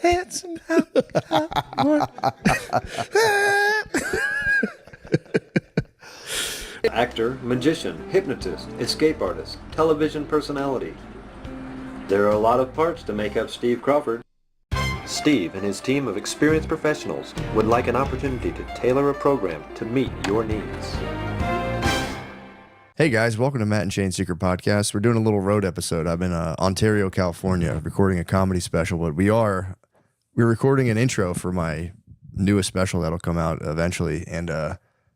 Handsome. Actor, magician, hypnotist, escape artist, television personality. There are a lot of parts to make up Steve Crawford. Steve and his team of experienced professionals would like an opportunity to tailor a program to meet your needs. Hey guys, welcome to Matt and Shane's Secret Podcast. We're doing a little road episode. I'm in Ontario, California, recording a comedy special, but we're recording an intro for my newest special that'll come out eventually. And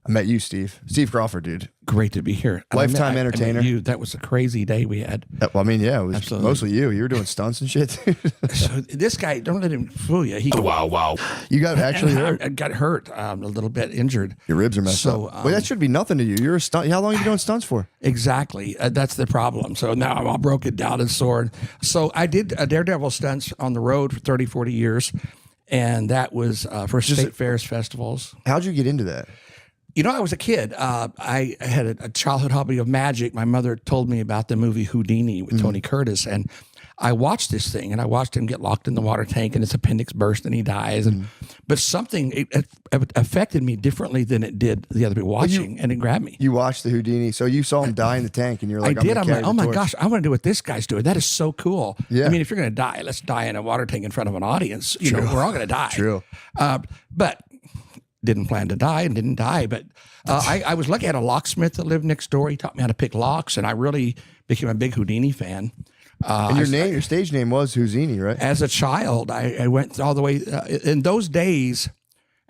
I met you, Steve Crawford, dude. Great to be here. Lifetime entertainer. I met you. That was a crazy day we had. Well, I mean, yeah, it was Absolutely. Mostly you. You were doing stunts and shit. So this guy, don't let him fool you. Wow. You got actually hurt. I got hurt, a little bit injured. Your ribs are messed up. Well, that should be nothing to you. You're a stunt. How long have you been doing stunts for? Exactly. That's the problem. So now I'm all broken down and sore. So I did Daredevil stunts on the road for 30, 40 years. And that was for state fairs, festivals. How'd you get into that? You know, I was a kid. I had a childhood hobby of magic. My mother told me about the movie Houdini with Tony Curtis. And I watched this thing, and I watched him get locked in the water tank, and his appendix burst, and he dies. But something it affected me differently than it did the other people watching, and it grabbed me. You watched the Houdini, so you saw him die in the tank, and you're like, I did. I'm like, oh my torch. gosh, I want to do what this guy's doing. That is so cool. Yeah. I mean, if you're going to die, let's die in a water tank in front of an audience. You know, we're all going to die. True. But didn't plan to die and didn't die. But I was lucky. I had a locksmith that lived next door. He taught me how to pick locks, and I really became a big Houdini fan. And your stage name was Houdini, right? As a child, I went all the way, in those days,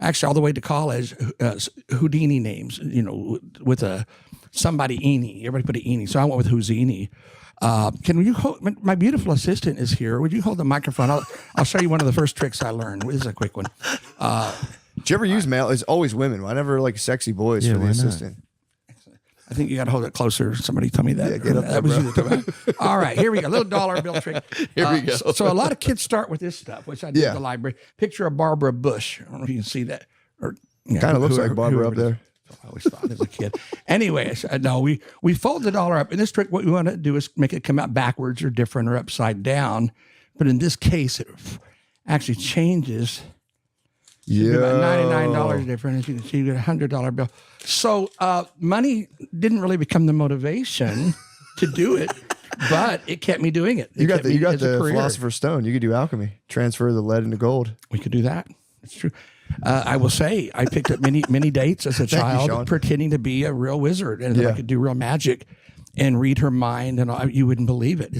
actually all the way to college, Houdini names, you know, with somebody Eenie. Everybody put an Eenie. So I went with Houdini. Can you hold, my beautiful assistant is here. Would you hold the microphone? I'll show you one of the first tricks I learned. This is a quick one. Did you ever use male? It's always women. I never like sexy boys for the assistant. I think you got to hold it closer. Somebody told me that. Yeah, get up there, that was bro. you that told me. All right, here we go. Little dollar bill trick. Here we go. So a lot of kids start with this stuff, which I did at the library. Picture of Barbara Bush. I don't know if you can see that. Or Kind of looks like Barbara up there. I always thought as a kid. Anyway, no, we fold the dollar up. In this trick, what we want to do is make it come out backwards or different or upside down. But in this case, it actually changes. Yeah, about $99 different. As you can see, you get a $100 bill. So money didn't really become the motivation to do it, but it kept me doing it. You got the career. Philosopher's Stone. You could do alchemy, transfer the lead into gold. We could do that. It's true. I will say I picked up many dates as a child, Sean. pretending to be a real wizard, and that I could do real magic and read her mind, and you wouldn't believe it.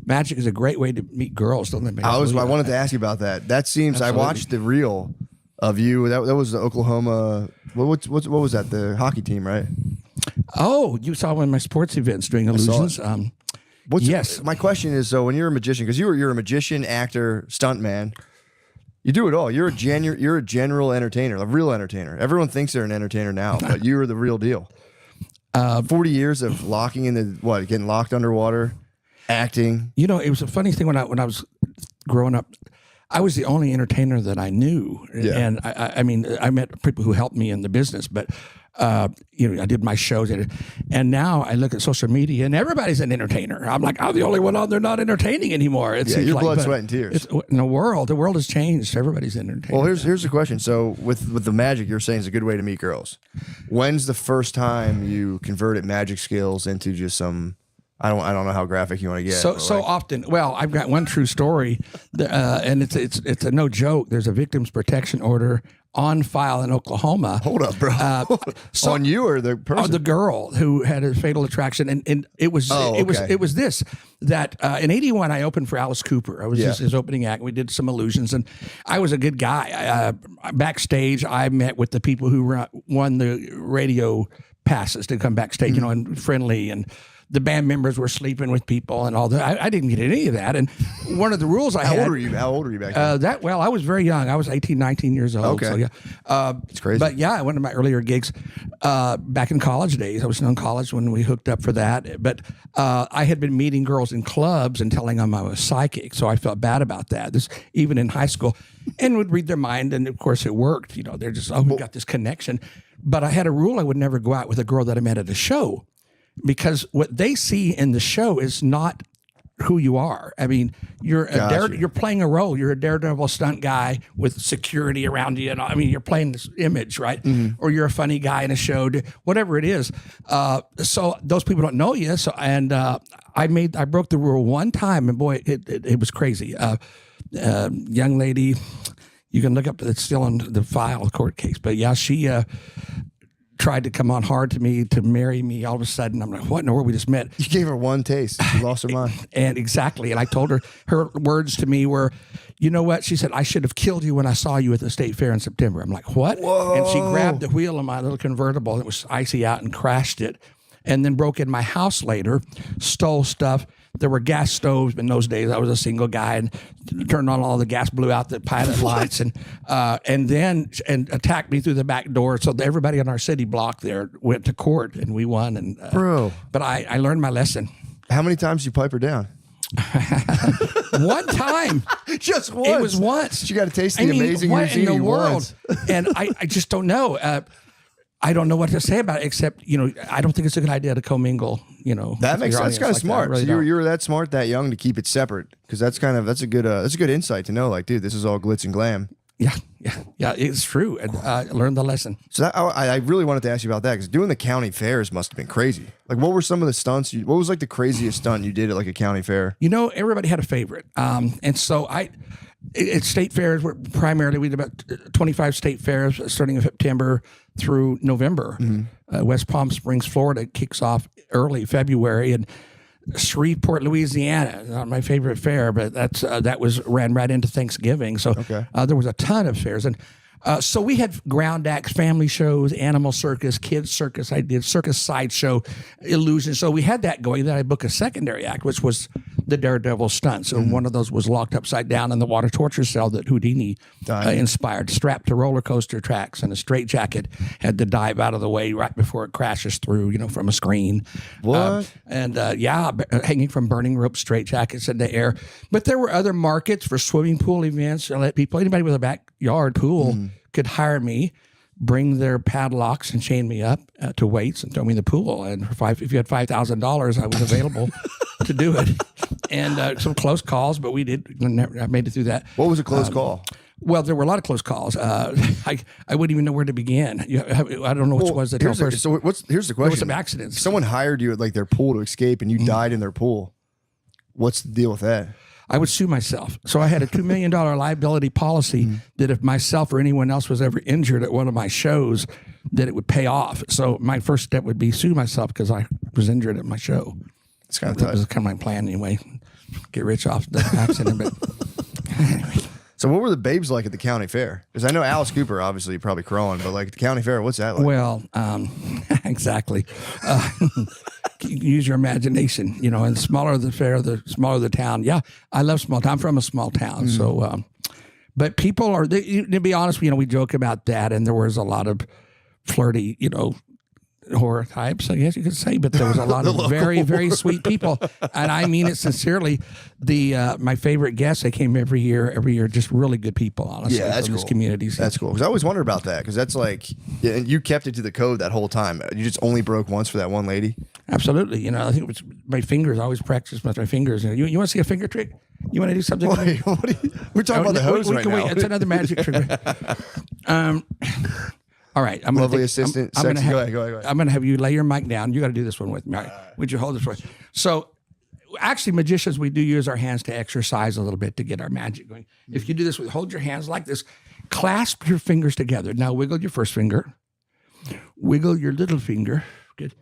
Magic is a great way to meet girls. Don't let me. I wanted to ask you about that. That seems. Absolutely. I watched the reel of you. That was the Oklahoma. What was that? The hockey team, right? Oh, you saw one of my sports events doing illusions. Yes. My question is, so when you're a magician, because you're a magician, actor, stuntman, you do it all. You're a general entertainer, a real entertainer. Everyone thinks they're an entertainer now, but you are the real deal. 40 years of locking in getting locked underwater, acting. You know, it was a funny thing when I was growing up. I was the only entertainer that I knew, and I mean, I met people who helped me in the business, but you know, I did my shows, and now I look at social media, and everybody's an entertainer. I'm like, I'm the only one on there not entertaining anymore. It seems your like, blood, sweat, and tears. In the world has changed. Everybody's entertaining. Well, here's the question. So with the magic, you're saying is a good way to meet girls. When's the first time you converted magic skills into just some? I don't know how graphic you want to get. So often. Well, I've got one true story, and it's a no joke. There's a victims protection order on file in Oklahoma. Hold up, bro. On you or the person? The girl who had a fatal attraction, and it was this that in '81 I opened for Alice Cooper. I was his opening act. We did some illusions, and I was a good guy. Backstage, I met with the people who won the radio passes to come backstage, you know, and friendly and. The band members were sleeping with people and all that. I didn't get any of that. And one of the rules I had. How old were you back then? I was very young. I was 18, 19 years old. Okay. So yeah. It's crazy. But yeah, one of my earlier gigs back in college days, I was in college when we hooked up for that. But I had been meeting girls in clubs and telling them I was psychic. So I felt bad about that. This even in high school, and would read their mind. And of course it worked. You know, they're just, we got this connection. But I had a rule I would never go out with a girl that I met at a show. Because what they see in the show is not who you are. I mean, you're you're playing a role. You're a daredevil stunt guy with security around you, and I mean, you're playing this image, right? Or you're a funny guy in a show, whatever it is. So those people don't know you. So I broke the rule one time, and boy, it was crazy. Young lady, you can look up it's still on the file, court case, but yeah, she tried to come on hard to me to marry me. All of a sudden, I'm like, what in the world? We just met. You gave her one taste. She lost her mind. And exactly. And I told her words to me were, you know what? She said, I should have killed you when I saw you at the state fair in September. I'm like, what? Whoa. And she grabbed the wheel of my little convertible. It was icy out and crashed it. And then broke in my house later, stole stuff. There were gas stoves in those days. I was a single guy and turned on all the gas, blew out the pilot lights, and then attacked me through the back door. So everybody on our city block there went to court, and we won. And bro, but I learned my lesson. How many times did you pipe her down? One time. Just once. It was once. She got to taste the amazing what in the world? Once. And I just don't know. I don't know what to say about it, except, I don't think it's a good idea to commingle, That makes sense. That's kind of smart. Really so you were that smart, that young to keep it separate. Because that's a good insight to know. Like, dude, this is all glitz and glam. Yeah. It's true. And I learned the lesson. So I really wanted to ask you about that, because doing the county fairs must have been crazy. Like, what were some of the stunts? What was like the craziest stunt you did at like a county fair? Everybody had a favorite. And so at state fairs, we did about 25 state fairs starting in September through November. West Palm Springs, Florida kicks off early February, and Shreveport, Louisiana, not my favorite fair, but that ran right into Thanksgiving. So there was a ton of fairs, and so we had ground acts, family shows, animal circus, kids circus. I did circus sideshow, illusion. So we had that going. Then I booked a secondary act, which was the Daredevil stunt. So one of those was locked upside down in the water torture cell that Houdini inspired, strapped to roller coaster tracks, and a straitjacket, had to dive out of the way right before it crashes through, from a screen. What? Hanging from burning rope straitjackets in the air. But there were other markets for swimming pool events. Anybody with a backyard pool could hire me, bring their padlocks and chain me up to weights and throw me in the pool. And if you had $5,000, I was available to do it. And some close calls, but I made it through that. What was a close call? Well, there were a lot of close calls. I wouldn't even know where to begin. I don't know which was the first. So here's the question. There were some accidents. If someone hired you at like their pool to escape, and you died in their pool, what's the deal with that? I would sue myself. So I had a $2 million liability policy that if myself or anyone else was ever injured at one of my shows, that it would pay off. So my first step would be sue myself because I was injured at my show. It's kind of That was kind of my plan anyway. Get rich off the accident. But anyway. So what were the babes like at the county fair? Because I know Alice Cooper, obviously, you're probably crowing, but like at the county fair, what's that like? Well, exactly. Use your imagination, and the smaller the fair, the smaller the town. Yeah, I love small town. I'm from a small town. So, but people to be honest, we joke about that, and there was a lot of flirty, horror types, I guess you could say, but there was a lot of very, very sweet people, and I mean it sincerely. My favorite guests, they came every year, just really good people, honestly. Yeah, that's from cool. This community. That's cool, because I always wonder about that, because that's like, and you kept it to the code that whole time. You just only broke once for that one lady. Absolutely. I think it was my fingers. I always practice with my fingers. You want to see a finger trick? You want to do something? Wait, we're talking about the hose right now. It's another magic trick. All right. Lovely assistant. Go ahead. I'm going to have you lay your mic down. You got to do this one with me. All right. Would you hold this one? So actually, magicians, we do use our hands to exercise a little bit to get our magic going. If you do this, hold your hands like this. Clasp your fingers together. Now wiggle your first finger. Wiggle your little finger. Good.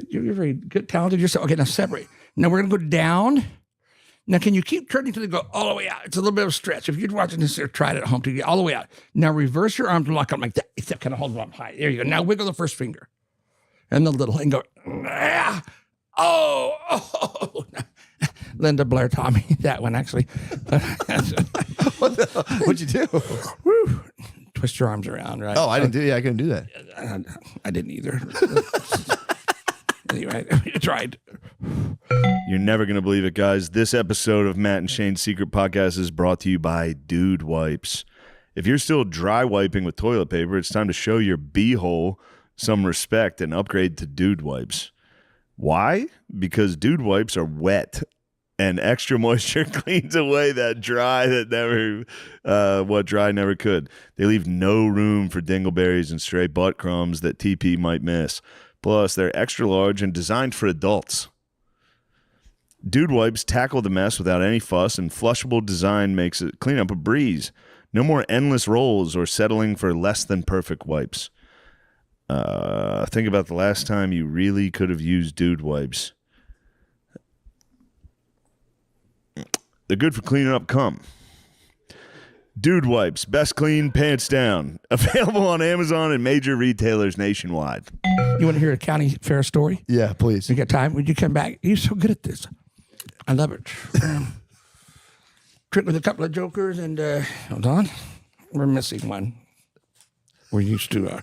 You're very good, talented yourself. Okay, now separate. Now we're going to go down. Now, can you keep turning to go all the way out? It's a little bit of a stretch. If you're watching this or try it at home, to get all the way out. Now, reverse your arms and lock them like that. Except kind of hold them up high. There you go. Now, wiggle the first finger. And the little, and go, ah, oh. Linda Blair taught me that one, actually. What'd you do? Woo. Twist your arms around, right? Oh, I couldn't do that. I didn't either. Anyway, I tried. You're never going to believe it, guys. This episode of Matt and Shane's Secret Podcast is brought to you by Dude Wipes. If you're still dry wiping with toilet paper, it's time to show your beehole some respect and upgrade to Dude Wipes. Why? Because Dude Wipes are wet. and extra moisture cleans away that dry what dry never could. They leave no room for dingleberries and stray butt crumbs that TP might miss. Plus, they're extra large and designed for adults. Dude wipes tackle the mess without any fuss, and flushable design makes it clean up a breeze. No more endless rolls or settling for less than perfect wipes. Think about the last time you really could have used Dude wipes. They're good for cleaning up cum. Dude wipes, best clean, pants down. Available on Amazon and major retailers nationwide. You want to hear a county fair story? Yeah, please. You got time? Would you come back? You're so good at this. I love it. Trip with a couple of jokers and hold on. We're missing one. We're used to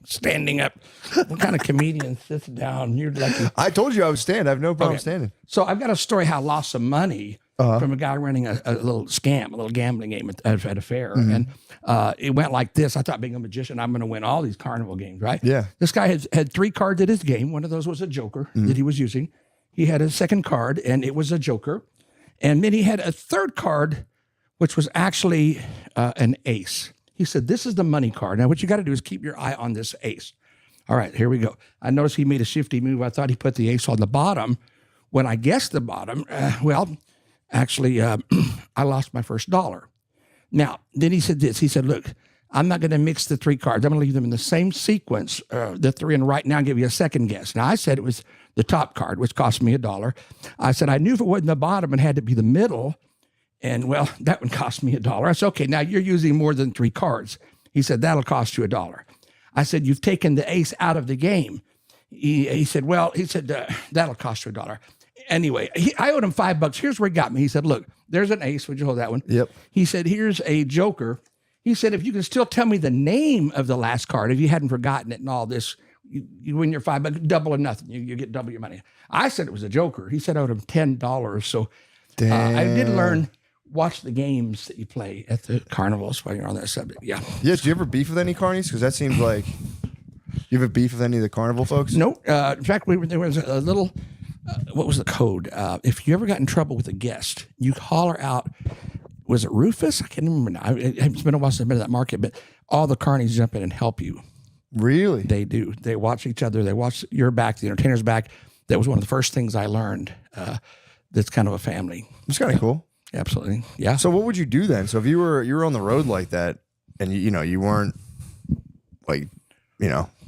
standing up. What kind of comedian sits down? You're lucky. I told you I would stand. I have no problem standing. So I've got a story how I lost some money from a guy running a little scam, a little gambling game at a fair. And it went like this. I thought, being a magician, I'm going to win all these carnival games, right? Yeah. This guy had 3 cards at his game. One of those was a joker that he was using. He had a second card, and it was a joker. And then he had a third card, which was actually an ace. He said, this is the money card. Now, what you got to do is keep your eye on this ace. All right, here we go. I noticed he made a shifty move. I thought he put the ace on the bottom. When I guessed the bottom, actually, I lost my first $1. Now, then he said this. He said, look, I'm not going to mix the 3 cards. I'm going to leave them in the same sequence, the 3 and right now, and give you a second guess. Now, I said it was the top card, which cost me $1. I said, I knew if it wasn't the bottom, it had to be the middle. And, well, that one cost me $1. I said, okay, now you're using more than 3 cards. He said, that'll cost you $1. I said, you've taken the ace out of the game. He said, that'll cost you $1. Anyway, I owed him $5. Here's where he got me. He said, look, there's an ace. Would you hold that one? Yep. He said, here's a joker. He said, if you can still tell me the name of the last card, if you hadn't forgotten it and all this, you win your $5, double or nothing. You get double your money. I said it was a joker. He said I owed him $10. So I did learn, watch the games that you play at the carnivals while you're on that subject. Yeah. Yeah. Do you ever beef with any carnies? Because that seems like you ever beef with any of the carnival folks? No. In fact, there was a little, what was the code? If you ever got in trouble with a guest, you holler out, was it Rufus? I can't remember now. It's been a while since I've been to that market, but all the carnies jump in and help you. Really? They do. They watch each other. They watch your back, the entertainer's back. That was one of the first things I learned. That's kind of a family. It's kind of cool. Absolutely. Yeah. So what would you do then? So if you were on the road like that and you weren't like,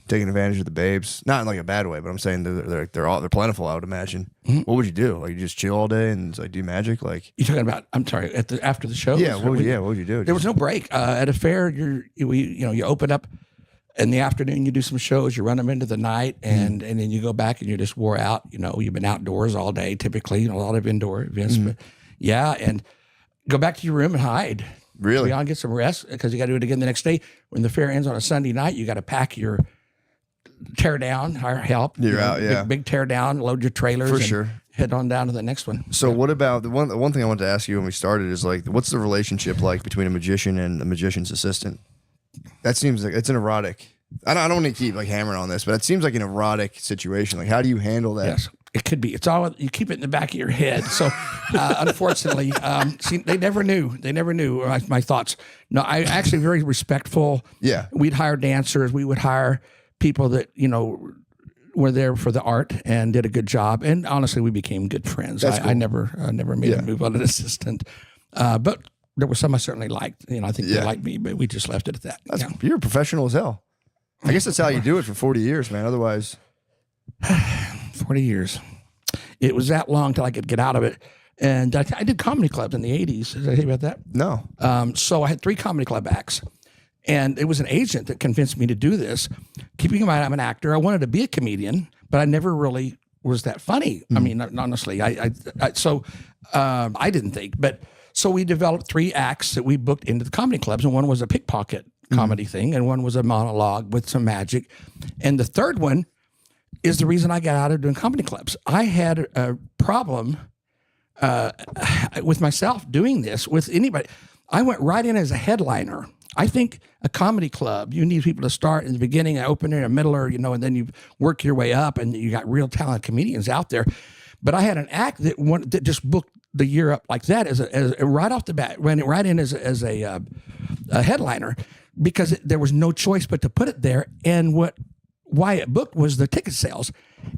taking advantage of the babes, not in like a bad way, but I'm saying they're plentiful, I would imagine. Mm-hmm. What would you do? Like, you just chill all day and like do magic? Like, you're talking about? I'm sorry. After the show? Yeah. What would you do? There was no break at a fair. You open up in the afternoon. You do some shows. You run them into the night, and then you go back and you're just wore out. You've been outdoors all day. Typically, a lot of indoor events. Mm-hmm. But yeah, and go back to your room and hide. Really? Get some rest, because you got to do it again the next day. When the fair ends on a Sunday night, you got to pack your tear down, hire help. You're out, yeah. Big tear down, load your trailers. For sure. Head on down to the next one. So what about the one thing I wanted to ask you when we started is like, what's the relationship like between a magician and a magician's assistant? That seems like it's an erotic. I don't want to keep like hammering on this, but it seems like an erotic situation. Like, how do you handle that? Yes, it could be. It's all, you keep it in the back of your head. So unfortunately, they never knew. They never knew my thoughts. No, I actually very respectful. Yeah. We'd hire dancers. We would hire people that, were there for the art and did a good job. And honestly, we became good friends. That's cool. I never made a move on an assistant. But there were some I certainly liked. I think they liked me, but we just left it at that. You're a professional as hell. I guess that's how you do it for 40 years, man. Otherwise. 40 years. It was that long till I could get out of it. And I did comedy clubs in the 80s. Did I hear about that? No. So I had 3 comedy club acts. And it was an agent that convinced me to do this. Keeping in mind, I'm an actor. I wanted to be a comedian, but I never really was that funny. I mean, honestly, I didn't think. But so we developed 3 acts that we booked into the comedy clubs, and one was a pickpocket comedy thing, and one was a monologue with some magic. And the third one is the reason I got out of doing comedy clubs. I had a problem with myself doing this with anybody. I went right in as a headliner. I think a comedy club, you need people to start in the beginning, an opener, a middler, and then you work your way up, and you got real talented comedians out there. But I had an act that just booked the year up like that as right off the bat, ran it right in as a headliner, because there was no choice but to put it there. And why it booked was the ticket sales,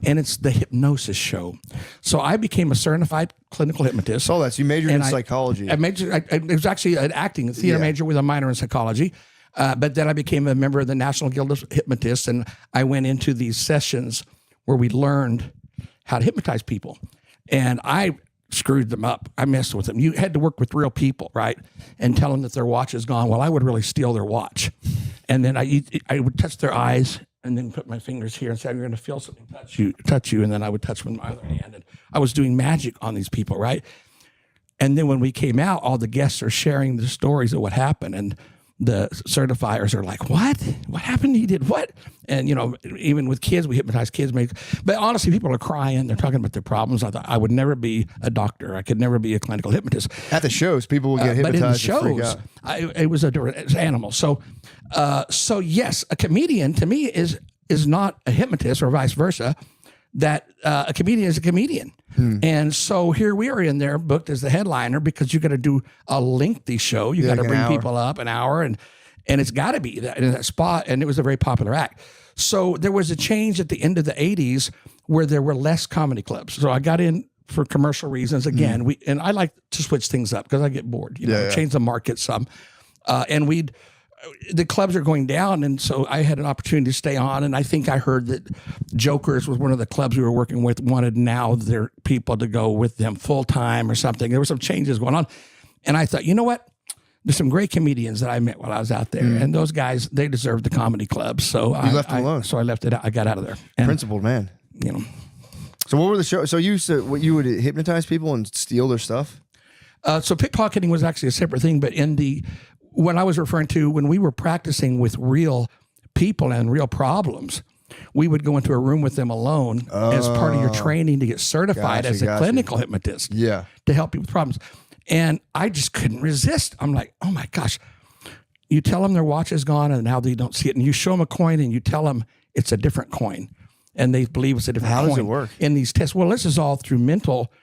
and it's the hypnosis show. So I became a certified clinical hypnotist. Oh, you majored in psychology. I was actually an acting theater major with a minor in psychology. But then I became a member of the National Guild of Hypnotists, and I went into these sessions where we learned how to hypnotize people. And I screwed them up. I messed with them. You had to work with real people, right? And tell them that their watch is gone. Well, I would really steal their watch. And then I would touch their eyes and then put my fingers here and say, you're going to feel something touch you. And then I would touch with my other hand. And I was doing magic on these people, right? And then when we came out, all the guests are sharing the stories of what happened. And the certifiers are like, what happened? He did what? And, even with kids, we hypnotize kids. But honestly, people are crying. They're talking about their problems. I thought I would never be a doctor. I could never be a clinical hypnotist. At the shows, people would get hypnotized. But in the shows, it was an animal. So yes, a comedian to me is not a hypnotist or vice versa. That a comedian is a comedian. And so here we are in there booked as the headliner, because you got to do a lengthy show. You got to bring people up an hour, and it's got to be in that spot. And it was a very popular act. So there was a change at the end of the 80s where there were less comedy clubs. So I got in for commercial reasons again. And I like to switch things up because I get bored. Change the market some. And the clubs are going down, and so I had an opportunity to stay on. And I think I heard that Jokers was one of the clubs we were working with, wanted now their people to go with them full time or something. There were some changes going on, and I thought, you know what? There's some great comedians that I met while I was out there, and those guys, they deserved the comedy club. So I left them alone. So I left it out. I got out of there. And, principled man. So what were the shows? So you would hypnotize people and steal their stuff? So pickpocketing was actually a separate thing, but when I was referring to when we were practicing with real people and real problems, we would go into a room with them alone as part of your training to get certified as a clinical hypnotist. Yeah. To help you with problems. And I just couldn't resist. I'm like, oh my gosh. You tell them their watch is gone and now they don't see it. And you show them a coin and you tell them it's a different coin. And they believe it's a different coin. How does it work? In these tests. Well, this is all through mental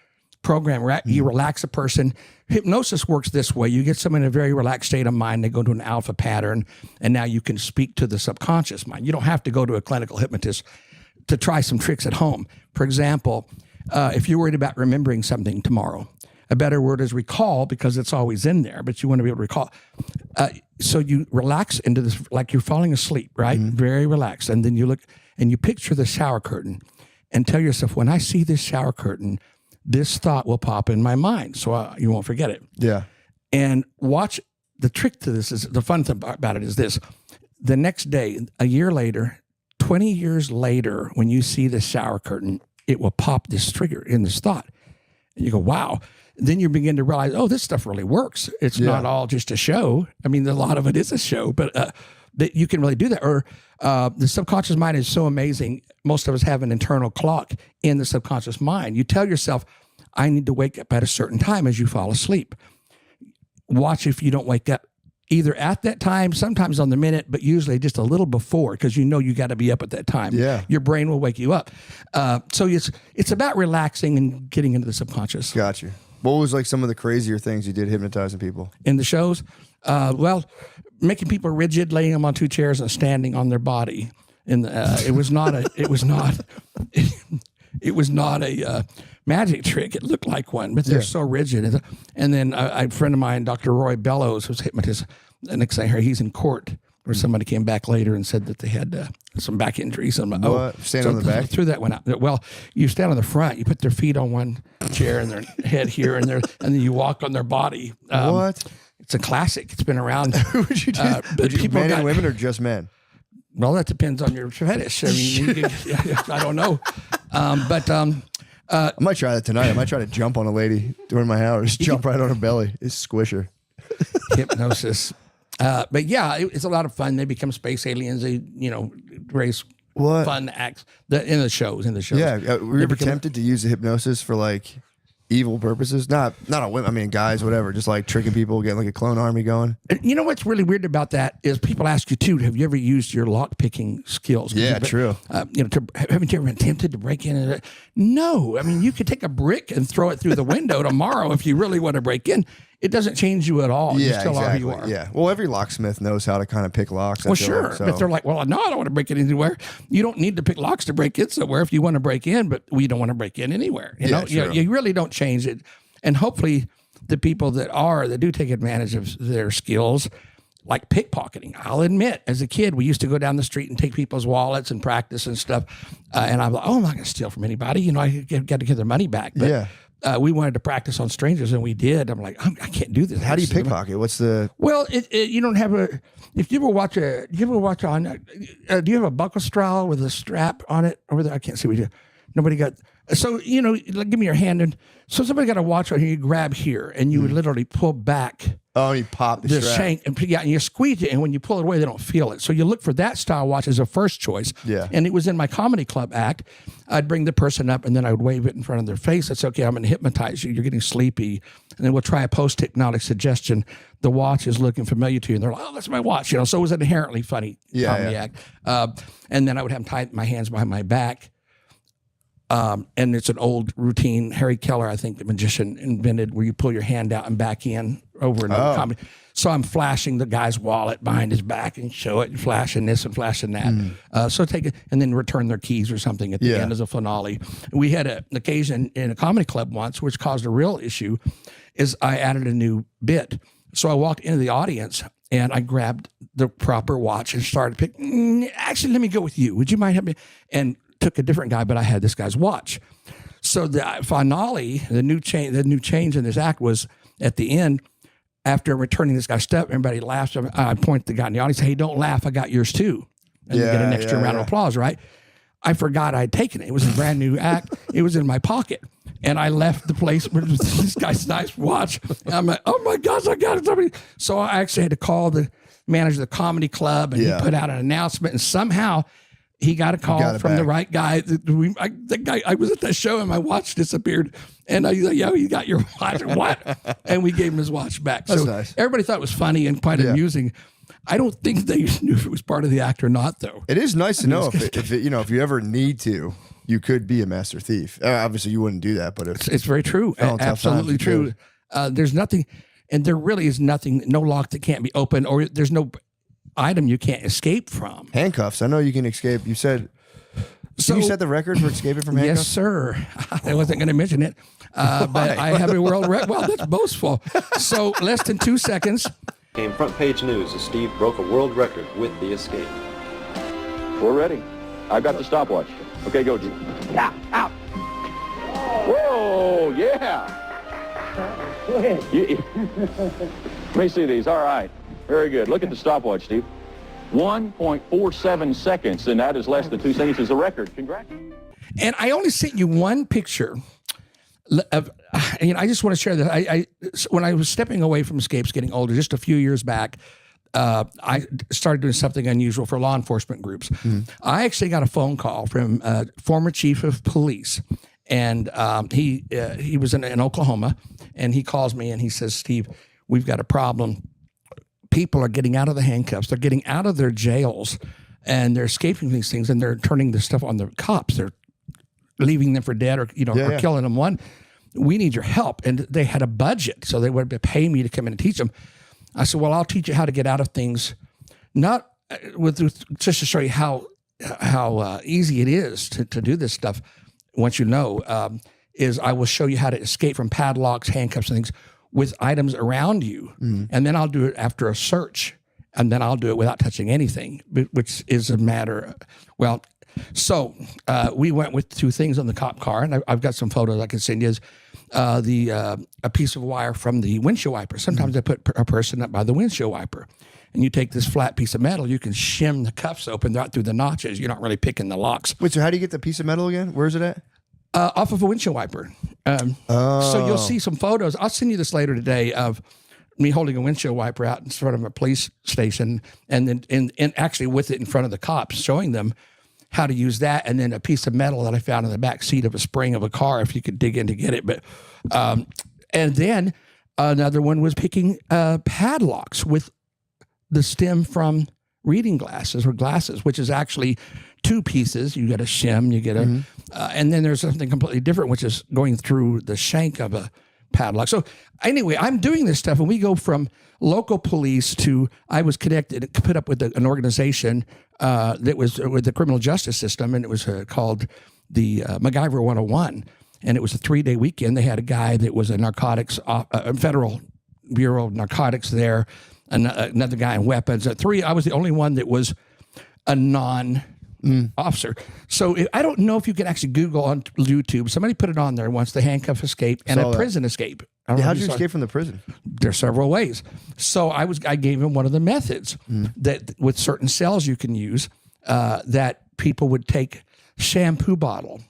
program, right? You relax a person. Hypnosis works this way. You get someone in a very relaxed state of mind. They go to an alpha pattern, and now you can speak to the subconscious mind. You don't have to go to a clinical hypnotist to try some tricks at home. For example, if you're worried about remembering something tomorrow, a better word is recall, because it's always in there, but you want to be able to recall. So you relax into this, like you're falling asleep, right? Very relaxed. And then you look and you picture the shower curtain and tell yourself, when I see this shower curtain, this thought will pop in my mind, so you won't forget it. Yeah. And watch, the trick to this is, the fun thing about it is this. The next day, a year later, 20 years later, when you see the shower curtain, it will pop this trigger in this thought. And you go, wow. Then you begin to realize, oh, this stuff really works. It's not all just a show. I mean, a lot of it is a show, but that you can really do that. Or the subconscious mind is so amazing. Most of us have an internal clock in the subconscious mind. You tell yourself, I need to wake up at a certain time as you fall asleep. Watch if you don't wake up either at that time, sometimes on the minute, but usually just a little before, because you know you got to be up at that time. Yeah. Your brain will wake you up. So it's about relaxing and getting into the subconscious. Got you. What was like some of the crazier things you did hypnotizing people? In the shows? Well, making people rigid, laying them on two chairs and standing on their body. It was not a magic trick. It looked like one, but they're so rigid. And then a friend of mine, Dr. Roy Bellows, who's a hypnotist, the next thing I heard, he's in court where somebody came back later and said that they had some back injuries. And stand on the back? Threw that one out. Well, you stand on the front, you put their feet on one chair and their head here, and then you walk on their body. What? It's a classic. It's been around. Who would you do? Men and women or just men? Well, that depends on your fetish. I mean, I don't know. I might try that tonight. I might try to jump on a lady during my hours. Jump right on her belly. It's squish her. Hypnosis. But yeah, it's a lot of fun. They become space aliens. They, raise fun acts in the shows. Yeah. Were you ever tempted to use the hypnosis for like evil purposes? Not on women. I mean, guys, whatever. Just like tricking people, getting like a clone army going. You know what's really weird about that is people ask you too, have you ever used your lock picking skills? Yeah, true. Haven't you ever been tempted to break in? No. I mean, you could take a brick and throw it through the window tomorrow if you really want to break in. It doesn't change you at all. You still are who you are. Yeah. Well, every locksmith knows how to kind of pick locks. Well, sure. But they're like, well, no, I don't want to break in anywhere. You don't need to pick locks to break in somewhere if you want to break in, but we don't want to break in anywhere. You really don't change it. And hopefully the people that do take advantage of their skills, like pickpocketing. I'll admit, as a kid, we used to go down the street and take people's wallets and practice and stuff. And I'm like, oh, I'm not going to steal from anybody. I got to get their money back. But we wanted to practice on strangers, and we did. I'm like, I can't do this. How do you pickpocket? What's the? Well, you don't have a. If you ever watch on, do you have a buckle straw with a strap on it over there? I can't see what you. Nobody got. So like, give me your hand, and so somebody got a watch on here. You grab here, and you would literally pull back. Oh, you pop the strap. Shank, and you squeeze it, and when you pull it away, they don't feel it. So you look for that style watch as a first choice. Yeah. And it was in my comedy club act. I'd bring the person up, and then I would wave it in front of their face. It's okay. I'm going to hypnotize you. You're getting sleepy, and then we'll try a post-hypnotic suggestion. The watch is looking familiar to you, and they're like, "Oh, that's my watch." So it was an inherently funny comedy act. And then I would have them tie my hands behind my back. And it's an old routine. Harry Keller, I think, the magician, invented where you pull your hand out and back in over and over comedy. So I'm flashing the guy's wallet behind his back and show it, and flashing this and flashing that. So take it and then return their keys or something at the end as a finale. We had an occasion in a comedy club once, which caused a real issue, is I added a new bit. So I walked into the audience and I grabbed the proper watch and started picking. Actually, let me go with you. Would you mind helping me? And took a different guy, but I had this guy's watch. So the finale, the new change in this act was at the end. After returning this guy's stuff, everybody laughs. I point to the guy in the audience, "Hey, don't laugh. I got yours too." And you get an extra round of applause, right? I forgot I'd taken it. It was a brand new act. It was in my pocket. And I left the place with this guy's nice watch. And I'm like, oh my gosh, I got it. So I actually had to call the manager of the comedy club, and he put out an announcement, and somehow he got a call from the right guy. The guy, I was at that show and my watch disappeared. And I was like, "Yo, you got your watch?" What? And we gave him his watch back. That's so nice. Everybody thought it was funny and quite amusing. I don't think they knew if it was part of the act or not, though. It is nice to know if you ever need to, you could be a master thief. Obviously, you wouldn't do that, but it's very true. Absolutely true. There's nothing, and there really is nothing, no lock that can't be opened, or there's no item you can't escape from. Handcuffs. I know you can escape. You said. So, you set the record for escaping from handcuffs? Yes, sir. I wasn't going to mention it, but I have a world record. Well, that's boastful. So less than 2 seconds. Came front page news as Steve broke a world record with the escape. We're ready. I've got the stopwatch. Okay, go, G. Yeah, out. Whoa, yeah. Go ahead. Let me see these. All right. Very good. Look at the stopwatch, Steve. 1.47 seconds, and that is less than 2 seconds is a record. Congrats. And I only sent you one picture of, I just want to share that. I when I was stepping away from escapes, getting older, just a few years back, I started doing something unusual for law enforcement groups. I actually got a phone call from a former chief of police, and he was in Oklahoma, and he calls me and he says, "Steve, we've got a problem. People are getting out of the handcuffs. They're getting out of their jails, and they're escaping these things, and they're turning this stuff on the cops. They're leaving them for dead, or or killing them. One, we need your help." And they had a budget, so they would pay me to come in and teach them. I said, "Well, I'll teach you how to get out of things, not just to show you how easy it is to do this stuff. Once you know, is I will show you how to escape from padlocks, handcuffs, and things." With items around you, and then I'll do it after a search, and then I'll do it without touching anything, which is a matter. Well, so we went with 2 things on the cop car, and I've got some photos I can send you. A piece of wire from the windshield wiper. Sometimes I put a person up by the windshield wiper, and you take this flat piece of metal, you can shim the cuffs open right through the notches. You're not really picking the locks. Wait, so how do you get the piece of metal again? Where is it at? Off of a windshield wiper. So you'll see some photos. I'll send you this later today of me holding a windshield wiper out in front of a police station, and then and actually with it in front of the cops, showing them how to use that, and then a piece of metal that I found in the back seat of a spring of a car, if you could dig in to get it. But and then another one was picking padlocks with the stem from reading glasses, which is actually two pieces. You get a shim, you get a, and then there's something completely different, which is going through the shank of a padlock. So anyway, I'm doing this stuff, and we go from local police to, I was connected, put up with an organization that was with the criminal justice system, and it was called the MacGyver 101. And it was a 3-day weekend. They had a guy that was a narcotics, Federal Bureau of Narcotics there, another guy in weapons. I was the only one that was a non-officer. So I don't know if you can actually Google on YouTube. Somebody put it on there once, the handcuff escape and a prison escape. How did you escape from the prison? There's several ways. So I gave him one of the methods that with certain cells you can use that people would take shampoo bottle,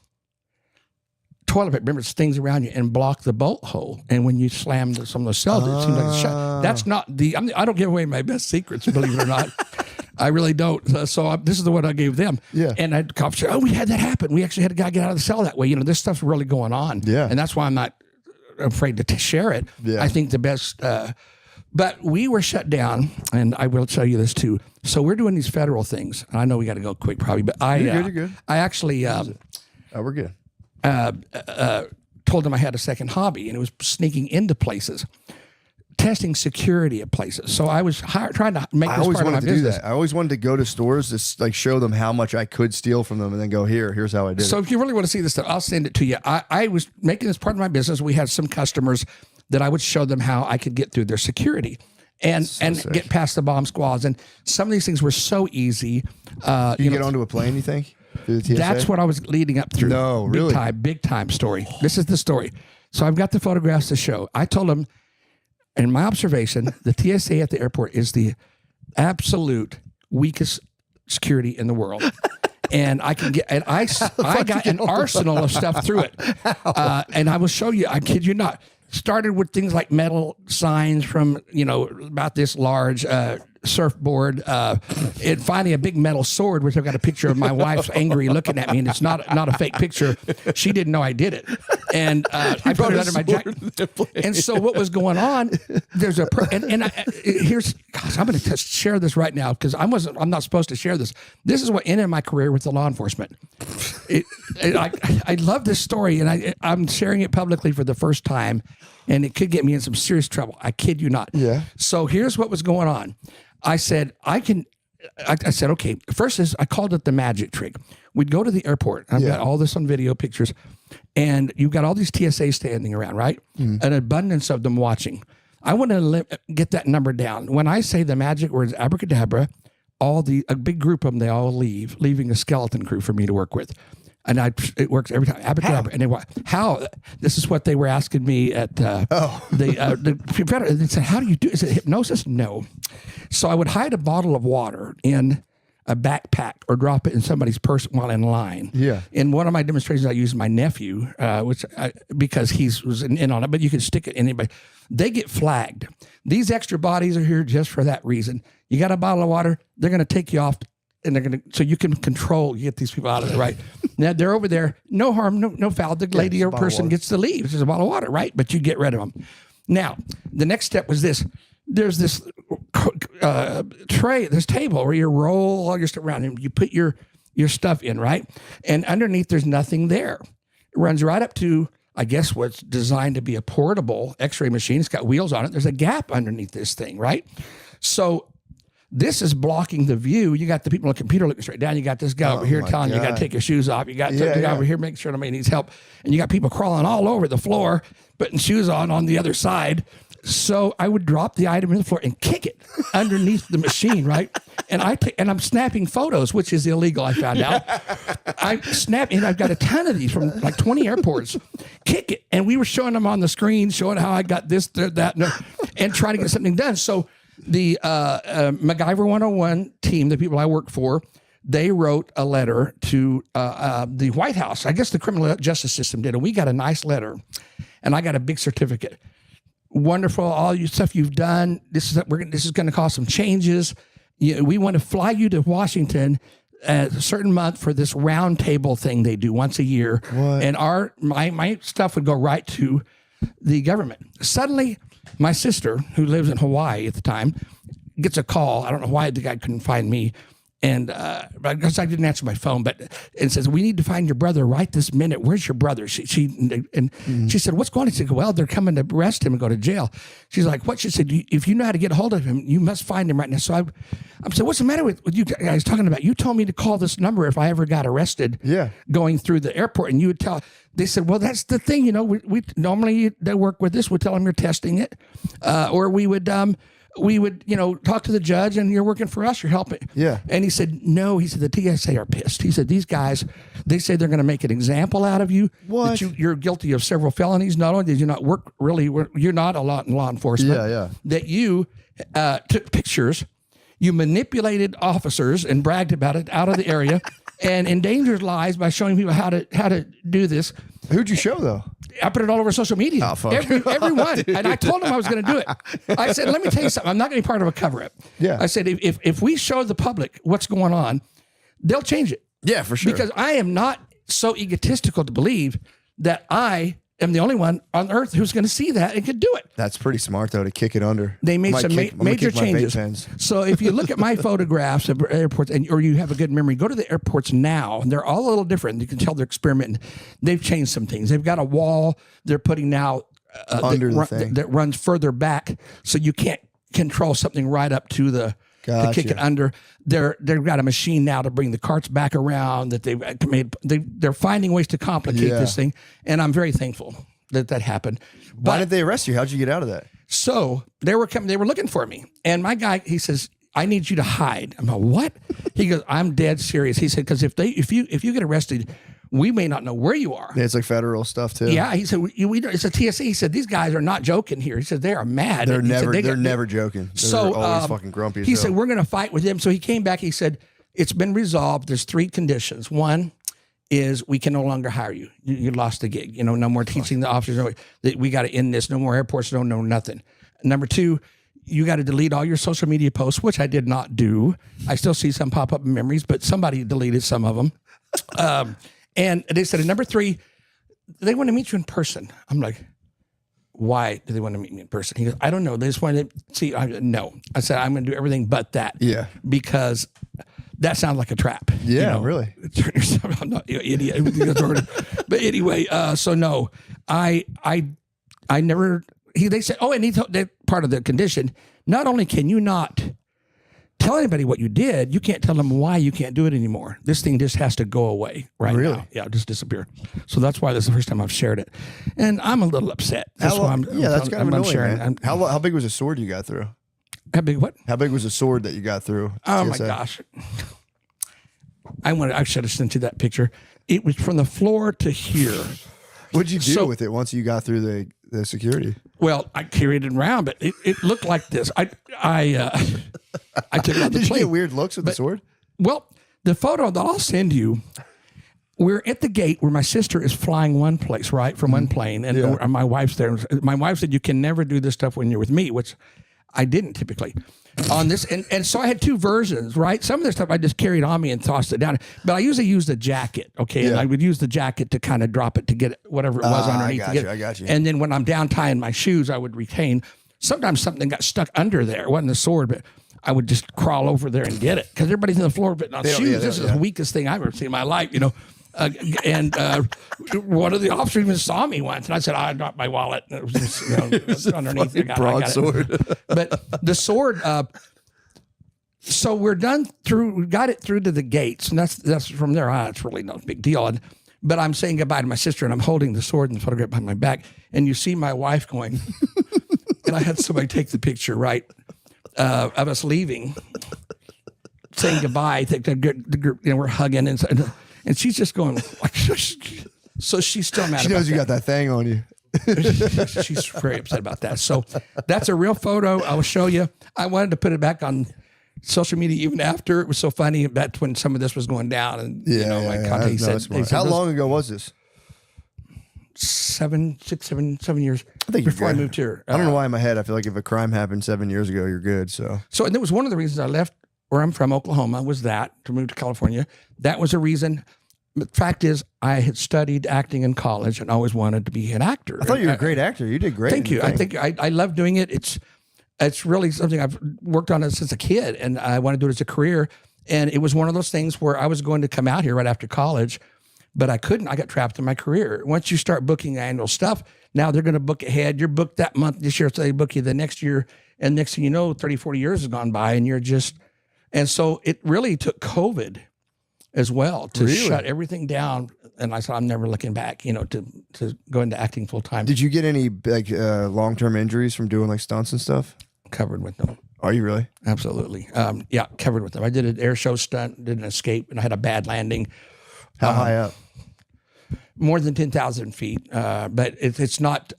toilet paper, remember, stings around you, and block the bolt hole. And when you slam some of those cells, it seems like a shot. That's not I don't give away my best secrets, believe it or not. I really don't. So this is the one I gave them. Yeah. And I cops said, we had that happen. We actually had a guy get out of the cell that way. This stuff's really going on. Yeah. And that's why I'm not afraid to share it. Yeah. I think the best, but we were shut down, and I will tell you this too. So we're doing these federal things. I know we got to go quick probably, but You're good. I actually, we're good. told them I had a second hobby, and it was sneaking into places, testing security at places. So I was trying to make this part of my business. I always wanted to go to stores to show them how much I could steal from them, and then go, here's how I did it. So if you really want to see this stuff, I'll send it to you. I was making this part of my business. We had some customers that I would show them how I could get through their security and get past the bomb squads. And some of these things were so easy. You get onto a plane, you think? Through the TSA? That's what I was leading up through. No, really? Big time story. This is the story. So I've got the photographs to show. I told them, in my observation, the TSA at the airport is the absolute weakest security in the world. And I can get, and I got an arsenal of stuff through it. And I will show you, I kid you not. Started with things like metal signs from, about this large, surfboard, and finally a big metal sword, which I've got a picture of my wife angry looking at me, and it's not a fake picture. She didn't know I did it, and I put it under my jacket. And so what was going on? There's here's, gosh, I'm going to share this right now because I'm not supposed to share this. This is what ended my career with the law enforcement. I love this story, and I'm sharing it publicly for the first time, and it could get me in some serious trouble. I kid you not. Yeah. So here's what was going on. I said, I said, okay, first is I called it the magic trick. We'd go to the airport. I've got all this on video pictures, and you've got all these TSA standing around, right? An abundance of them watching. I want to get that number down. When I say the magic words abracadabra, a big group of them, they all leaving a skeleton crew for me to work with. And it works every time. Abracadabra. And how? This is what they were asking me at the Confederate. They said, how do you do? Is it hypnosis? No. So I would hide a bottle of water in a backpack or drop it in somebody's purse while in line. Yeah. In one of my demonstrations, I used my nephew, because he was in on it, but you can stick it in anybody. They get flagged. These extra bodies are here just for that reason. You got a bottle of water, they're going to take you off, and so you can get these people out of there, right? Now they're over there, no harm, no foul. The lady or person gets to leave. It's just a bottle of water, right? But you get rid of them. Now, the next step was this. There's this tray, this table where you roll all your stuff around and you put your stuff in, right? And underneath, there's nothing there. It runs right up to, I guess, what's designed to be a portable x-ray machine. It's got wheels on it. There's a gap underneath this thing, right? So this is blocking the view. You got the people on the computer looking straight down. You got this guy over here telling you got to take your shoes off. You got the guy over here making sure nobody needs help. And you got people crawling all over the floor, putting shoes on the other side. So I would drop the item in the floor and kick it underneath the machine, right? And I'm snapping photos, which is illegal, I found out. And I've got a ton of these from like 20 airports. Kick it. And we were showing them on the screen, showing how I got this, that, and trying to get something done. So the MacGyver 101 team, the people I work for, they wrote a letter to the White House. I guess the criminal justice system did. And we got a nice letter. And I got a big certificate. Wonderful, all your stuff you've done. This is going to cause some changes. We want to fly you to Washington a certain month for this round table thing they do once a year. What? And my stuff would go right to the government. Suddenly, my sister, who lives in Hawaii at the time, gets a call. I don't know why the guy couldn't find me. And because I didn't answer my phone, and says, we need to find your brother right this minute. Where's your brother? She said, what's going on? She said, well, they're coming to arrest him and go to jail. She's like, what? She said, if you know how to get a hold of him, you must find him right now. So I said, what's the matter with you guys talking about? You told me to call this number if I ever got arrested going through the airport. And you would tell, they said, well, that's the thing. We normally, they work with this. We tell them you're testing it. Or we would talk to the judge and you're working for us, you're helping. Yeah. And he said, no, he said, the TSA are pissed. He said, these guys, they say they're going to make an example out of you. What? That you're guilty of several felonies. Not only did you not work you're not a lot in law enforcement. Yeah. That you took pictures, you manipulated officers and bragged about it out of the area and endangered lives by showing people how to do this. Who'd you show though? I put it all over social media. Oh, fuck. Everyone. And I told him I was going to do it. I said, let me tell you something. I'm not going to be part of a cover-up. Yeah. I said, if we show the public what's going on, they'll change it. Yeah, for sure. Because I am not so egotistical to believe that I am the only one on earth who's going to see that and could do it. That's pretty smart though to kick it under. They made some major changes. Pens. So if you look at my photographs of airports, or you have a good memory, go to the airports now, and they're all a little different. You can tell they're experimenting. They've changed some things. They've got a wall they're putting now under the thing that runs further back, so you can't control something right up to the. To kick it under. They've got a machine now to bring the carts back around that they've made. They're finding ways to complicate this thing, and I'm very thankful that happened. Why did they arrest you? How'd you get out of that? So they were looking for me, and my guy, he says, I need you to hide. I'm like, what? He goes, I'm dead serious. He said, because if you get arrested, we may not know where you are. Yeah, it's like federal stuff too. Yeah, he said, it's a TSA. He said, these guys are not joking here. He said, they are mad. They're They're never joking. They're always fucking grumpy. He said, we're going to fight with them. So he came back. He said, it's been resolved. There's 3 conditions. One is we can no longer hire you. You lost the gig. No more teaching the officers. We got to end this. No more airports. No nothing. Number 2, you got to delete all your social media posts, which I did not do. I still see some pop up in memories, but somebody deleted some of them. And they said, number 3, they want to meet you in person. I'm like, why do they want to meet me in person? He goes, I don't know. They just want to see. No. I said, I'm going to do everything but that. Yeah. Because that sounds like a trap. Yeah, really. Turn yourself. I'm not an idiot. But anyway, so no, I never. They said, and he told that part of the condition. Not only can you not tell anybody what you did, you can't tell them why you can't do it anymore. This thing just has to go away now. Yeah, just disappear. So that's why this is the first time I've shared it, and I'm a little upset. That's kind of annoying, man. How big was the sword you got through? How big what? How big was the sword that you got through? Oh my gosh! I should have sent you that picture. It was from the floor to here. What'd you do with it once you got through the security? Well, I carried it around, but it looked like this. I took it out the plane. Did you get weird looks with the sword? Well, the photo that I'll send you, we're at the gate where my sister is flying one place, right, from one plane, and my wife's there. My wife said, you can never do this stuff when you're with me, which I didn't typically. On this, and so I had 2 versions, right? Some of the stuff I just carried on me and tossed it down, but I usually use the jacket, okay? Yeah. And I would use the jacket to kind of drop it to get whatever it was underneath. I got you. And then when I'm down tying my shoes, I would retain. Sometimes something got stuck under there. It wasn't the sword, but I would just crawl over there and get it because everybody's on the floor putting on shoes. This is the weakest thing I've ever seen in my life, and one of the officers even saw me once, and I said, I dropped my wallet. And it was just, underneath. I got sword. But the sword. So we're done through. We got it through to the gates, and that's from there on. It's really no big deal. But I'm saying goodbye to my sister, and I'm holding the sword and the photograph behind my back, and you see my wife going, and I had somebody take the picture, right, of us leaving, saying goodbye. We're hugging, and she's just going like, so she's still mad. She knows you got that thing on you. She's very upset about that. So that's a real photo. I will show you. I wanted to put it back on social media even after. It was so funny. That's when some of this was going down. And how long ago was this? 7 years. I think before I moved here. I don't know why in my head I feel like if a crime happened 7 years ago, you're good. So and that was one of the reasons I left where I'm from, Oklahoma, was that to move to California. That was a reason. The fact is, I had studied acting in college and always wanted to be an actor. I thought you were a great actor. You did great. Thank you. I think I love doing it. It's really something I've worked on since a kid, and I want to do it as a career. And it was one of those things where I was going to come out here right after college, but I couldn't. I got trapped in my career. Once you start booking annual stuff, now they're going to book ahead. You're booked that month this year, so they book you the next year. And next thing you know, 30, 40 years has gone by, and you're just, and so it really took COVID as well to shut everything down. And I said, I'm never looking back, to go into acting full time. Did you get any long-term injuries from doing like stunts and stuff? Covered with them. Are you really? Absolutely. Yeah, covered with them. I did an air show stunt, did an escape, and I had a bad landing. How high up? More than 10,000 feet. But it's not,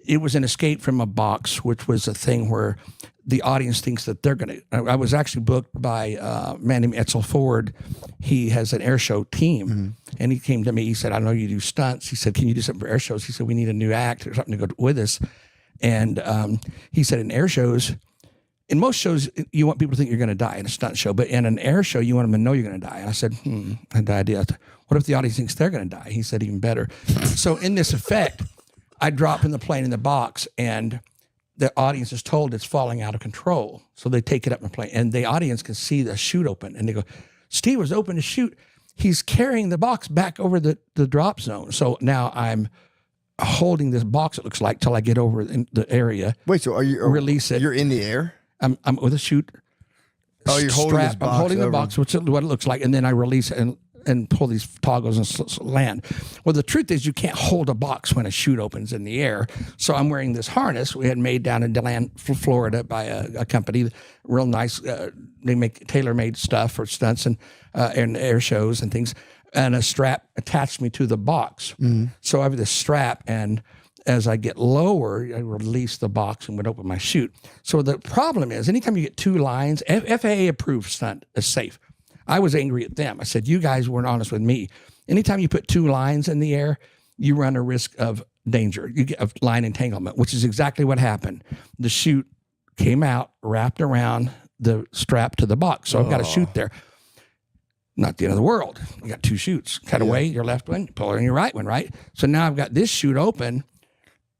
it was an escape from a box, which was a thing where the audience thinks that they're going to. I was actually booked by a man named Etzel Ford. He has an air show team, and he came to me. He said, I know you do stunts. He said, can you do something for air shows? He said, we need a new act or something to go with us. And he said, in air shows, in most shows, you want people to think you're going to die in a stunt show, but in an air show, you want them to know you're going to die. And I said, I had the idea. What if the audience thinks they're going to die? He said, even better. So in this effect, I drop in the plane in the box, and the audience is told it's falling out of control. So they take it up in the plane, and the audience can see the chute open, and they go, Steve was open to shoot. He's carrying the box back over the drop zone. So now I'm holding this box, it looks like, till I get over in the area. Wait, so are you release it? You're in the air? I'm with a chute. Oh, you're holding this box. I'm holding the over. box, which is what it looks like, and then I release it and pull these toggles and land. Well, the truth is, you can't hold a box when a chute opens in the air. So I'm wearing this harness we had made down in DeLand, Florida, by a company, real nice. They make tailor-made stuff for stunts and air shows and things. And a strap attached me to the box. So I have this strap, and as I get lower, I release the box and would open my chute. So the problem is, anytime you get two lines, FAA approved stunt is safe. I was angry at them. I said, you guys weren't honest with me. Anytime you put two lines in the air, you run a risk of danger. You get of line entanglement, which is exactly what happened. The chute came out, wrapped around the strap to the box. So I've got a chute there. Not the end of the world. You got two chutes. Cut away your left one, pull in your right one, right? So now I've got this chute open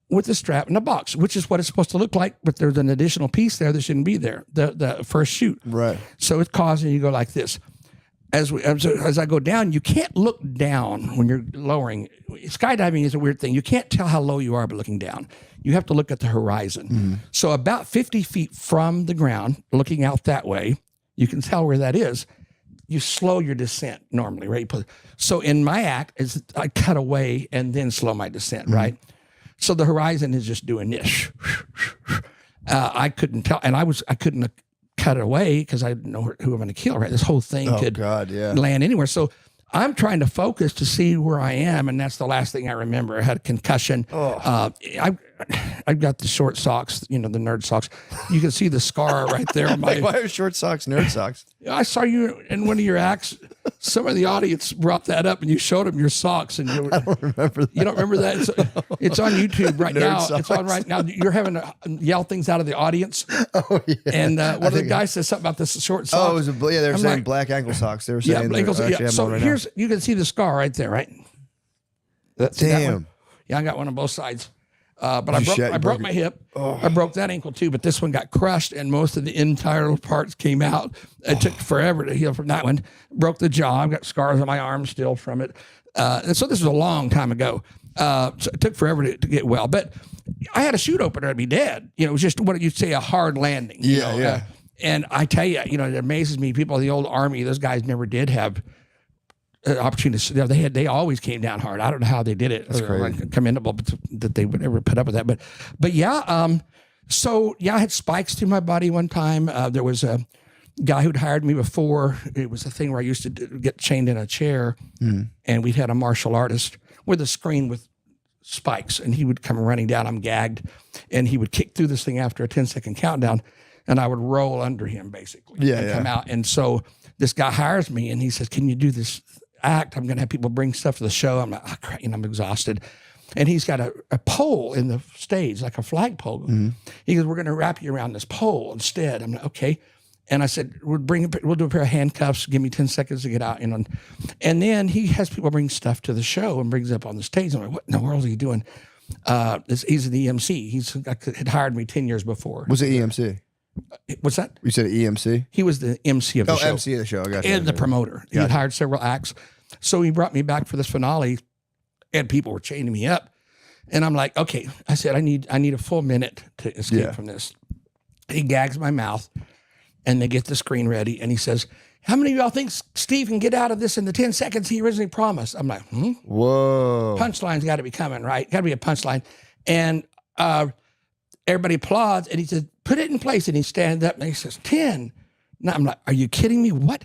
with the strap in the box, which is what it's supposed to look like, but there's an additional piece there that shouldn't be there, the first chute. Right. So it's causing you to go like this. As I go down, you can't look down when you're lowering. Skydiving is a weird thing. You can't tell how low you are by looking down. You have to look at the horizon. So about 50 feet from the ground, looking out that way, you can tell where that is. You slow your descent normally, right? So in my act, is I cut away and then slow my descent, right? So the horizon is just doing this. I couldn't tell, and I couldn't cut it away because I didn't know who I'm going to kill, right? This whole thing could land anywhere. So I'm trying to focus to see where I am, and that's the last thing I remember. I had a concussion. I've got the short socks, the nerd socks. You can see the scar right there. On my, why are short socks nerd socks? I saw you in one of your acts. Some of the audience brought that up, and you showed them your socks. And I don't remember that. You don't remember that? It's on YouTube right now. Socks. It's on right now. You're having to yell things out of the audience. Oh, yeah. And one of the guys says something about this short socks. Oh, they were saying black ankle socks. They were saying ankle socks. Yeah. So right here's, you can see the scar right there, right? Damn. Yeah, I got one on both sides. But I broke my hip. Oh. I broke that ankle too, but this one got crushed and most of the internal parts came out. It took forever to heal from that one. Broke the jaw. I've got scars on my arm still from it. And so this was a long time ago. So it took forever to get well. But I had a chute opener, I'd be dead. It was just what you'd say a hard landing. Yeah. And I tell you, it amazes me. People in the old Army, those guys never did have opportunities. They always came down hard. I don't know how they did it. That's crazy. Commendable that they would ever put up with that. But yeah. So yeah, I had spikes through my body one time. There was a guy who'd hired me before. It was a thing where I used to get chained in a chair, and we'd had a martial artist with a screen with spikes, and he would come running down. I'm gagged, and he would kick through this thing after a 10-second countdown, and I would roll under him basically. Come out. And so this guy hires me, and he says, "Can you do this act? I'm going to have people bring stuff to the show." I'm like, I'm exhausted. And he's got a pole in the stage, like a flagpole. He goes, "We're going to wrap you around this pole instead." I'm like, okay. And I said, we'll do a pair of handcuffs. Give me 10 seconds to get out. And then he has people bring stuff to the show and brings it up on the stage. I'm like, what in the world are you doing? He's an EMC. He had hired me 10 years before. Was it EMC? What's that? You said EMC? He was the MC of the show. MC of the show. I got you. And the promoter. He had hired several acts. So he brought me back for this finale, and people were chaining me up. And I'm like, okay. I said, I need a full minute to escape from this. He gags my mouth, and they get the screen ready, and he says, how many of y'all think Steve can get out of this in the 10 seconds he originally promised? I'm like, Whoa. Punchline's got to be coming, right? Got to be a punchline. And everybody applauds, and he says, put it in place. And he stands up, and he says, 10. Now I'm like, are you kidding me? What?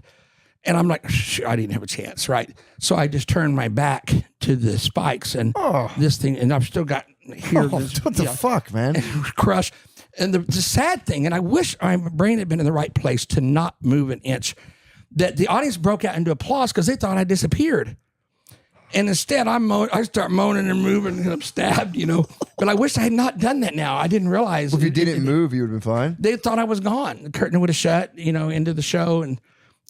And I'm like, I didn't have a chance, right? So I just turned my back to the spikes and this thing, and I've still got here. What the fuck, man? Crush. And the sad thing, and I wish my brain had been in the right place to not move an inch, that the audience broke out into applause because they thought I disappeared. And instead, I start moaning and moving, and I'm stabbed, But I wish I had not done that now. I didn't realize. Well, if you didn't move, you would have been fine. They thought I was gone. The curtain would have shut, into the show, and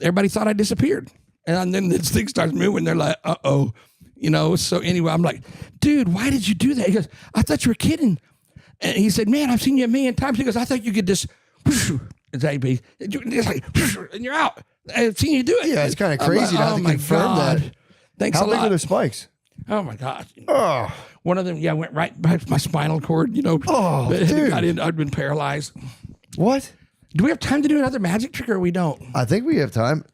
everybody thought I disappeared. And then this thing starts moving. They're like, uh-oh. So anyway, I'm like, dude, why did you do that? He goes, I thought you were kidding. And he said, man, I've seen you a million times. He goes, I thought you could just, it's like, and you're out. I've seen you do it. Yeah, it's kind of crazy to have to confirm that. Thanks a lot. How big are the spikes? Oh, my God. Oh. One of them, went right by my spinal cord, Oh, dude. I'd been paralyzed. What? Do we have time to do another magic trick, or we don't? I think we have time.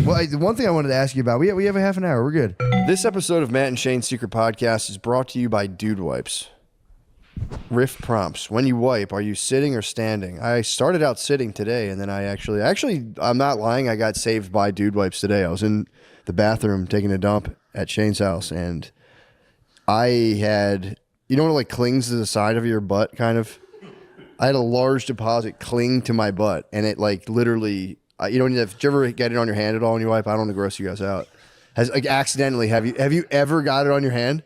Well, the one thing I wanted to ask you about, we have a half an hour. We're good. This episode of Matt and Shane's Secret Podcast is brought to you by Dude Wipes. Riff prompts. When you wipe, are you sitting or standing? I started out sitting today, and then I actually, I'm not lying. I got saved by Dude Wipes today. I was in the bathroom taking a dump at Shane's house, and I had, when it like clings to the side of your butt, kind of. I had a large deposit cling to my butt, and it like literally, did you ever get it on your hand at all when you wipe? I don't want to gross you guys out. Accidentally, have you ever got it on your hand?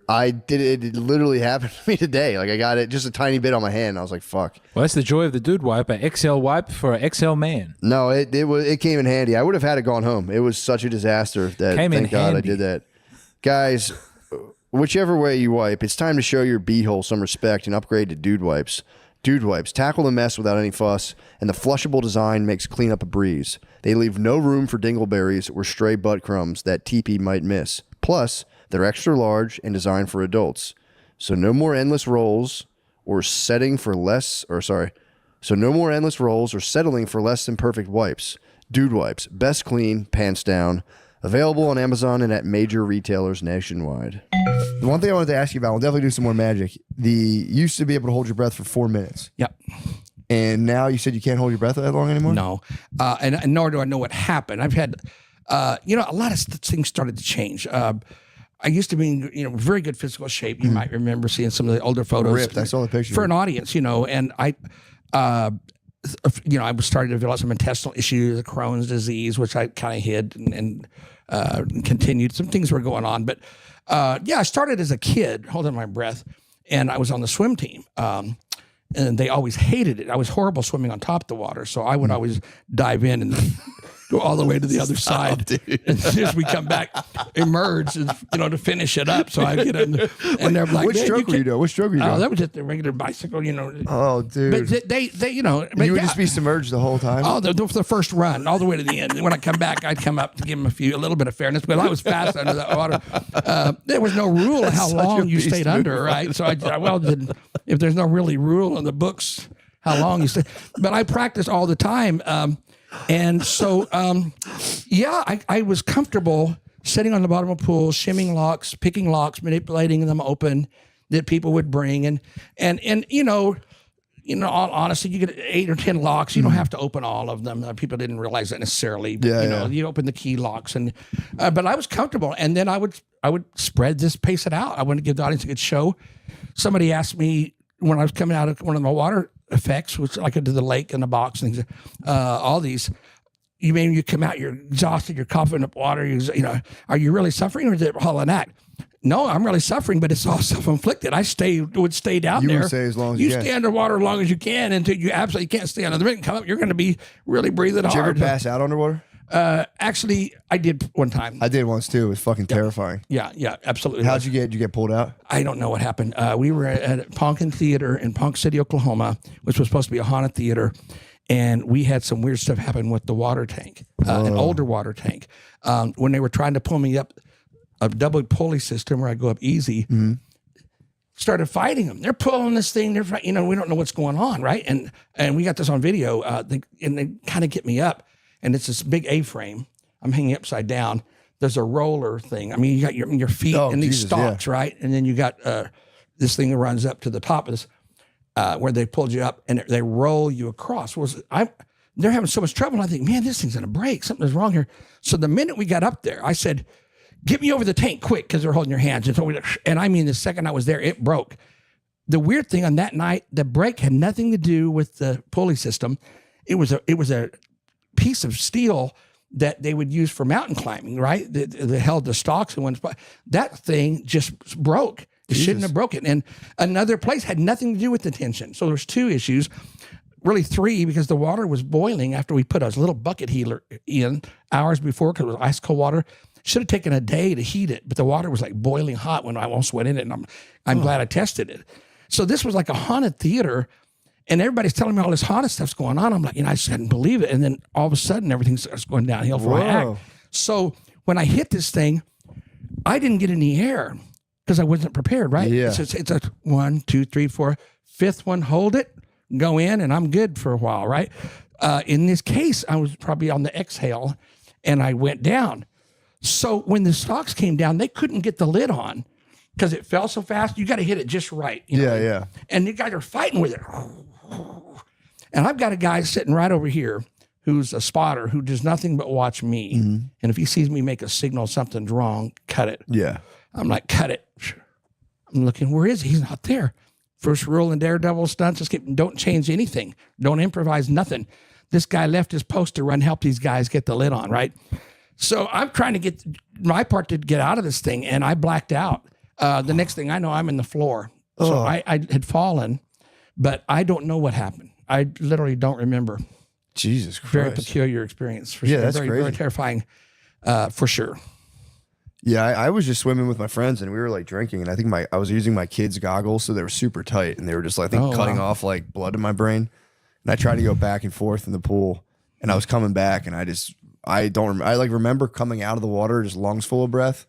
I did it. It literally happened to me today. Like I got it just a tiny bit on my hand. I was like, "Fuck." Well, that's the joy of the Dude Wipe, an XL wipe for an XL man. No, it came in handy. I would have had it gone home. It was such a disaster that thank God I did that. Guys, whichever way you wipe, it's time to show your beehole some respect and upgrade to Dude Wipes. Dude Wipes tackle the mess without any fuss, and the flushable design makes cleanup a breeze. They leave no room for dingleberries or stray butt crumbs that TP might miss. Plus, they're extra large and designed for adults. So no more endless rolls or settling for less than perfect wipes. Dude Wipes, best clean, pants down. Available on Amazon and at major retailers nationwide. The one thing I wanted to ask you about, we'll definitely do some more magic. You used to be able to hold your breath for 4 minutes. Yep. And now you said you can't hold your breath that long anymore? No. And nor do I know what happened. I've had, a lot of things started to change. I used to be in, very good physical shape. You might remember seeing some of the older photos. Ripped. I saw the picture. For an audience, and I was starting to develop some intestinal issues, Crohn's disease, which I kind of hid and continued. Some things were going on. But, I started as a kid, holding my breath, and I was on the swim team. And they always hated it. I was horrible swimming on top of the water, so I would always dive in and go all the way to the other side. And as we come back, emerge, to finish it up. So I get in, and they're like, "Which stroke were you doing? Which stroke were you doing?" Oh, that was just the regular bicycle, Oh, dude. But they you would just be submerged the whole time? Oh, the first run, all the way to the end. And when I come back, I'd come up to give them a little bit of fairness, but I was fast under the water. There was no rule of how long you stayed under, right? So if there's no really rule in the books, how long you stay. But I practiced all the time. And so, I was comfortable sitting on the bottom of a pool, shimming locks, picking locks, manipulating them open that people would bring. And all honesty, you get 8 or 10 locks. You don't have to open all of them. People didn't realize that necessarily. But, you open the key locks. But I was comfortable. And then I would spread this, pace it out. I wanted to give the audience a good show. Somebody asked me when I was coming out of one of my water effects, which like I did the lake and the box and things, all these, you come out, you're exhausted, you're coughing up water, are you really suffering, or is it all an act? No, I'm really suffering, but it's all self-inflicted. I would stay down there. You would stay as long as you can. Stay underwater as long as you can until you absolutely can't stay under the minute and come up. You're going to be really breathing hard. Did you ever pass out underwater? Actually, I did one time. I did once too. It was fucking terrifying. Yeah, absolutely. How'd you get? Did you get pulled out? I don't know what happened. We were at Ponkin Theater in Ponk City, Oklahoma, which was supposed to be a haunted theater. And we had some weird stuff happen with the water tank, an older water tank. When they were trying to pull me up a double pulley system where I go up easy, started fighting them. They're pulling this thing. They're, we don't know what's going on, right? And we got this on video, and they kind of get me up. And it's this big A-frame. I'm hanging upside down. There's a roller thing. I mean, you got your feet in these stalks, right? And then you got this thing that runs up to the top of this, where they pulled you up and they roll you across. They're having so much trouble. And I think, man, this thing's going to break. Something's wrong here. So the minute we got up there, I said, get me over the tank quick, because they're holding your hands. And I mean, the second I was there, it broke. The weird thing on that night, the break had nothing to do with the pulley system. It was a piece of steel that they would use for mountain climbing, right? That held the stalks in one spot. That thing just broke. It shouldn't have broken. And another place had nothing to do with the tension. So there's 2 issues, really 3, because the water was boiling after we put a little bucket heater in hours before, because it was ice cold water. Should have taken a day to heat it, but the water was like boiling hot when I almost went in it, and I'm glad I tested it. So this was like a haunted theater, and everybody's telling me all this haunted stuff's going on. I'm like, I just hadn't believe it. And then all of a sudden, everything starts going downhill for my act. So when I hit this thing, I didn't get any air because I wasn't prepared, right? Yeah. It's a 1, 2, 3, 4, 5th one, hold it, go in, and I'm good for a while, right? In this case, I was probably on the exhale, and I went down. So when the stalks came down, they couldn't get the lid on because it fell so fast. You got to hit it just right. Yeah. And the guys are fighting with it. And I've got a guy sitting right over here who's a spotter who does nothing but watch me. And if he sees me make a signal something's wrong, cut it. Yeah. I'm like, cut it. I'm looking, where is he? He's not there. First rule in Daredevil stunts is don't change anything. Don't improvise nothing. This guy left his post to run help these guys get the lid on, right? So I'm trying to get my part to get out of this thing, and I blacked out. The next thing I know, I'm in the floor. So I had fallen, but I don't know what happened. I literally don't remember. Jesus Christ. Very peculiar experience for sure. That's very, crazy. very terrifying for sure. Yeah, I was just swimming with my friends, and we were like drinking, and I think I was using my kids' goggles, so they were super tight, and they were just like cutting off like blood in my brain. And I tried to go back and forth in the pool, and I was coming back, and I remember coming out of the water just lungs full of breath.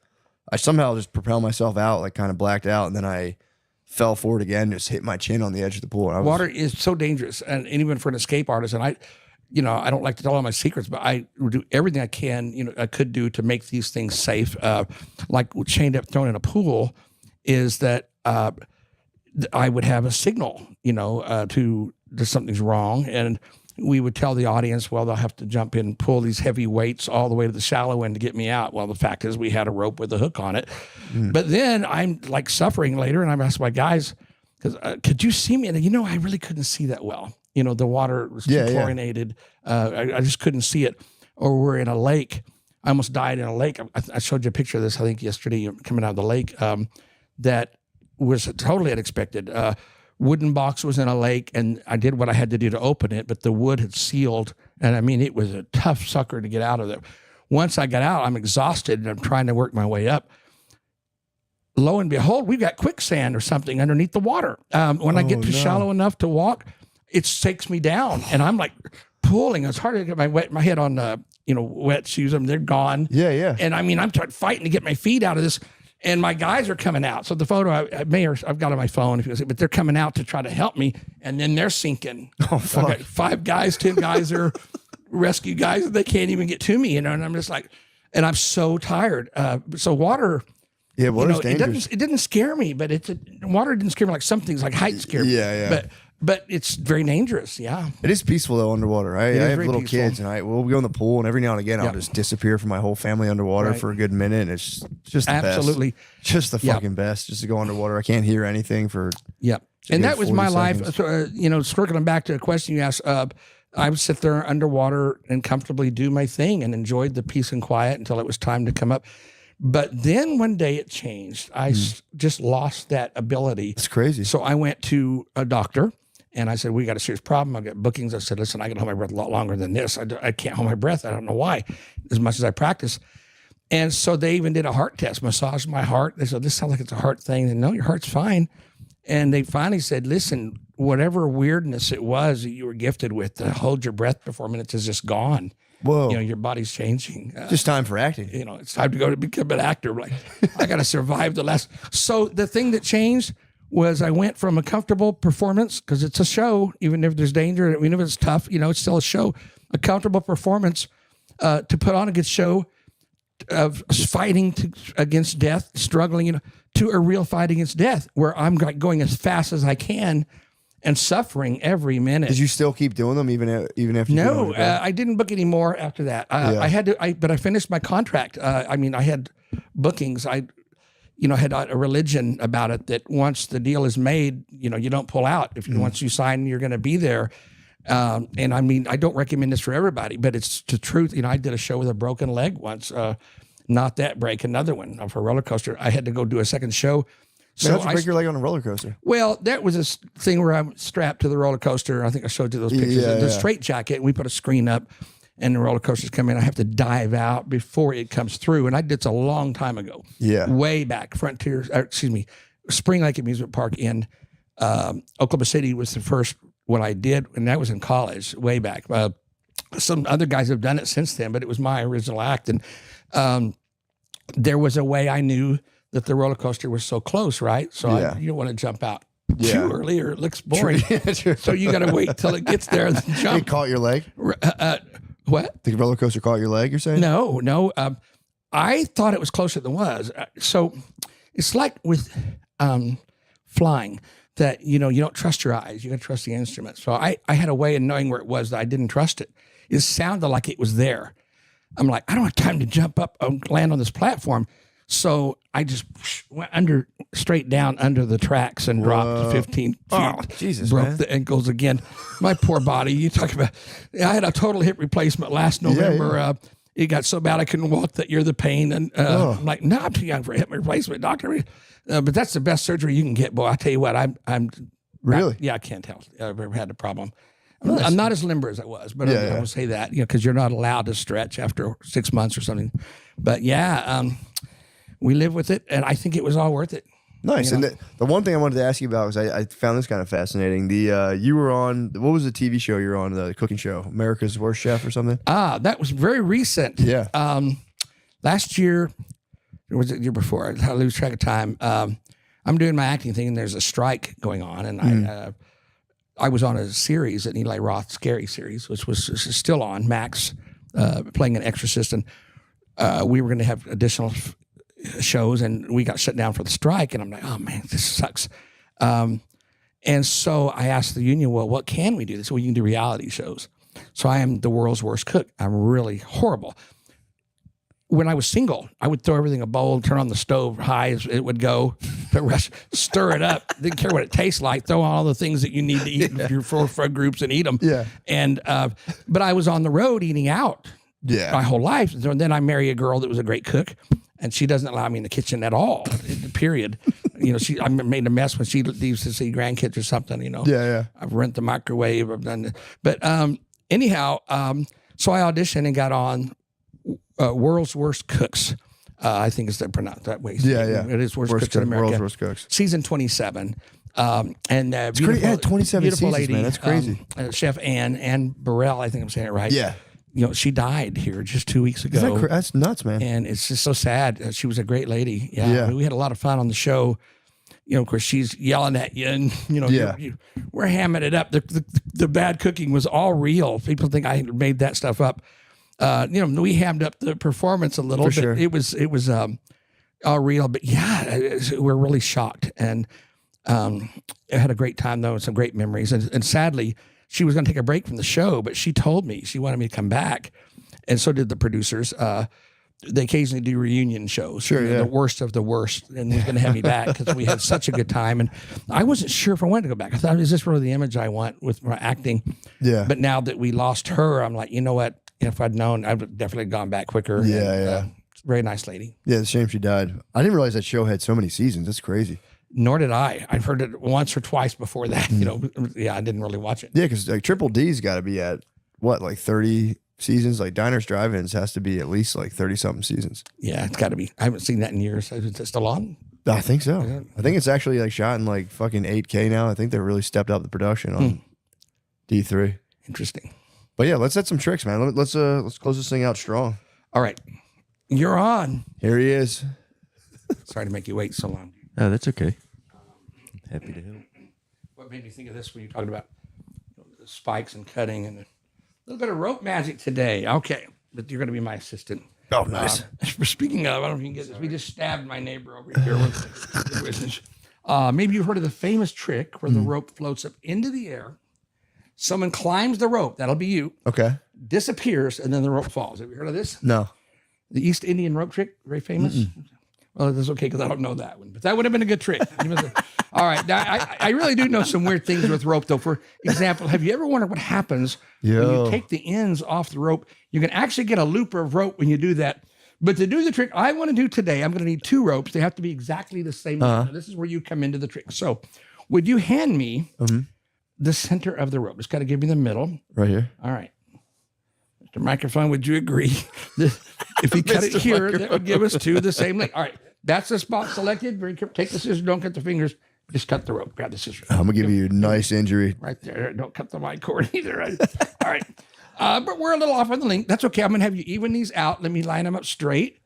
I somehow just propelled myself out, like kind of blacked out, and then I fell forward again, just hit my chin on the edge of the pool. Water is so dangerous, and even for an escape artist, and I don't like to tell all my secrets, but I do everything I can, I could do to make these things safe. Like chained up, thrown in a pool, is that I would have a signal, to something's wrong, and we would tell the audience, well, they'll have to jump in and pull these heavy weights all the way to the shallow end to get me out. Well, the fact is we had a rope with a hook on it. But then I'm like suffering later, and I'm asking my guys, because could you see me? And I really couldn't see that well. The water was too chlorinated. I just couldn't see it. Or we're in a lake. I almost died in a lake. I showed you a picture of this, I think, yesterday, coming out of the lake, that was totally unexpected. Wooden box was in a lake, and I did what I had to do to open it, but the wood had sealed, and I mean, it was a tough sucker to get out of there. Once I got out, I'm exhausted, and I'm trying to work my way up. Lo and behold, we've got quicksand or something underneath the water. When I get to shallow enough to walk, it takes me down, and I'm like pulling. It's hard to get my head on wet shoes. They're gone. Yeah. And I mean, I'm fighting to get my feet out of this. And my guys are coming out. So the photo I've got on my phone, if you see, but they're coming out to try to help me, and then they're sinking. Oh, fuck. I've got 5 guys, 10 guys are rescue guys. They can't even get to me, and I'm just like, and I'm so tired. So water. Yeah, water's dangerous. It didn't scare me, but water didn't scare me like some things like height scare me. Yeah. But it's very dangerous. Yeah. It is peaceful though underwater. I have little kids, and we'll go in the pool, and every now and again I'll just disappear from my whole family underwater for a good minute. And it's just the absolutely best. Just the fucking best. Just to go underwater. I can't hear anything for. Yep. And that was my seconds. life. So, circling back to a question you asked, I would sit there underwater and comfortably do my thing and enjoyed the peace and quiet until it was time to come up. But then one day it changed. I just lost that ability. It's crazy. So I went to a doctor and I said, we got a serious problem. I got bookings. I said, listen, I can hold my breath a lot longer than this. I can't hold my breath. I don't know why, as much as I practice. And so they even did a heart test, massaged my heart. They said, this sounds like it's a heart thing. And no, your heart's fine. And they finally said, listen, whatever weirdness it was that you were gifted with, to hold your breath before minutes is just gone. Whoa. You know, your body's changing. Just time for acting. You know, it's time to go to become an actor. Like, I got to survive the last. So the thing that changed was I went from a comfortable performance, because it's a show, even if there's danger, even if it's tough, you know, it's still a show, a comfortable performance to put on a good show of fighting against death, struggling, you know, to a real fight against death where I'm going as fast as I can and suffering every minute. Did you still keep doing them even after? No, I didn't book anymore after that. I had to, but I finished my contract. I mean, I had bookings. I had a religion about it that once the deal is made, you know, you don't pull out. If once you sign, you're going to be there. And I mean, I don't recommend this for everybody, but it's the truth. You know, I did a show with a broken leg once. Not that break, another one for a roller coaster. I had to go do a second show. So how'd you break your leg on a roller coaster? Well, that was a thing where I'm strapped to the roller coaster. I think I showed you those pictures. The straight jacket, and we put a screen up, and the roller coasters come in. I have to dive out before it comes through. And I did this a long time ago. Yeah. Way back. Spring Lake Amusement Park in Oklahoma City was the first one I did, and that was in college, way back. Some other guys have done it since then, but it was my original act. And there was a way I knew that the roller coaster was so close, right? So you don't want to jump out too early or it looks boring. So you got to wait till it gets there and then jump. It caught your leg? What? The roller coaster caught your leg, you're saying? No. I thought it was closer than it was. So it's like with flying that, you know, you don't trust your eyes. You got to trust the instrument. So I had a way of knowing where it was that I didn't trust it. It sounded like it was there. I'm like, I don't have time to jump up and land on this platform. So I just went straight down under the tracks and dropped 15 feet. Oh, Jesus, broke the ankles again. My poor body. You talk about, I had a total hip replacement last November. Yeah. It got so bad I couldn't walk that year, the pain. And I'm like, no, I'm too young for a hip replacement, doctor. But that's the best surgery you can get, boy. I tell you what, I'm really? I can't tell. I've ever had a problem. I'm not as limber as I was, but I will say that, you know, because you're not allowed to stretch after 6 months or something. But we live with it, and I think it was all worth it. Nice. You know? And the one thing I wanted to ask you about was I found this kind of fascinating. You were on, what was the TV show you were on, the cooking show, America's Worst Chef or something? That was very recent. Yeah. Last year, or was it the year before? I lose track of time. I'm doing my acting thing, and there's a strike going on, and I was on a series, an Eli Roth scary series, which was still on Max, playing an exorcist, and we were going to have additional shows, and we got shut down for the strike. And I'm like, oh man, this sucks. And so I asked the union, well, what can we do? They said, well, you can do reality shows. So I am the world's worst cook. I'm really horrible. When I was single, I would throw everything in a bowl, turn on the stove high as it would go, stir it up. Didn't care what it tastes like. Throw all the things that you need to eat in your 4 groups and eat them. Yeah. And but I was on the road eating out my whole life. And then I marry a girl that was a great cook, and she doesn't allow me in the kitchen at all. Period. You know, I made a mess when she leaves to see grandkids or something. You know. Yeah. I've rent the microwave. I've done it. But anyhow, so I auditioned and got on World's Worst Cooks. I think it's pronounced that way. Yeah. It is Worst Cooks in America. World's Worst Cooks. Season 27. And it's crazy. Yeah, 27 seasons, lady, man. That's crazy. Chef Ann Burrell, I think I'm saying it right. Yeah. You know, she died here just 2 weeks ago. That's nuts, man. And it's just so sad. She was a great lady. Yeah. We had a lot of fun on the show. You know, of course, she's yelling at you, and you know, we're hamming it up. The bad cooking was all real. People think I made that stuff up. You know, we hammed up the performance a little, but it was all real. But we're really shocked, and I had a great time though, and some great memories. And sadly, she was going to take a break from the show, but she told me she wanted me to come back, and so did the producers. They occasionally do reunion shows, the worst of the worst, and was going to have me back because we had such a good time. And I wasn't sure if I wanted to go back. I thought, is this really the image I want with my acting? Yeah. But now that we lost her, I'm like, you know what? If I'd known, I would definitely gone back quicker. Very nice lady. Yeah, it's a shame she died. I didn't realize that show had so many seasons. That's crazy. Nor did I. I've heard it once or twice before that. You know, yeah, I didn't really watch it. Yeah, because like Triple D's got to be at what, like 30 seasons? Like Diners Drive-Ins has to be at least like 30-something seasons. Yeah, it's got to be. I haven't seen that in years. Is it still on? I think so. I think it's actually like shot in like fucking 8K now. I think they really stepped up the production on D3. Interesting. But yeah, let's set some tricks, man. Let's close this thing out strong. All right, you're on. Here he is. Sorry to make you wait so long. Oh, that's okay. Happy to help. What made me think of this when you talked about the spikes and cutting and a little bit of rope magic today? Okay, but you're going to be my assistant. Oh, nice. Speaking of, I don't know if you can get this. We just stabbed my neighbor over here. Maybe you've heard of the famous trick where the rope floats up into the air. Someone climbs the rope. That'll be you. Okay. Disappears, and then the rope falls. Have you heard of this? No. The East Indian rope trick, very famous. Well, that's okay because I don't know that one, but that would have been a good trick. All right. Now, I really do know some weird things with rope, though. For example, have you ever wondered what happens when you take the ends off the rope? You can actually get a looper of rope when you do that. But to do the trick I want to do today, I'm going to need 2 ropes. They have to be exactly the same. Now, this is where you come into the trick. So would you hand me the center of the rope? Just got to give me the middle. Right here. All right. Mr. Microphone, would you agree? If we cut it here, that would give us 2 the same length. All right. That's the spot selected. Very careful. Take the scissors. Don't cut the fingers. Just cut the rope. Grab the scissors. I'm going to give you a nice injury. Right there. Don't cut the mic cord either. Right? All right. But we're a little off on the length. That's okay. I'm going to have you even these out. Let me line them up straight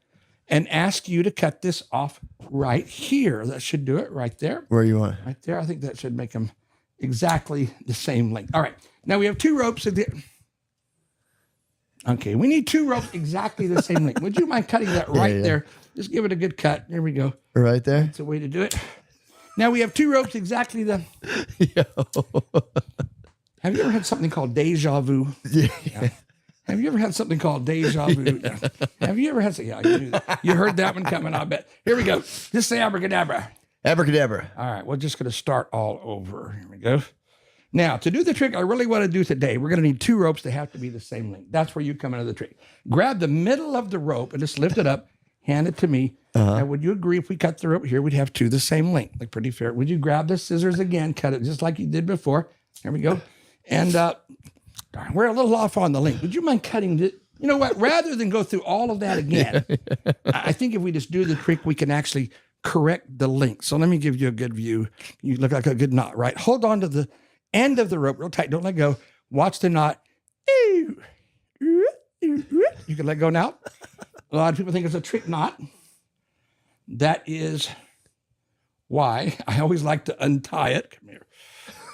and ask you to cut this off right here. That should do it right there. Where you want? Right there. I think that should make them exactly the same length. All right. Now we have 2 ropes. Okay. We need 2 ropes exactly the same length. Would you mind cutting that right there? Just give it a good cut. There we go. Right there? That's the way to do it. Now we have 2 ropes exactly the... Have you ever had something called deja vu? Yeah. Have you ever had something called deja vu? Yeah. Have you ever had something? Yeah, you knew that. You heard that one coming, I bet. Here we go. Just say abracadabra. Abracadabra. All right, we're just going to start all over. Here we go. Now, to do the trick I really want to do today, we're going to need 2 ropes. They have to be the same length. That's where you come into the trick. Grab the middle of the rope and just lift it up. Hand it to me. Now, would you agree if we cut the rope here, we'd have 2 the same length? Like pretty fair. Would you grab the scissors again, cut it just like you did before? Here we go. And darn, we're a little off on the length. Would you mind cutting it? You know what? Rather than go through all of that again, I think if we just do the trick, we can actually correct the length. So let me give you a good view. You look like a good knot, right? Hold on to the end of the rope real tight. Don't let go. Watch the knot. You can let go now. A lot of people think it's a trick knot. That is why I always like to untie it. Come here.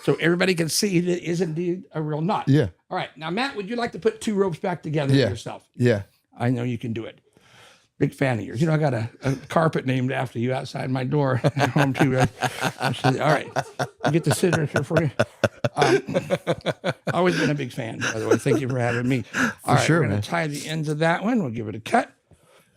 So everybody can see that it is indeed a real knot. Yeah. All right. Now, Matt, would you like to put 2 ropes back together yourself? Yeah. I know you can do it. Big fan of yours. You know, I got a carpet named after you outside my door at home, too. All right. I'll get the scissors here for you. Always been a big fan, by the way. Thank you for having me. All right, sure, we're going to tie the ends of that one. We'll give it a cut.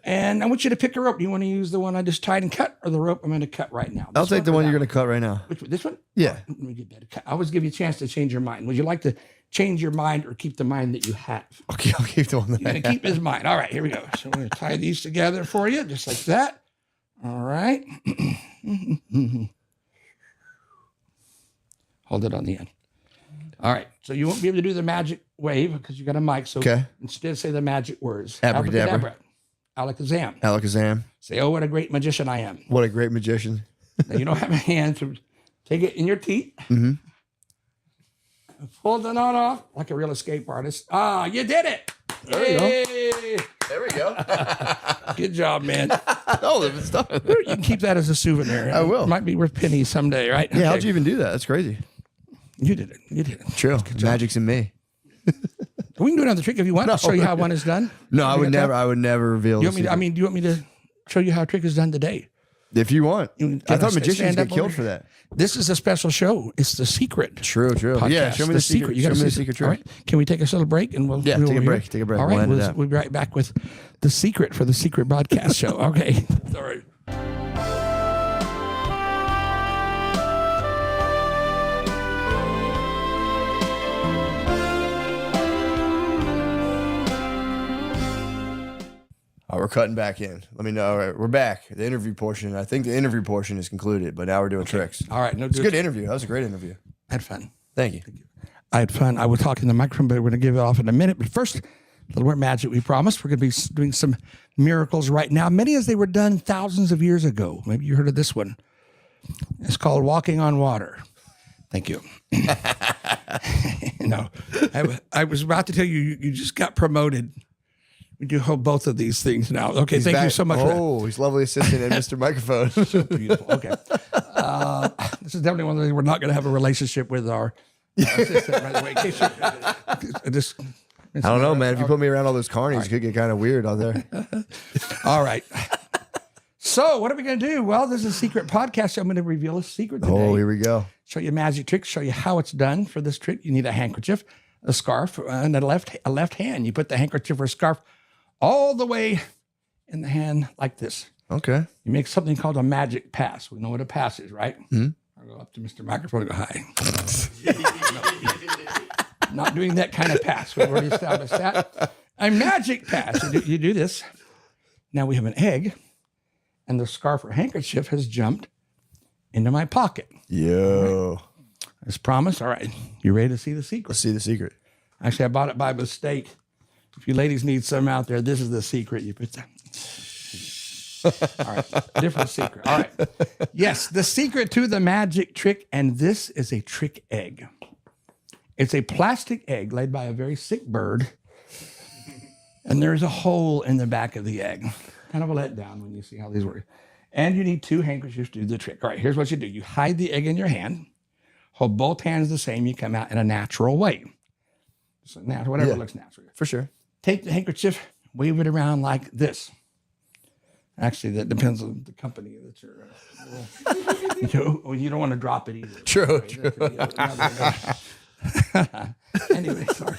And I want you to pick a rope. Do you want to use the one I just tied and cut or the rope I'm going to cut right now? I'll take the one you're going to cut right now. Which one? This one? Yeah. Let me get that cut. I always give you a chance to change your mind. Would you like to change your mind or keep the mind that you have? Okay, I'll keep the one that You're going to keep his mind. All right, here we go. So we're going to tie these together for you, just like that. All right. Hold it on the end. All right. So you won't be able to do the magic wave because you got a mic. So instead say the magic words. Abracadabra. Alakazam. Alakazam. Say, oh, what a great magician I am. What a great magician. Now, you don't have a hand, so take it in your teeth. Pull the knot off like a real escape artist. Ah, you did it. There you go. There we go. Good job, man. Oh, it's done. You can keep that as a souvenir. I will. It might be worth pennies someday, right? Yeah, how'd you even do that? That's crazy. You did it. You did it. True. Magic's in me. We can do another trick if you want. I'll show you how one is done. No, I would never reveal Do you want me to show you how a trick is done today? If you want. I thought magicians stand get up killed over for that. This is a special show. It's the secret. True. Podcast. Yeah, show me the secret. You got to Show me see the secret trick. All right. Can we take a little break and we'll take a break. Take a break. All We'll right. end it up. We'll be right back with the secret for the secret broadcast show. Okay. All right. Oh, we're cutting back in. Let me know. All right, we're back. The interview portion. I think the interview portion is concluded, but now we're doing tricks. All right. It's a good interview. That was a great interview. I had fun. Thank you. I had fun. I was talking to the microphone, but we're going to give it off in a minute. But first, a little more magic we promised. We're going to be doing some miracles right now, many as they were done thousands of years ago. Maybe you heard of this one. It's called walking on water. Thank you. No, I was about to tell you, you just got promoted. We do hold both of these things now. Okay, thank you so much. Oh, he's lovely assistant and Mr. Microphone. So beautiful. Okay. This is definitely one of the things we're not going to have a relationship with our assistant, by the way. In case I don't know, man. If you put me around all those carnies, it could get kind of weird out there. All right. So what are we going to do? Well, this is a secret podcast. So I'm going to reveal a secret today. Oh, here we go. Show you a magic trick. Show you how it's done. For this trick, you need a handkerchief, a scarf, and a left hand. You put the handkerchief or scarf all the way in the hand like this. Okay. You make something called a magic pass. We know what a pass is, right? Mm-hmm. I'll go up to Mr. Microphone and go, hi. Not doing that kind of pass. We've already established that. A magic pass. You do this. Now we have an egg, and the scarf or handkerchief has jumped into my pocket. Yo. Right. As promised. All right. You ready to see the secret? Let's see the secret. Actually, I bought it by mistake. If you ladies need some out there, this is the secret. You put that. All right. Different secret. All right. Yes, the secret to the magic trick, and this is a trick egg. It's a plastic egg laid by a very sick bird, and there's a hole in the back of the egg. Kind of a letdown when you see how these work. And you need 2 handkerchiefs to do the trick. All right, here's what you do. You hide the egg in your hand, hold both hands the same. You come out in a natural way. So natural, whatever looks natural. For sure. Take the handkerchief, wave it around like this. Actually, that depends on the company that you're. You don't want to drop it either. True. Anyway, sorry.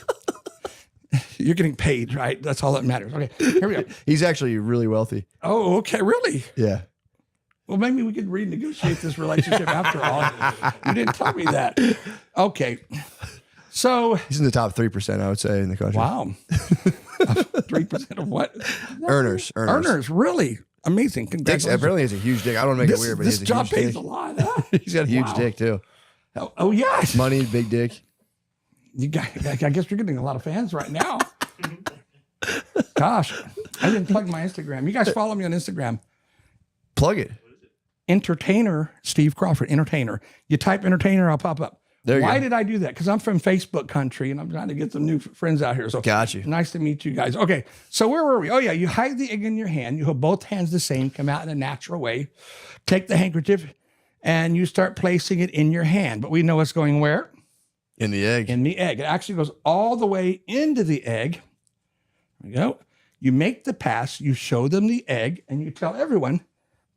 You're getting paid, right? That's all that matters. Okay, here we go. He's actually really wealthy. Oh, okay, really? Yeah. Well, maybe we could renegotiate this relationship after all. You didn't tell me that. Okay. So he's in the top 3%, I would say, in the country. Wow. 3% of what? Earners. Really? Amazing. Congratulations. Apparently he has a huge dick. I don't want to make it weird, but he has a huge dick. This job pays a lot. Huh? He's got a huge dick, too. Oh, yes. Money, big dick. I guess you're getting a lot of fans right now. Gosh, I didn't plug my Instagram. You guys follow me on Instagram. Plug it. Entertainer Steve Crawford. Entertainer. You type entertainer, I'll pop up. Why did I do that? Because I'm from Facebook country and I'm trying to get some new friends out here. So got you. Nice to meet you guys. Okay, so where were we? Oh yeah, you hide the egg in your hand. You hold both hands the same. Come out in a natural way. Take the handkerchief and you start placing it in your hand. But we know it's going where? In the egg. In the egg. It actually goes all the way into the egg. There we go. You make the pass. You show them the egg, and you tell everyone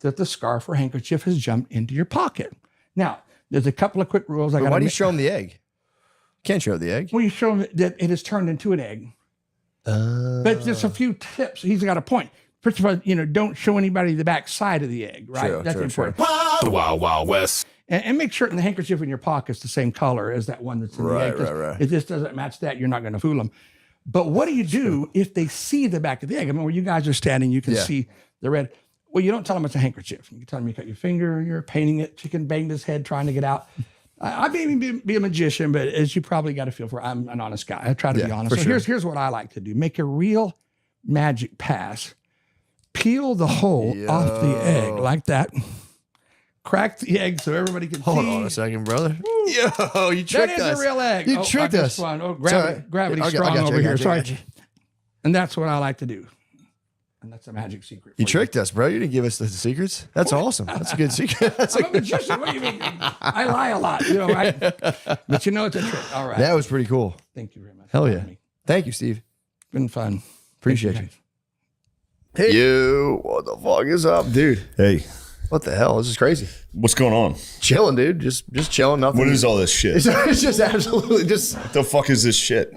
that the scarf or handkerchief has jumped into your pocket. Now, there's a couple of quick rules. Why do you show them the egg? Can't show the egg. Well, you show them that it has turned into an egg. But just a few tips. He's got a point. First of all, don't show anybody the back side of the egg, right? True, That's important. The Wild Wild West. And make sure the handkerchief in your pocket is the same color as that one that's in the egg. Right. If this doesn't match that, you're not going to fool them. But what do you do if they see the back of the egg? I mean, where you guys are standing, you can see the red. Well, you don't tell them it's a handkerchief. You can tell them you cut your finger, you're painting it, chicken banged his head trying to get out. I may even be a magician, but as you probably got to feel for, I'm an honest guy. I try to be honest. So here's what I like to do. Make a real magic pass. Peel the hole off the egg like that. Crack the egg so everybody can see. Hold on a second, brother. Yo, you tricked us. That is a real egg. You tricked us. Oh, gravity's strong over here. Sorry. And that's what I like to do. And that's a magic secret. You tricked us, bro. You didn't give us the secrets. That's awesome. That's a good secret. I'm a magician. What do you mean? I lie a lot, right? But it's a trick. All right. That was pretty cool. Thank you very much. Hell yeah. Thank you, Steve. It's been fun. Appreciate you. Hey. What the fuck is up, dude? Hey. What the hell? This is crazy. What's going on? Chilling, dude. Just chilling. Nothing. What is all this shit? It's just absolutely just. What the fuck is this shit?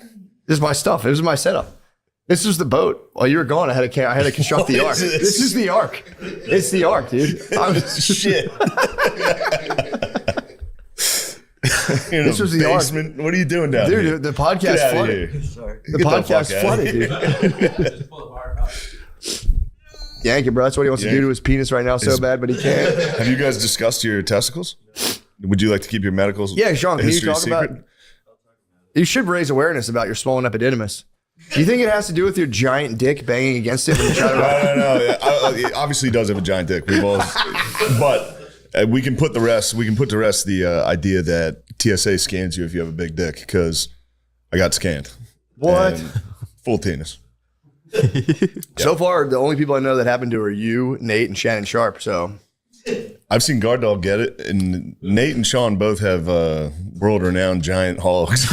This is my stuff. It was my setup. This was the boat. While you were gone, I had to construct the ark. This is the ark. It's the ark, dude. Shit. This was the basement. What are you doing down here? Dude, the podcast flooded. Sorry. The podcast flooded, dude. Yank it, bro. That's what he wants to do to his penis right now so bad, but he can't. Have you guys discussed your testicles? Would you like to keep your medical Sean, can you talk secret? about... You should raise awareness about your swollen epididymis. Do you think it has to do with your giant dick banging against it when you try to... No. It obviously does have a giant dick. We've all... But... we can put to rest the idea that TSA scans you if you have a big dick, because I got scanned. What? Full penis. So far, the only people I know that happened to are you, Nate, and Shannon Sharp. So I've seen Guard Dog get it, and Nate and Sean both have world-renowned giant hogs.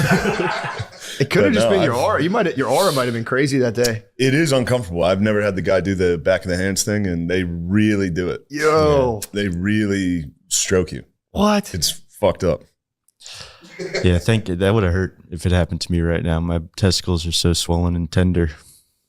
It could have just been your aura. Your aura might have been crazy that day. It is uncomfortable. I've never had the guy do the back of the hands thing, and they really do it. Yo. Yeah, they really stroke you. What? It's fucked up. Yeah, I think that would have hurt if it happened to me right now. My testicles are so swollen and tender.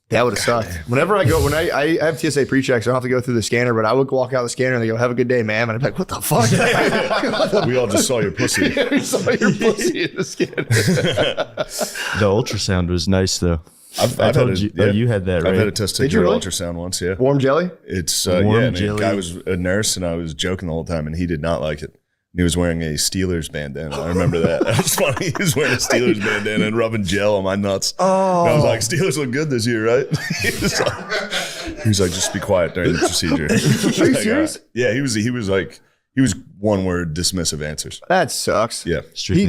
That would have sucked. Whenever I go, when I have TSA pre-checks, I don't have to go through the scanner, but I would walk out the scanner and they go, "Have a good day, ma'am." And I'm like, "What the fuck?" We all just saw your pussy. We saw your pussy in the scanner. The ultrasound was nice, though. I told you. Oh, you had that, right? I've had a testicular ultrasound once, yeah. Warm jelly? It's, Warm jelly. The guy was a nurse, and I was joking the whole time, and he did not like it. He was wearing a Steelers bandana. I remember that. That was funny. He was wearing a Steelers bandana and rubbing gel on my nuts. Oh. And I was like, Steelers look good this year, right? He was like, just be quiet during the procedure. Are you serious? Yeah, he was one word dismissive answers. That sucks. Yeah.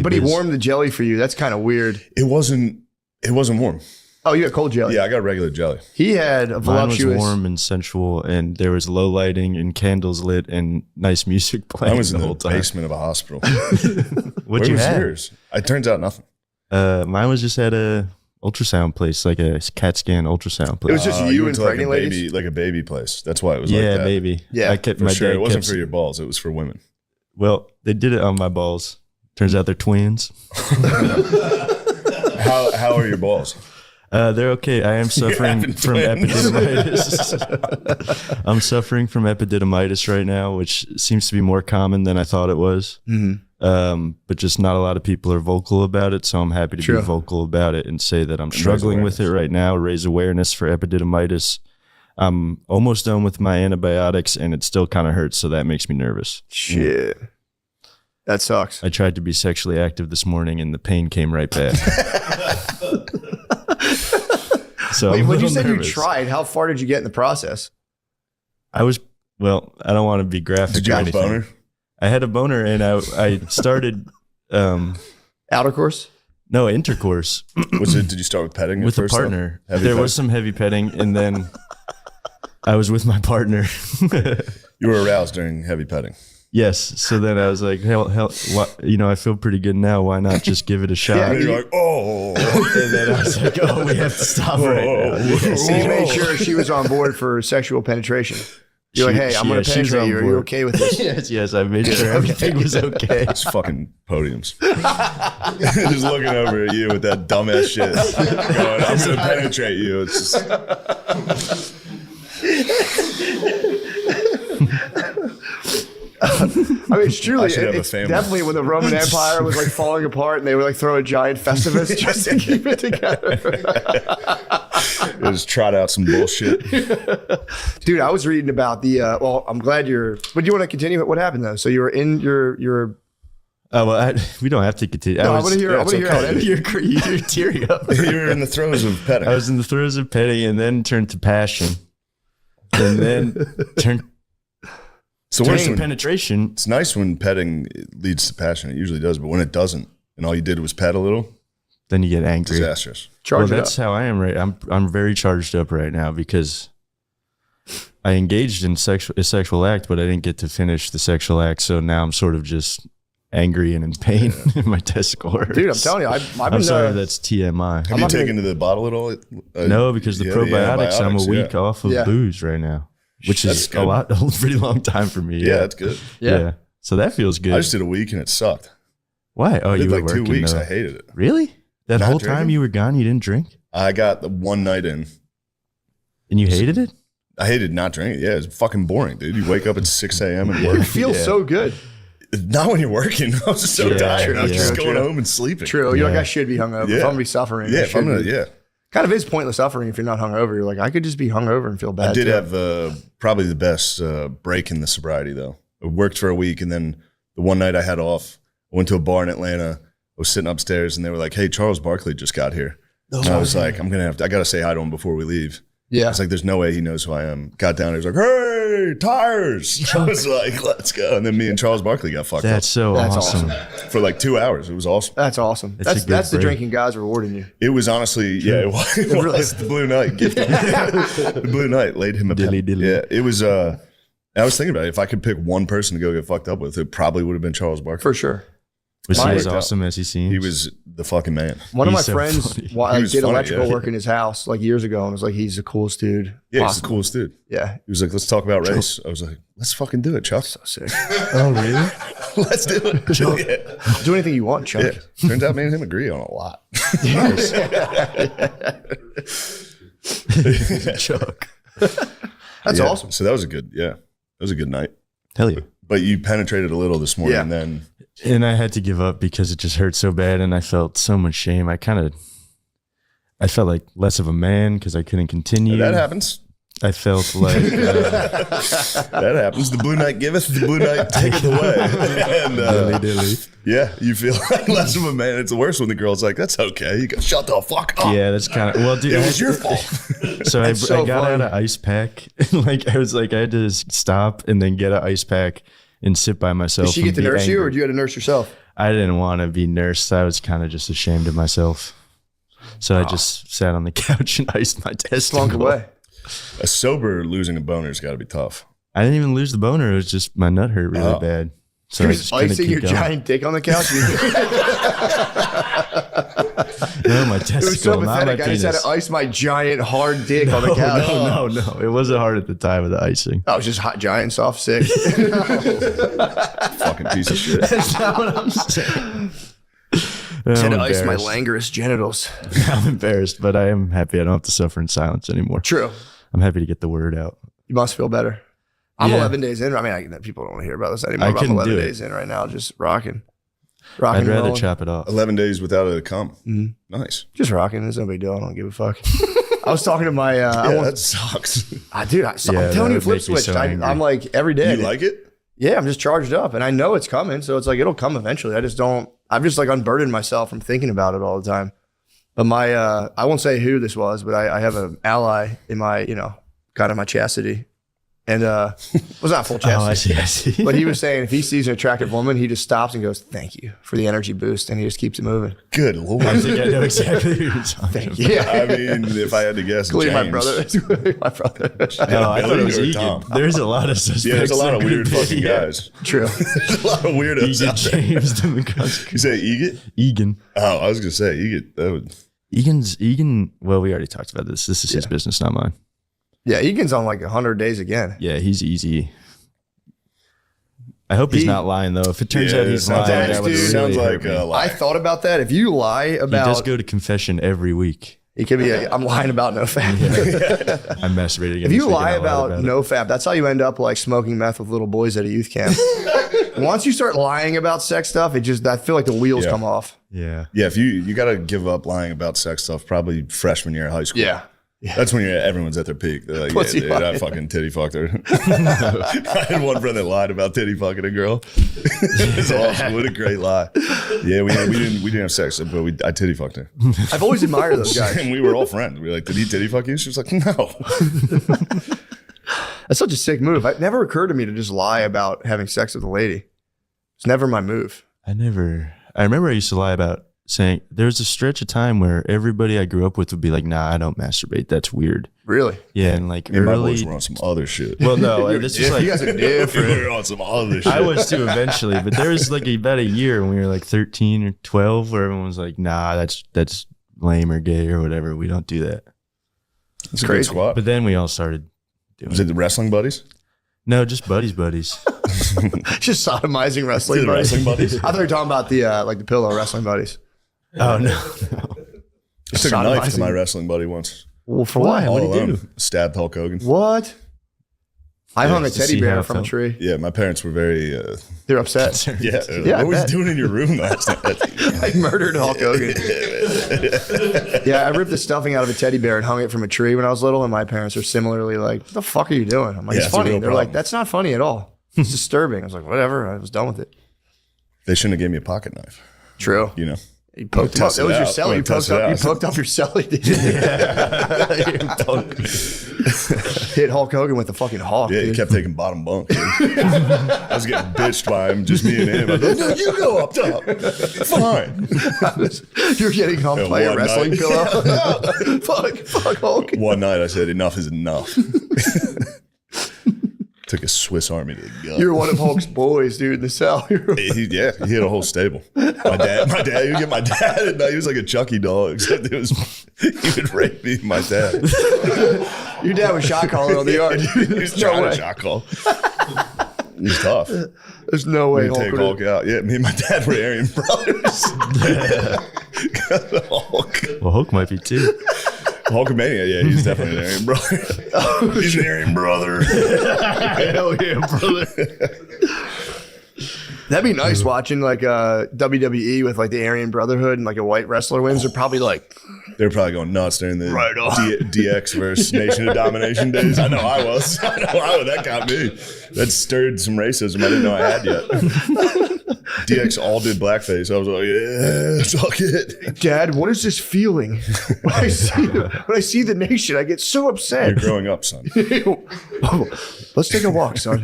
But he warmed the jelly for you. That's kind of weird. It wasn't warm. Oh, you got cold jelly? Yeah, I got regular jelly. He had a voluptuous... Mine was warm and sensual, and there was low lighting and candles lit and nice music playing. I was in the the whole time. basement of a hospital. What'd you have? Yours? It turns out nothing. Mine was just at a ultrasound place, like a CAT scan ultrasound place. It was just you and pregnant ladies? Like a baby place. That's why it was like that. Yeah, baby. Yeah, I kept For my sure. dad It wasn't kept- for your balls. It was for women. Well, they did it on my balls. Turns out they're twins. How are your balls? They're okay. I am suffering from epididymitis. I'm suffering from epididymitis right now, which seems to be more common than I thought it was. Mm-hmm. But just not a lot of people are vocal about it. So I'm happy to be vocal about it and say that I'm struggling with it right now, raise awareness for epididymitis. I'm almost done with my antibiotics and it still kind of hurts. So that makes me nervous. Shit. That sucks. I tried to be sexually active this morning and the pain came right back. So Wait, when you said you tried, how far did you get in the process? I was, well, I don't want to be graphic. Did you have a boner? I had a boner and I started outer course? No, intercourse. Did you start with petting with a partner? There was some heavy petting and then I was with my partner. You were aroused during heavy petting. Yes. So then I was like, hell, I feel pretty good now. Why not just give it a shot? Yeah, and you're like, oh. And then I was like, oh, we have to stop right now. So you made sure she was on board for sexual penetration. You're like, hey, I'm going to penetrate you. Are you okay with this? Yes, I made sure everything was okay. It's fucking podiums. Just looking over at you with that dumbass shit. Going, I'm going to penetrate you. It's just... I mean, it's truly, it's definitely when the Roman Empire was like falling apart and they would like throw a giant festivus just to keep it together. Just trot out some bullshit. Dude, I was reading about the, well, I'm glad but you want to continue? What happened though? So you were in your well, we don't have to continue. No, I want to hear how it ended. You're teary up. You were in the throes of petting. I was in the throes of petting and then turned to passion. And then turned So when penetration. It's nice when petting leads to passion. It usually does, but when it doesn't, and all you did was pet a little, then you get angry. Disastrous. That's how I am right. I'm very charged up right now because I engaged in a sexual act, but I didn't get to finish the sexual act. So now I'm sort of just angry and in pain. My testicle hurts. Dude, I'm telling you, I'm sorry, that's TMI. Have you taken to the bottle at all? No, because the probiotics, I'm a week off of booze right now. Which is a pretty long time for me. Yeah, that's good. Yeah. So that feels good. I just did a week and it sucked. Why? Oh, you were like working 2 weeks. though. I hated it. Really? That Not whole drinking? time you were gone, you didn't drink? I got the one night in. And you hated it? I hated not drinking. Yeah, it's fucking boring, dude. You wake up at 6 a.m. and work. It feels so good. Not when you're working. I was just so tired. I was just going home and sleeping. True. You're like, I should be hungover. If I'm going to be suffering. Yeah, if I'm gonna, kind of is pointless suffering if you're not hungover. You're like, I could just be hungover and feel bad. I did too. have probably the best break in the sobriety, though. I worked for a week, and then the one night I had off, I went to a bar in Atlanta. I was sitting upstairs, and they were like, "Hey, Charles Barkley just got here." And I was like, I got to say hi to him before we leave. Yeah. It's like, there's no way he knows who I am. Got down there, he was like, "Hey, tires." I was like, "Let's go." And then me and Charles Barkley got fucked up. That's awesome. For like 2 hours. It was awesome. That's awesome. That's the drinking guys rewarding you. It was honestly, it was the Blue Night gift. The Blue Night laid him a Dilly. Yeah, it was, I was thinking about it. If I could pick one person to go get fucked up with, it probably would have been Charles Barkley. For sure. Was he as awesome as he seems? He was the fucking man. One of my He's so friends funny. did electrical work in his house like years ago and was like, he's the coolest dude. Yeah, he's the coolest dude. Yeah. He was like, let's talk about race. I was like, let's fucking do it, Chuck. So sick. Oh, really? Let's do it. Yeah. Do anything you want, Chuck. Yeah. Turns out me and him agree on a lot. Chuck. That's awesome. So that was a good night. Hell yeah. But you penetrated a little this morning, Yeah. And I had to give up because it just hurt so bad, and I felt so much shame. I felt like less of a man because I couldn't continue. That happens. I felt like That happens. The Blue Night giveth, the Blue Night taketh away. And yeah, you feel like less of a man. It's the worst when the girl's like, "That's okay." You go, "Shut the fuck up." yeah, that's kind of dude. It was your fault. So I so got funny. out of ice pack. Like I had to stop and then get an ice pack and sit by myself. Did she get and to be nurse you, angry. or did you have to nurse yourself? I didn't want to be nursed. I was kind of just ashamed of myself. So I just sat on the couch and iced my testicle. Slunk away. A sober losing a boner's got to be tough. I didn't even lose the boner. It was just my nut hurt really bad. So You're I just just couldn't icing keep your going. giant dick on the couch. No, my It testicle, was so not my pathetic. I just had penis. to ice my giant hard dick on the couch. No. It wasn't hard at the time of the icing. I was just hot, giant, soft, sick. Fucking piece of shit. That's not what I'm saying. Had I'm to ice my embarrassed. languorous genitals. I'm embarrassed, but I am happy I don't have to suffer in silence anymore. True. I'm happy to get the word out. You must feel better. I'm Yeah. 11 days in. I mean, people don't want to hear about this anymore. I But I'm couldn't 11 do it. days in right now, just rocking. I'd and rather rolling. chop it off. 11 days without a cum. Mm-hmm. Nice. Just rocking. There's no big deal. I don't give a fuck. I was talking to my. That sucks. Dude, I'm Yeah, telling you, that would flip make me switch. so angry. I'm like every day. You like it? Yeah, I'm just charged up, and I know it's coming. So it's like it'll come eventually. I just don't. I've just like unburdened myself from thinking about it all the time. But my, I won't say who this was, but I have an ally in my, kind of my chastity, and was not full chastity. I see. But he was saying if he sees an attractive woman, he just stops and goes, "Thank you for the energy boost," and he just keeps it moving. Good Lord. I think I know exactly who you're talking about. Yeah, I mean, if I had to guess, Glee, James. my brother. my brother. No, I thought it was Billy or Egan. Tom? There's a lot of suspects. Yeah, there's a lot of that weird could be- fucking guys. True. There's a lot of weirdos Egan out there. James DeMcCusker. You say Egan? Egan. Oh, I was going to say Egan. That would... Egan. Well, we already talked about this. This is his business, not mine. Yeah, Egan's on like 100 days again. Yeah, he's easy. I hope he's not lying though. If it turns out he's lying, sounds- that would dude, really sounds hurt like me. a lie. I thought about that. If you lie He about, does go to confession every week. it could be. I'm lying about no fap. I'm masturbating. If you lie about no fap, that's how you end up like smoking meth with little boys at a youth camp. Once you start lying about sex stuff, I feel like the wheels come off. Yeah. Yeah, if you got to give up lying about sex stuff, probably freshman year of high school. Yeah. That's when everyone's at their peak. They're like, Pussy yeah, dude, I lying. fucking titty fucked her. I had one friend that lied about titty fucking a girl. It's awesome. What a great lie. Yeah, we didn't have sex, but I titty fucked her. I've always admired those guys. And we were all friends. We were like, did he titty fuck you? She was like, no. That's such a sick move. It never occurred to me to just lie about having sex with a lady. It's never my move. I remember I used to lie about saying there was a stretch of time where everybody I grew up with would be like, nah, I don't masturbate. That's weird. Really? Yeah. And like And my early. boys were on some other shit. Well, no, this was like, You guys are We different. were on some other shit. I was too eventually, but there was like about a year when we were like 13 or 12 where everyone was like, nah, that's lame or gay or whatever. We don't do that. It's a great squad. But then we all started doing Was it the wrestling buddies? No, just buddies. Just sodomizing wrestling The buddies. wrestling buddies? I thought you were talking about the like the pillow wrestling buddies. Oh, no. I took a knife to Sodomizing. my wrestling buddy once. Well, for what? All What did you alone. do? Stabbed Hulk Hogan. What? I hung a just to teddy see how bear it from a felt. tree. Yeah, my parents were very. They're upset. Yeah, Yeah, I what was bet. you doing in your room last night? I murdered Hulk Hogan. Yeah, I ripped the stuffing out of a teddy bear and hung it from a tree when I was little, and my parents are similarly like, "What the fuck are you doing?" I'm like, Yeah, "It's it's a funny." real They're like, problem. "That's not funny at all. It's disturbing." I was like, "Whatever." I was done with it. They shouldn't have gave me a pocket knife. True. You know. You poked him up. Test It was it your out. celly. You Test poked it up. You out. poked up your celly. Hit Hulk Hogan with the fucking hawk. Yeah, he dude. kept taking bottom bunk. Dude. I was getting bitched by him, just me and him. I was like, no, you go up top. Fine. You're getting home Yeah, by a one wrestling night. pillow. fuck Hulk. One night I said, enough is enough. Took a Swiss Army to the gut. You're one of Hulk's boys, dude, in the cell. He had a whole stable. My dad, you get my dad at night. He was like a Chucky doll, except he would rape me and my dad. Your dad was shot calling on the yard. He was trying to shot call. It was tough. There's no way We Hulk take would Hulk out. Yeah, me and my dad were Aryan brothers. Hulk. Well, Hulk might be too. Hulkamania, yeah, he's definitely an Aryan brother. He's an Aryan brother. Hell yeah, brother. That'd be nice watching like WWE with like the Aryan Brotherhood and like a white wrestler wins. They're probably like, They're probably going nuts during the Right on. DX versus Nation of Domination days. I know I was. That got me. That stirred some racism I didn't know I had yet. DX all did blackface. I was like, yeah, suck it. Dad, what is this feeling? When I see the nation, I get so You're upset. growing up, son. Oh, let's take a walk, son.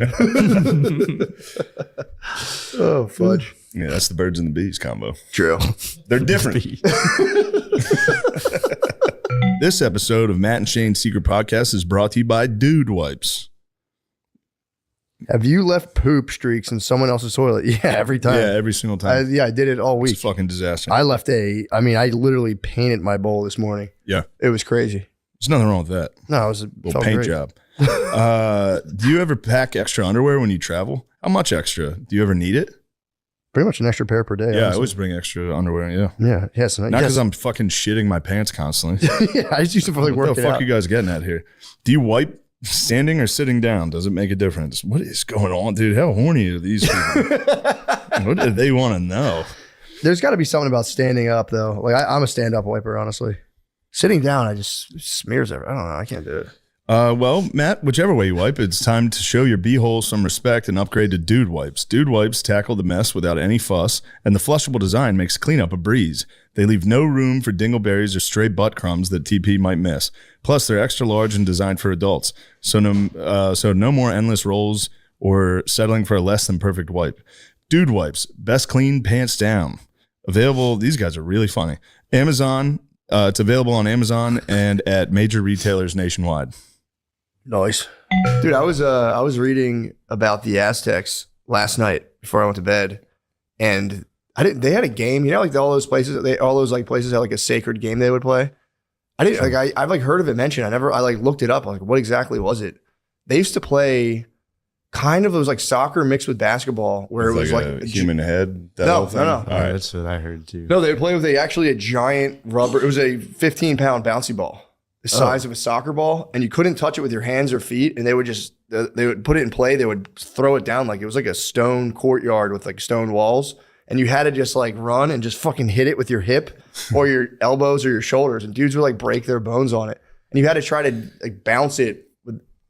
Oh, fudge. Yeah, that's the birds and the bees combo. True. They're different. This episode of Matt and Shane's Secret Podcast is brought to you by Dude Wipes. Have you left poop streaks in someone else's toilet? Yeah, every time. Yeah, every single time. I did it all week. It's a fucking disaster. I literally painted my bowl this morning. Yeah. It was crazy. There's nothing wrong with that. No, it was a Little paint job. Do you ever pack extra underwear when you travel? How much extra? Do you ever need it? Pretty much an extra pair per day. Yeah, I honestly. always bring extra underwear. Yeah. Yeah, yes. Not because I'm fucking shitting my pants constantly. yeah, I just used to like What work the it fuck out. you guys getting at here? Do you wipe standing or sitting down? Does it make a difference? What is going on, dude? How horny are these people? What do they want to know? There's got to be something about standing up though. Like I'm a stand-up wiper, honestly. Sitting down, I just smears everything. I don't know. I can't do it. Well, Matt, whichever way you wipe, it's time to show your beehole some respect and upgrade to Dude Wipes. Dude Wipes tackle the mess without any fuss, and the flushable design makes cleanup a breeze. They leave no room for dingleberries or stray butt crumbs that TP might miss. Plus, they're extra large and designed for adults, so no more endless rolls or settling for a less than perfect wipe. Dude Wipes, best clean pants down. Available. These guys are really funny. Amazon. It's available on Amazon and at major retailers nationwide. Nice, dude. I was reading about the Aztecs last night before I went to bed, and they had a game. You know, like all those places had like a sacred game they would play. I've like heard of it mentioned. I like looked it up. I was like, what exactly was it? They used to play kind of, it was like soccer mixed with basketball, where It's it was like a human head. That No, whole thing? no. All right. That's what I heard too. No, they would play with a giant rubber. It was a 15-pound bouncy ball, the size of a soccer ball, and you couldn't touch it with your hands or feet. And they would put it in play. They would throw it down like it was like a stone courtyard with like stone walls, and you had to just like run and just fucking hit it with your hip or your elbows or your shoulders. And dudes would like break their bones on it, and you had to try to like bounce it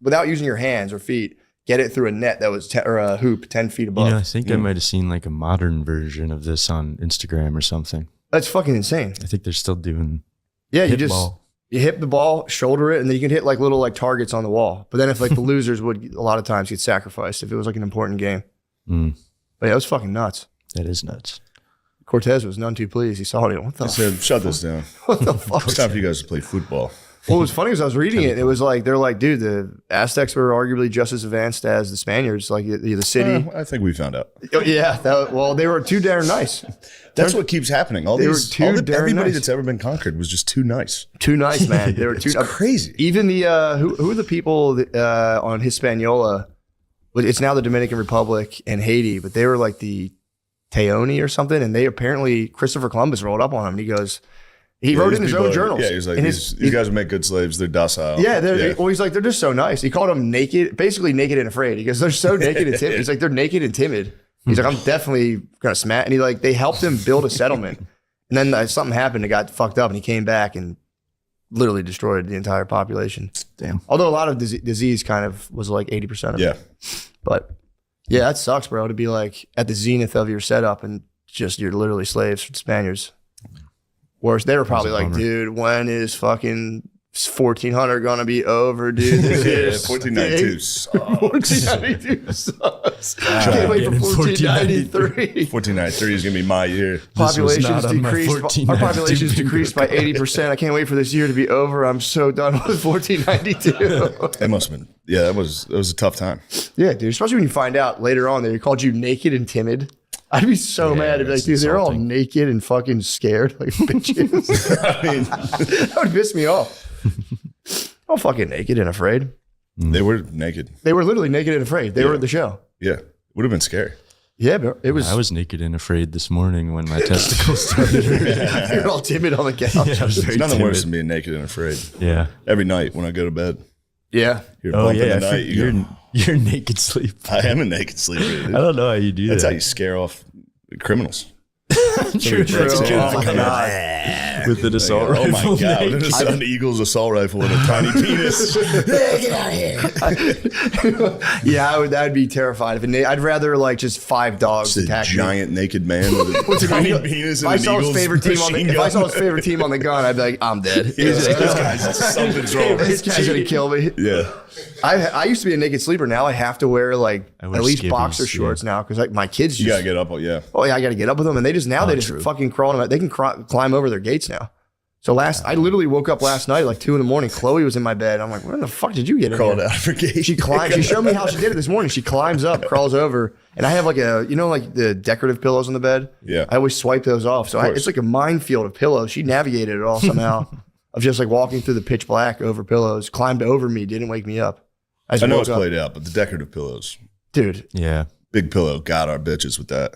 without using your hands or feet. Get it through a net that was or a hoop 10 feet above. You know, I think I might have seen like a modern version of this on Instagram or something. That's fucking insane. I think they're still doing. Yeah, hit ball. You hit the ball, shoulder it, and then you can hit like little like targets on the wall. But then if like the losers would a lot of times get sacrificed if it was like an important game. Mm, But yeah, it was fucking nuts. that is nuts. Cortez was none too pleased. He saw it. What the I said, shut this down. What the fuck? It's time for you guys to play football. What was funny was I was reading it. And it was like they're like, dude, the Aztecs were arguably just as advanced as the Spaniards. Like the city. I think we found out. Yeah. They were too darn nice. That's what keeps happening. Everybody that's ever been conquered was just too nice. Too nice, man. They were too It's crazy. Even the who are the people that, on Hispaniola? It's now the Dominican Republic and Haiti, but they were like the Taoni or something, and they apparently Christopher Columbus rolled up on him, and he goes, He wrote in his own journals. Yeah, he was like, these guys would make good slaves. They're docile. Yeah, well, he's like, they're just so nice. He called them naked, basically naked and afraid. He goes, they're so naked and timid. He's like, they're naked and timid. He's like, I'm definitely gonna smack. And they helped him build a settlement. And then something happened. It got fucked up, and he came back and literally destroyed the entire population. Damn. Although a lot of disease kind of was like 80% of it. But yeah, that sucks, bro. To be like at the zenith of your setup and just you're literally slaves for the Spaniards. Worse, they were probably like, dude, when is fucking 1400 gonna be over, dude? This is 1492 sucks. 1492 sucks. Can't wait for 1493. 1493 is gonna be my year. Population's decreased. Our population's decreased by 80%. I can't wait for this year to be over. I'm so done with 1492. It must have been. Yeah, that was a tough time. Yeah, dude. Especially when you find out later on that he called you naked and timid. I'd be so mad if like, dude, they're all naked and fucking scared like bitches. I mean, that would piss me off. All fucking naked and afraid. They were naked. They were literally naked and afraid. They were at the show. Yeah, would have been scary. Yeah, but it was. I was naked and afraid this morning when my testicles started. You're all timid on the couch. Yeah, There's nothing worse than being naked and afraid. Yeah. Every night when I go to bed. Yeah. You're bumping the night. You're naked sleep. I am a naked sleeper. Dude. I don't know how you do That's that. how you scare off criminals. True. With an assault rifle. Oh my God. With an assault Eagles assault rifle and a tiny penis. Get out of here. Yeah, that'd be terrified. I'd rather like just 5 dogs just attack a giant naked man with a tiny penis and if I saw his favorite team on the gun, I'd be like, I'm dead. This guy's something's wrong. This guy's gonna kill me. Yeah. I used to be a naked sleeper. Now I have to wear like at least boxer shorts now because like my kids just, you gotta get up. Yeah. Oh yeah, I gotta get up with them, and they just fucking crawl on. They can climb over their gates now. So I literally woke up last night like 2 a.m. Chloe was in my bed. I'm like, where the fuck did you get in Crawled here? out of her gate. She climbed. She showed me how she did it this morning. She climbs up, crawls over, and I have like like the decorative pillows on the bed. Yeah. I always swipe those off. So it's like a minefield of pillows. She navigated it all somehow. Of just like walking through the pitch black over pillows, climbed over me, didn't wake me up. I know it's played out, but the decorative pillows. Dude. Yeah. Big Pillow got our bitches with that.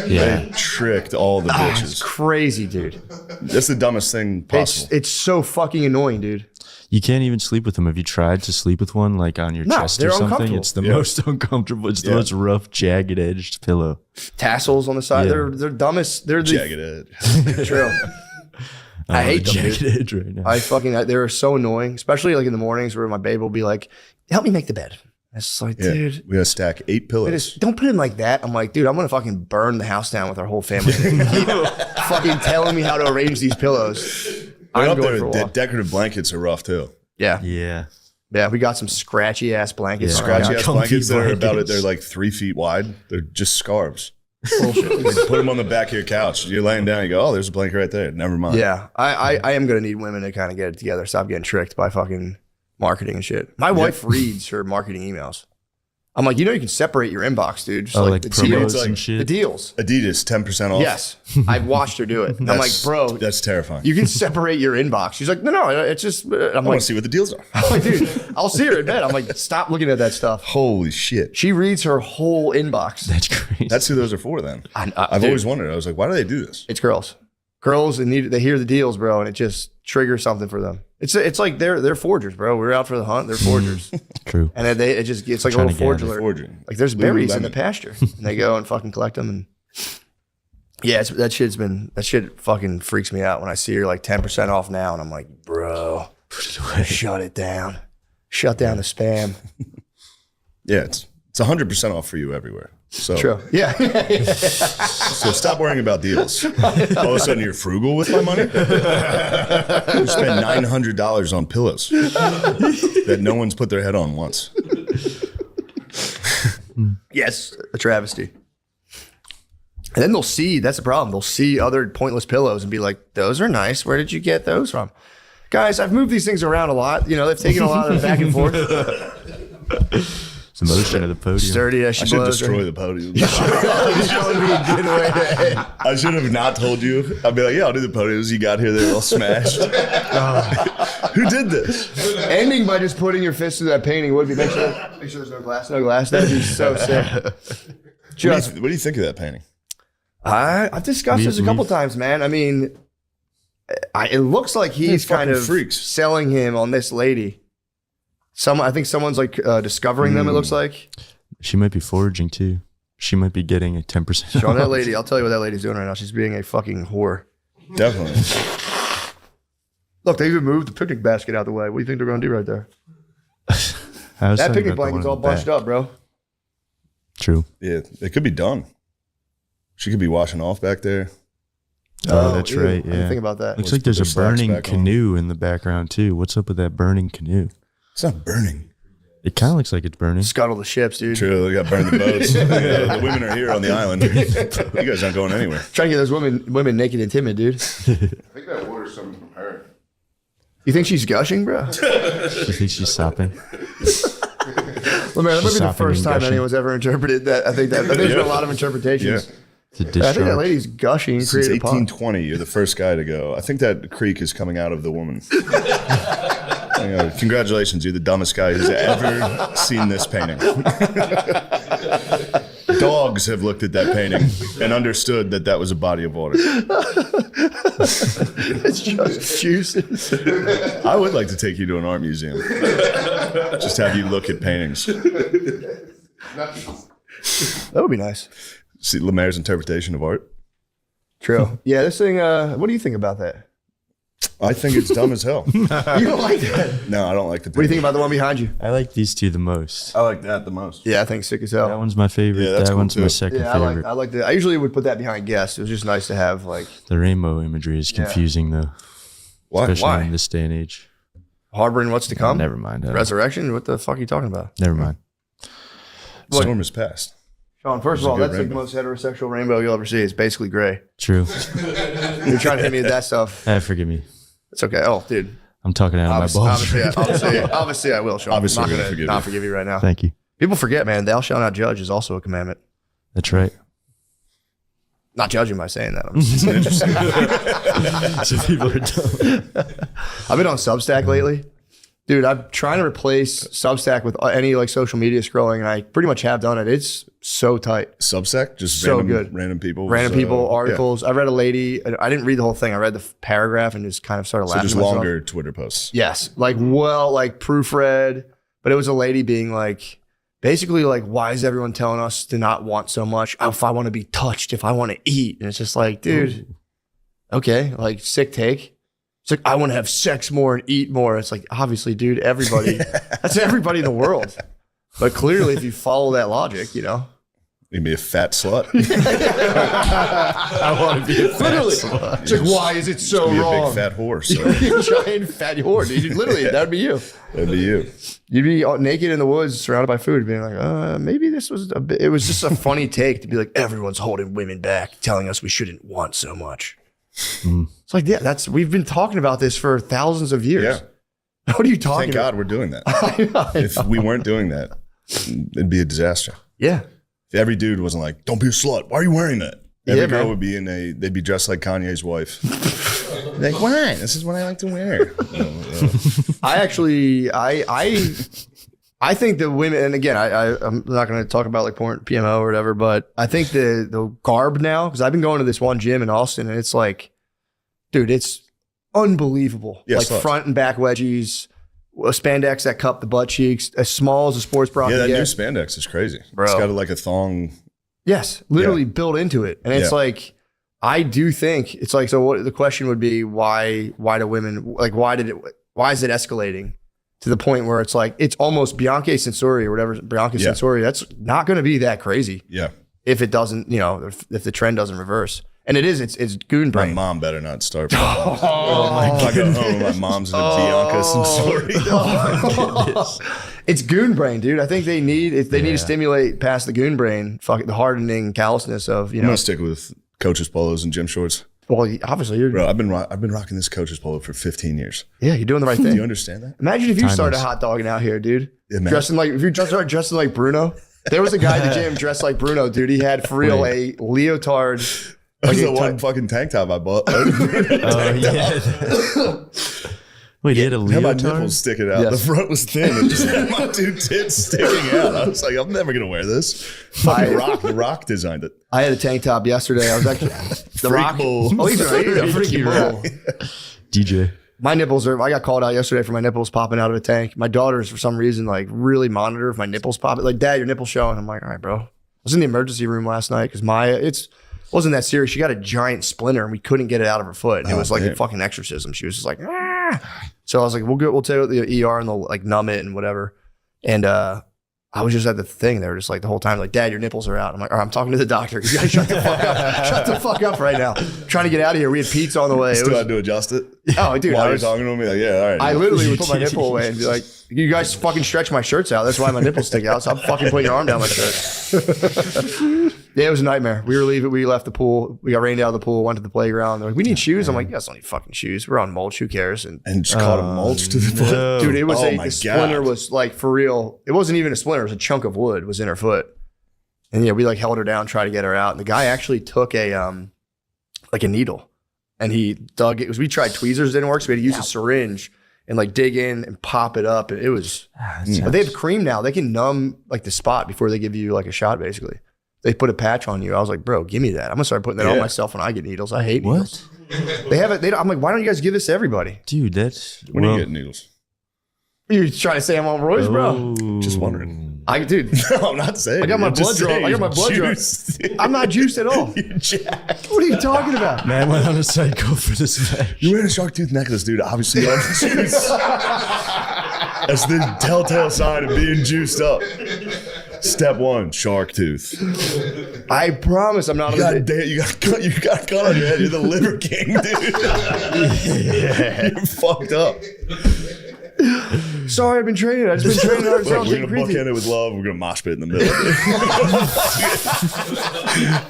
Yeah. They tricked all the bitches. It's crazy, dude. That's the dumbest thing possible. It's so fucking annoying, dude. You can't even sleep with them. Have you tried to sleep with one like on your chest or something? It's the most uncomfortable. It's the most rough, jagged edged pillow. Tassels on the side. Yeah. They're dumbest. They're the jagged edge. True. I hate them, jagged dude. edge right now. They're so annoying, especially like in the mornings where my babe will be like, help me make the bed. It's like, dude. We gotta stack 8 pillows. Don't put it in like that. I'm like, dude, I'm gonna fucking burn the house down with our whole family. Fucking telling me how to arrange these pillows. I'm going for a walk. Decorative blankets are rough too. Yeah. Yeah. Yeah, we got some scratchy ass blankets. Yeah. Scratchy ass blankets that are they're like 3 feet wide. They're just scarves. Bullshit. Put them on the back of your couch. You're laying down. You go, oh, there's a blanket right there. Never mind. Yeah, I am gonna need women to kind of get it together. Stop getting tricked by fucking marketing and shit. My wife reads her marketing emails. I'm like, you can separate your inbox, dude. Just like the promos deals, and shit. The deals. Adidas 10% off. Yes, I've watched her do it. I'm like, bro, that's terrifying. You can separate your inbox. She's like, no, it's just. I want to see what the deals are. I'm like, dude, I'll see her in bed. I'm like, stop looking at that stuff. Holy shit. She reads her whole inbox. That's crazy. That's who those are for then. I've dude, always wondered. I was like, why do they do this? It's girls. Girls, and they hear the deals, bro, and it just triggers something for them. It's like they're forgers, bro. We're out for the hunt. They're forgers. True. And it's like a little forge alert. Forging. Like there's berries in the pasture, and they go and fucking collect them. And yeah, that shit fucking freaks me out when I see her like 10% off now, and I'm like, bro, shut it down. Shut down the spam. Yeah, it's 100% off for you everywhere. So true. Yeah. So stop worrying about deals. All of a sudden you're frugal with my money. You spend $900 on pillows that no one's put their head on once. Yes, a travesty. And then that's the problem. They'll see other pointless pillows and be like, those are nice. Where did you get those from? Guys, I've moved these things around a lot. They've taken a lot of back and forth. The motion of the podium. Sturdy as she I should blows. destroy the podium. I should have not told you. I'd be like, yeah, I'll do the podiums. You got here, they're all smashed. Who did this? Ending by just putting your fist through that painting would be make sure there's no glass. No glass. That'd be so sick. What do you think of that painting? I've discussed this a couple times, man. I mean, it looks like he's kind of selling him on this lady. I think someone's like discovering them. It looks like she might be foraging too. She might be getting a 10%. Show that lady. I'll tell you what that lady's doing right now. She's being a fucking whore. Definitely. Look, they even moved the picnic basket out the way. What do you think they're going to do right there? That picnic blanket's all bunched up, bro. True. Yeah, it could be done. She could be washing off back there. Oh, that's right. I didn't Yeah. think about that. Looks like there's a burning canoe in the background too. What's up with that burning canoe? It's not burning. It kind of looks like it's burning. Scuttle the ships, dude. True, they got burned the boats. The women are here on the island. You guys aren't going anywhere. Trying to get those women naked and timid, dude. I think that water's something from her. You think she's gushing, bro? You think she's sopping? Well, man, that might be the first time anyone's ever interpreted that. I think there's been a lot of interpretations. Yeah. I think that lady's gushing. Since 1820, you're the first guy to go. I think that creek is coming out of the woman. Congratulations, you're the dumbest guy who's ever seen this painting. Dogs have looked at that painting and understood that that was a body of water. It's just juices. I would like to take you to an art museum. Just have you look at paintings. That would be nice. See Lemaire's interpretation of art. True. Yeah, this thing, what do you think about that? I think it's dumb as hell. You don't like that? No, I don't like the painting. What do you think about the one behind you? I like these two the most. I like that the most. Yeah, I think sick as hell. That one's my favorite. Yeah, that's that cool one's too. my second favorite. I like that. I usually would put that behind guests. It was just nice to have like The rainbow imagery is confusing though. Why? Especially in this day and age. harboring what's to come. Never mind. Resurrection? What the fuck are you talking about? Never mind. Storm is past. Sean, first of all, that's like the most heterosexual rainbow you'll ever see. It's basically gray. True. You're trying to hit me with that stuff. Forgive me. It's okay. Oh, dude. I'm talking out of my balls. Obviously, I will, Sean. Obviously, I'm we're not gonna going to not forgive you right now. Thank you. People forget, man. Thou shalt not judge is also a commandment. That's right. Not judging by saying that. I'm just interested. So people are dumb. I've been on Substack lately. Dude, I'm trying to replace Substack with any like social media scrolling, and I pretty much have done it. It's so tight. Substack? Just so random people? Random people, articles. Yeah. I read a lady, I didn't read the whole thing. I read the paragraph and just kind of started laughing. So just longer Twitter posts. Yes. Like proofread. But it was a lady being like, basically like, why is everyone telling us to not want so much? Oh, if I want to be touched, if I want to eat. And it's just like, dude, okay, like sick take. It's like, I want to have sex more and eat more. It's like, obviously, dude, everybody, that's everybody in the world. But clearly, if you follow that logic, you know. You'd be a fat slut. I want to be a fat slut. It's like, why is it so You'd wrong? be a big fat whore. So. You're a giant fat whore, dude. Literally, that'd be you. That'd be you. You'd be naked in the woods, surrounded by food, being like, maybe this was a bit. It was just a funny take to be like, everyone's holding women back, telling us we shouldn't want so much. It's like, yeah, we've been talking about this for thousands of years. Yeah. What are you talking Thank about? God we're doing that. If we weren't doing that, it'd be a disaster. Yeah. If every dude wasn't like, don't be a slut. Why are you wearing that? Every girl man. would be they'd be dressed like Kanye's wife. Like, why? This is what I like to wear. I think the women, and again, I'm not going to talk about like porn, PMO or whatever, but I think the garb now, because I've been going to this one gym in Austin, and it's like, dude, it's unbelievable. Yeah, like sluts. front and back wedgies, a spandex that cup the butt cheeks, as small as a sports bra. Yeah, that can new get. spandex is crazy. Bro. It's got like a thong. Yes, literally built into it. And it's like, I do think it's like, so what the question would be, why do women, like, why is it escalating to the point where it's like, it's almost Bianca Sensori or whatever, Bianca Sensori, that's not going to be that crazy. Yeah. If it doesn't, if the trend doesn't reverse. And it is, it's goon brain. My mom better not start. Oh my God. I go home, my mom's in a Bianca Sensori. It's goon brain, dude. I think they need to stimulate past the goon brain, the hardening callousness of, I'm going to stick with coach's polos and gym shorts. Well, obviously you're. Bro, I've been rocking this coach's polo for 15 years. Yeah, you're doing the right thing. Do you understand that? Imagine if you started hot dogging out here, dude. Yeah, man. If you just started dressing like Bruno. There was a guy at the gym dressed like Bruno, dude. He had for real a leotard. That was the one fucking tank top I bought. Wait, he had a How my leotard? nipples sticking out. Yes. The front was thin. It just had my 2 tits sticking out. I was like, I'm never going to wear this. Fucking The Rock designed it. I had a tank top yesterday. I was actually the Rock. Bull. Oh, he's a freaky bull. DJ. My nipples I got called out yesterday for my nipples popping out of a tank. My daughters, for some reason, like really monitor if my nipples pop. Like, Dad, your nipple's showing. I'm like, all right, bro. I was in the emergency room last night because Maya, wasn't that serious. She got a giant splinter and we couldn't get it out of her foot. And it was like a fucking exorcism. She was just like, ah. So I was like, we'll take the ER and they'll like numb it and whatever. And I was just at the thing. They were just like the whole time, like, Dad, your nipples are out. I'm like, all right, I'm talking to the doctor. You guys shut the fuck up. Shut the fuck up right now. I'm trying to get out of here. We had pizza on the way. Still had to adjust it. Oh, dude. While you're talking to me, like, yeah, all right. I literally would put my nipple away and be like, you guys fucking stretch my shirts out. That's why my nipples stick out. So I'm fucking putting your arm down my shirt. Yeah, it was a nightmare. We were leaving. We left the pool. We got rained out of the pool, went to the playground. They're like, we need shoes. I'm like, you guys don't need fucking shoes. We're on mulch. Who cares? And just caught a mulch to the foot. Dude, it was the splinter was like, for real. It wasn't even a splinter. It was a chunk of wood was in her foot. And yeah, we like held her down, tried to get her out. And the guy actually took a needle and he dug it. Because we tried tweezers, didn't work. So we had to use a syringe and like dig in and pop it up. And it was, but they have cream now. They can numb like the spot before they give you like a shot, basically. They put a patch on you. I was like, bro, give me that. I'm gonna start putting that on myself when I get needles. I hate needles. They have it. I'm like, why don't you guys give this to everybody? Dude, that's... When do you get needles? You trying to say I'm on roids, bro? Just wondering. Dude. No, I'm not saying. I got my blood draw. I got my blood draw. I'm not juiced at all. You're jacked. What are you talking about? Man went on a psycho for this match. You're wearing a shark tooth necklace, dude. Obviously, on the juice. That's the telltale sign of being juiced up. Step 1, shark tooth. I promise I'm not. You got cut on your head. You're the liver king, dude. You're fucked up. Sorry, I've been training. I've just been training hard. We're gonna bookend it with love. We're gonna mosh pit in the middle.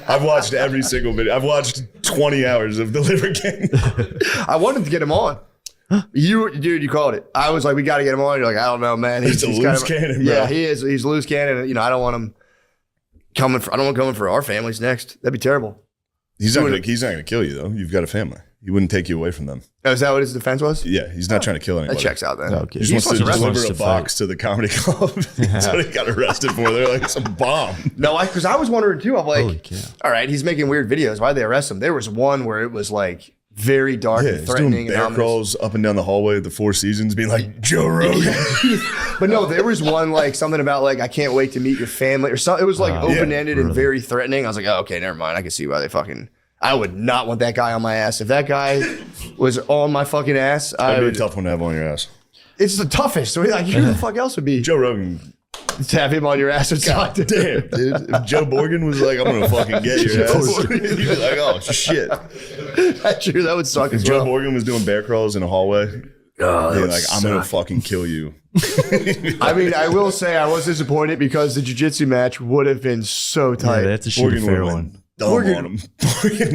I've watched every single video. I've watched 20 hours of the Liver King. I wanted to get him on. You called it. I was like, we got to get him on. You're like, I don't know, man. He's a loose cannon, bro. Yeah, he is. He's a loose cannon. You know, I don't want him coming for. I don't want him coming for our families next. That'd be terrible. He's not gonna kill you though. You've got a family. He wouldn't take you away from them. Oh, is that what his defense was? Yeah, he's not trying to kill anybody. That checks out then. Okay. He just wants to deliver a box to the comedy club. That's what he got arrested for. They're like, it's a bomb. No, because I was wondering too. I'm like, all right, he's making weird videos. Why'd they arrest him? There was one where it was like very dark and threatening. He's doing bear crawls up and down the hallway of the Four Seasons, being like, Joe Rogan. But no, there was one like something about like, I can't wait to meet your family or something. It was like open-ended and very threatening. I was like, oh, okay, never mind. I can see why they fucking... I would not want that guy on my ass. If that guy was on my fucking ass, that'd be a tough one to have on your ass. It's the toughest. So like, who the fuck else would be? Joe Rogan. To have him on your ass. God damn, dude. If Joe Morgan was like, I'm going to fucking get your ass, you'd be like, oh, shit. That's true. That would suck as well. Joe Morgan was doing bear crawls in a hallway. Oh, like, I'm going to fucking kill you. I mean, I will say I was disappointed because the jiu-jitsu match would have been so tight. Yeah, that's a shoot fair one. Morgan, on him.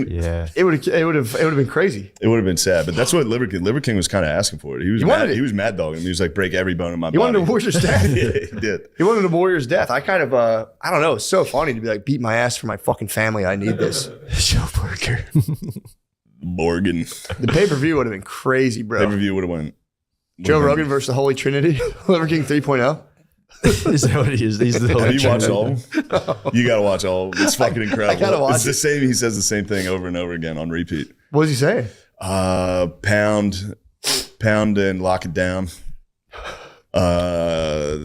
Yeah, it would have been crazy. It would have been sad, but that's what Liver King was kind of asking for. He was mad dogging him. He was like, break every bone in my body. He wanted a warrior's death. Yeah, he did. He wanted a warrior's death. I kind of I don't know. It's so funny to be like, beat my ass for my fucking family. I need this. Joe Burger. Morgan. The pay-per-view would have been crazy, bro. Pay-per-view would have went. Joe Rogan versus the Holy Trinity. Liver King 3.0. Is that what he is? He's the Have you watched all of them? You got to watch all of them. It's fucking incredible. I gotta watch it's the same. He says the same thing over and over again on repeat. What does he say? Pound and lock it down. I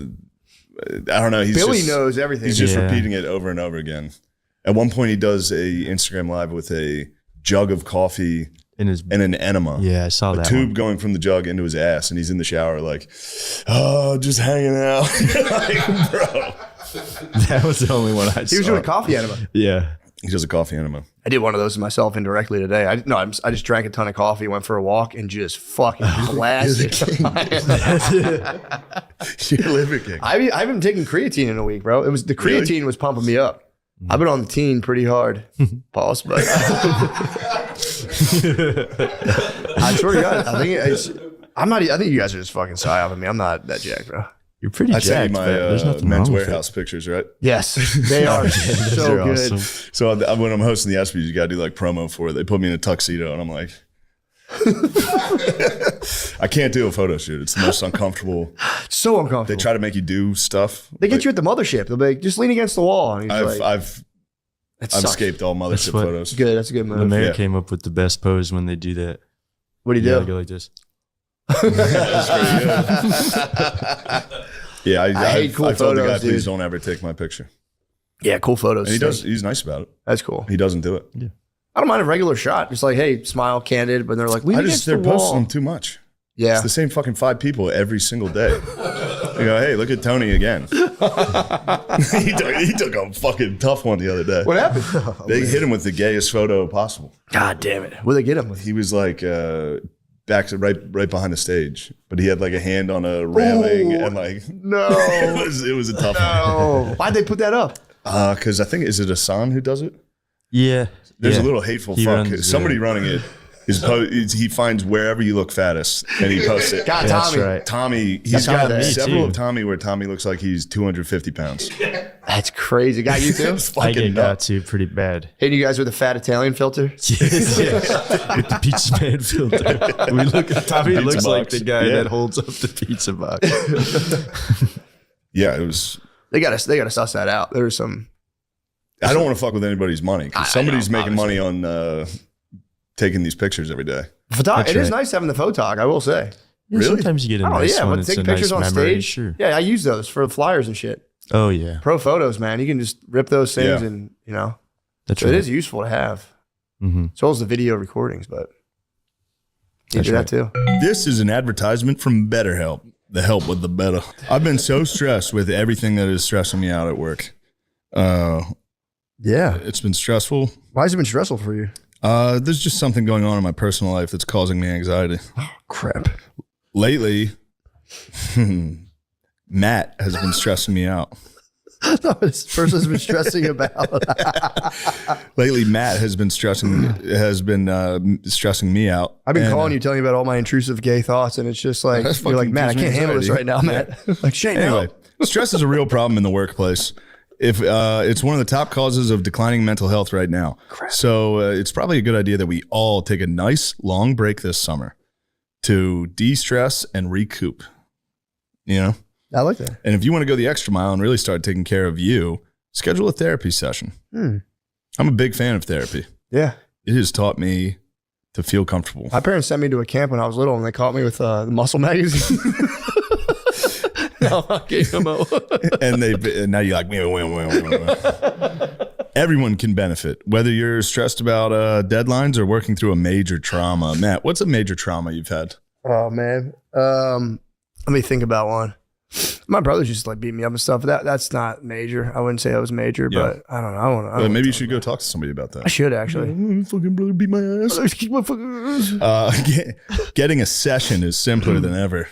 don't know. Billy knows everything. He's just repeating it over and over again. At one point, he does a Instagram live with a jug of coffee and an enema. Yeah, I saw that. A tube going from the jug into his ass, and he's in the shower like, oh, just hanging out. Like, bro. That was the only one I saw. He was doing a coffee enema. Yeah. He does a coffee enema. I did one of those myself indirectly today. I just drank a ton of coffee, went for a walk, and just fucking blasted. You're Liver King. I haven't taken creatine in a week, bro. The creatine was pumping me up. I've been on the teen pretty hard. Pause, but I swear to God, I think you guys are just fucking psyoping me. I'm not that jacked, bro. You're pretty jacked. I sent you my there's nothing Men's wrong with Warehouse pictures, right? Yes, they are so good. Awesome. So when I'm hosting the ESPYs, you got to do like promo for it. They put me in a tuxedo, and I'm like, I can't do a photo shoot. It's the most uncomfortable. So uncomfortable. They try to make you do stuff. They get you at the mothership. They'll be like, just lean against the wall. And I've escaped all mothership photos. Good. That's a good move. Lemaire came up with the best pose when they do that. What do you do? Go like this. Yeah, I hate cool I told the guy, photos, dude. please don't ever take my picture. Yeah, cool photos. And he does. He's nice about it. That's cool. He doesn't do it. Yeah. I don't mind a regular shot. Just like, hey, smile, candid. But they're like, lean against the they're wall. posting them too much. Yeah. It's the same fucking 5 people every single day. You go, hey, look at Tony again. he took a fucking tough one the other day. What happened? They hit him with the gayest photo possible. God damn it. What'd they get him with? He was like back to right behind the stage, but he had like a hand on a railing and like No. it was a tough one. No. Why'd they put that up? Because I think, is it Hassan who does it? Yeah. There's a little hateful He fuck. runs, Somebody running it. He finds wherever you look fattest and he posts it. God, That's Tommy. right. Tommy, he's That's got me several too. of Tommy where Tommy looks like he's 250 pounds. That's crazy. Got you too? It's I fucking get got nuts. to pretty bad. Hitting you guys with a fat Italian filter? Yes, yeah. With the pizza man filter. We look at Tommy Pizza looks like box. the guy Yeah. that holds up the pizza box. Yeah, it was. They gotta suss that out. There's some. I don't want to fuck with anybody's money I because somebody's know, making money on taking these pictures every day. It is right. nice having the photog, I will say. Yeah, Really? Sometimes you get a Oh nice yeah, one. but It's take a pictures nice on memory. stage. Sure. Yeah, I use those for flyers and shit. Oh yeah. Pro photos, man. You can just rip those things Yeah. and That's so right. it is useful to have. Mm-hmm. As well as the video recordings, but you That's do right. that too. This is an advertisement from BetterHelp. The help with the better. I've been so stressed with everything that is stressing me out at work. Yeah. It's been stressful. Why has it been stressful for you? There's just something going on in my personal life that's causing me anxiety. Crap. Lately, Matt has been stressing me out. No, this person's been stressing about. Lately, Matt has been stressing me out. I've been And, calling you, telling you about all my intrusive gay thoughts, and it's just like That's you're like, fucking man, I gives me can't handle this right anxiety." now, Matt. Like Shane, Anyway, no. stress is a real problem in the workplace. If it's one of the top causes of declining mental health right now. So it's probably a good idea that we all take a nice long break this summer to de-stress and recoup. You know? I like that. And if you want to go the extra mile and really start taking care of you, schedule a therapy session. I'm a big fan of therapy. Yeah. It has taught me to feel comfortable. My parents sent me to a camp when I was little, and they caught me with the Muscle magazine. No, I gave them and now you're like, everyone can benefit, whether you're stressed about deadlines or working through a major trauma. Matt, what's a major trauma you've had? Oh man. Let me think about one. My brothers used to like beat me up and stuff. That's not major. I wouldn't say that was major, Yeah. but I don't know. I don't Maybe you should go talk to somebody about that. I should actually. Fucking brother beat my ass. Kick my fucking ass. Getting a session is simpler than ever.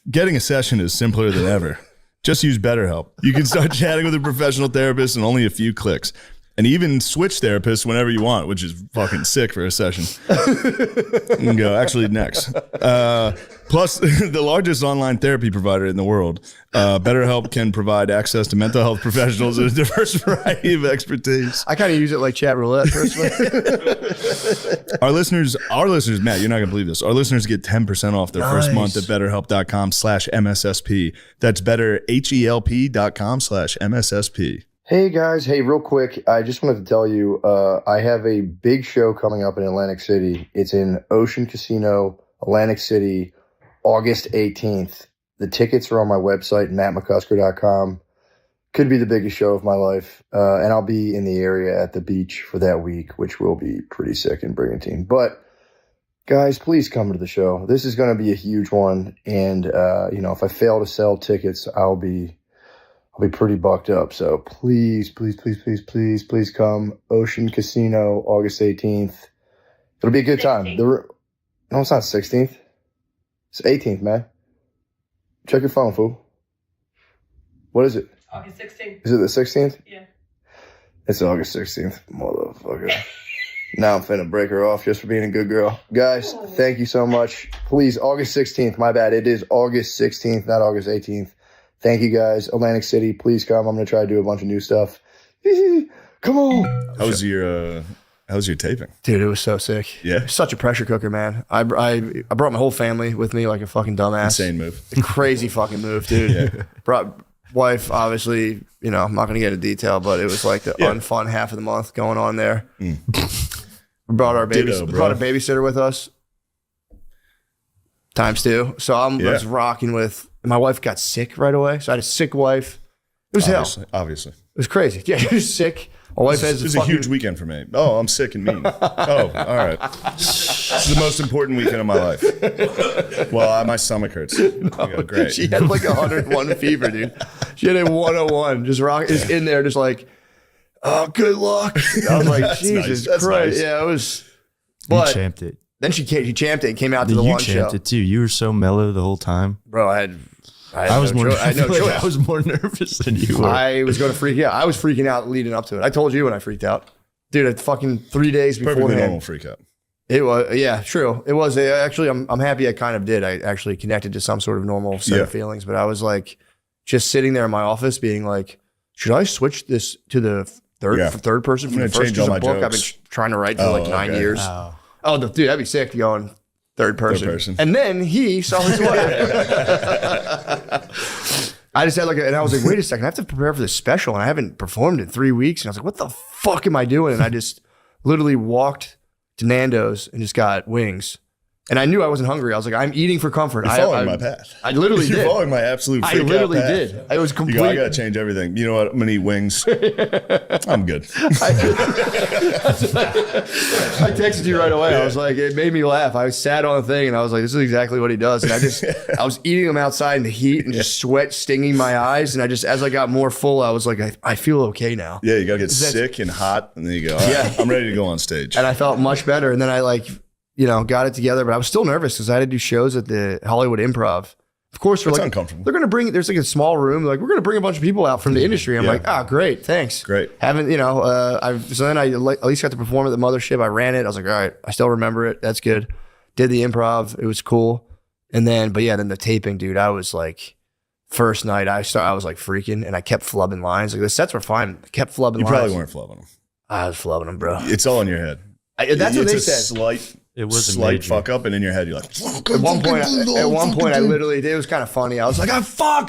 Getting a session is simpler than ever. Just use BetterHelp. You can start chatting with a professional therapist in only a few clicks. And even switch therapists whenever you want, which is fucking sick for a session. You can go, actually, next. Plus, the largest online therapy provider in the world, BetterHelp can provide access to mental health professionals and a diverse variety of expertise. I kind of use it like chat roulette, personally. Our listeners, Matt, you're not going to believe this. Our listeners get 10% off their first month at betterhelp.com/MSSP. That's betterhelp.com/MSSP. Hey guys, hey, real quick, I just wanted to tell you, I have a big show coming up in Atlantic City. It's in Ocean Casino, Atlantic City, August 18th. The tickets are on my website, mattmccusker.com. Could be the biggest show of my life. And I'll be in the area at the beach for that week, which will be pretty sick and Brigantine. But guys, please come to the show. This is going to be a huge one. And, if I fail to sell tickets, I'll be pretty bucked up. So please come. Ocean Casino, August 18th. It'll be a good time. No, it's not 16th. It's 18th, man. Check your phone, fool. What is it? August 16th. Is it the 16th? Yeah. It's August 16th, motherfucker. Now I'm finna break her off just for being a good girl. Guys, thank you so much. Please, August 16th. My bad. It is August 16th, not August 18th. Thank you guys. Atlantic City, please come. I'm going to try to do a bunch of new stuff. Come on. How's your How's your taping? Dude, it was so sick. Yeah. Such a pressure cooker, man. I brought my whole family with me like a fucking dumbass. Insane move. Crazy fucking move, dude. Yeah. Brought wife, obviously, I'm not going to get into detail, but it was like the unfun half of the month going on there. We brought our brought a babysitter with us. ×2. So I was rocking with, my wife got sick right away. So I had a sick wife. It was hell. Obviously. It was crazy. Yeah, she was sick. My wife has It was a huge weekend for me. Oh, I'm sick and mean. Oh, all right. This is the most important weekend of my life. Well, my stomach hurts. Great. She had like 101 fever, dude. She had a 101. Just is in there, just like, oh, good luck. I was like, Jesus Christ. Nice. Yeah, it was. But you champed it. Then she champed it and came out to the one show. You champed it too. You were so mellow the whole time. Bro, I was more nervous than you were. I was going to freak out. I was freaking out leading up to it. I told you when I freaked out. Dude, it's fucking 3 days beforehand. Perfectly normal freak out. It was, yeah, true. It was actually, I'm happy I kind of did. I actually connected to some sort of normal set of feelings, but I was like, just sitting there in my office being like, should I switch this to the third person from the first? This is a book I've been trying to write for like 9 years. Oh, dude, that'd be sick going third person. And then he saw his wife. I just had and I was like, wait a second, I have to prepare for this special and I haven't performed in 3 weeks. And I was like, what the fuck am I doing? And I just literally walked to Nando's and just got wings. And I knew I wasn't hungry. I was like, I'm eating for comfort. You're following my path. I literally did. You're following my absolute freak I literally out path. did. I was complete. I got to change everything. You know what? I'm going to eat wings. I'm good. I texted you right away. I was like, it made me laugh. I sat on the thing and I was like, this is exactly what he does. And I was eating them outside in the heat and just sweat stinging my eyes. And as I got more full, I was like, I feel okay now. Yeah, you got to get sick and hot. And then you go, all right, I'm ready to go on stage. And I felt much better. And then I got it together, but I was still nervous because I had to do shows at the Hollywood Improv. Of course, it's uncomfortable. They're going to bring, there's like a small room. Like, we're going to bring a bunch of people out from the industry. I'm like, great. Thanks. Great. So then I at least got to perform at the mothership. I ran it. I was like, all right, I still remember it. That's good. Did the improv. It was cool. And then the taping, dude, I was like, first night I was like freaking and I kept flubbing lines. Like the sets were fine. I kept flubbing lines. You probably weren't flubbing them. I was flubbing them, bro. It's all in your head. That's what they said. It was a slight fuck up, and in your head, you're like, at one point, I literally did. It was kind of funny. I was like,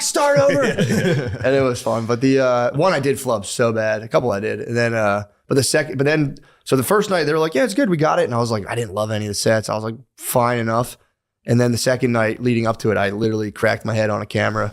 start over. And it was fun. But the one I did flub so bad. A couple I did. And then, so the first night, they were like, yeah, it's good. We got it. And I was like, I didn't love any of the sets. I was like, fine enough. And then the second night leading up to it, I literally cracked my head on a camera.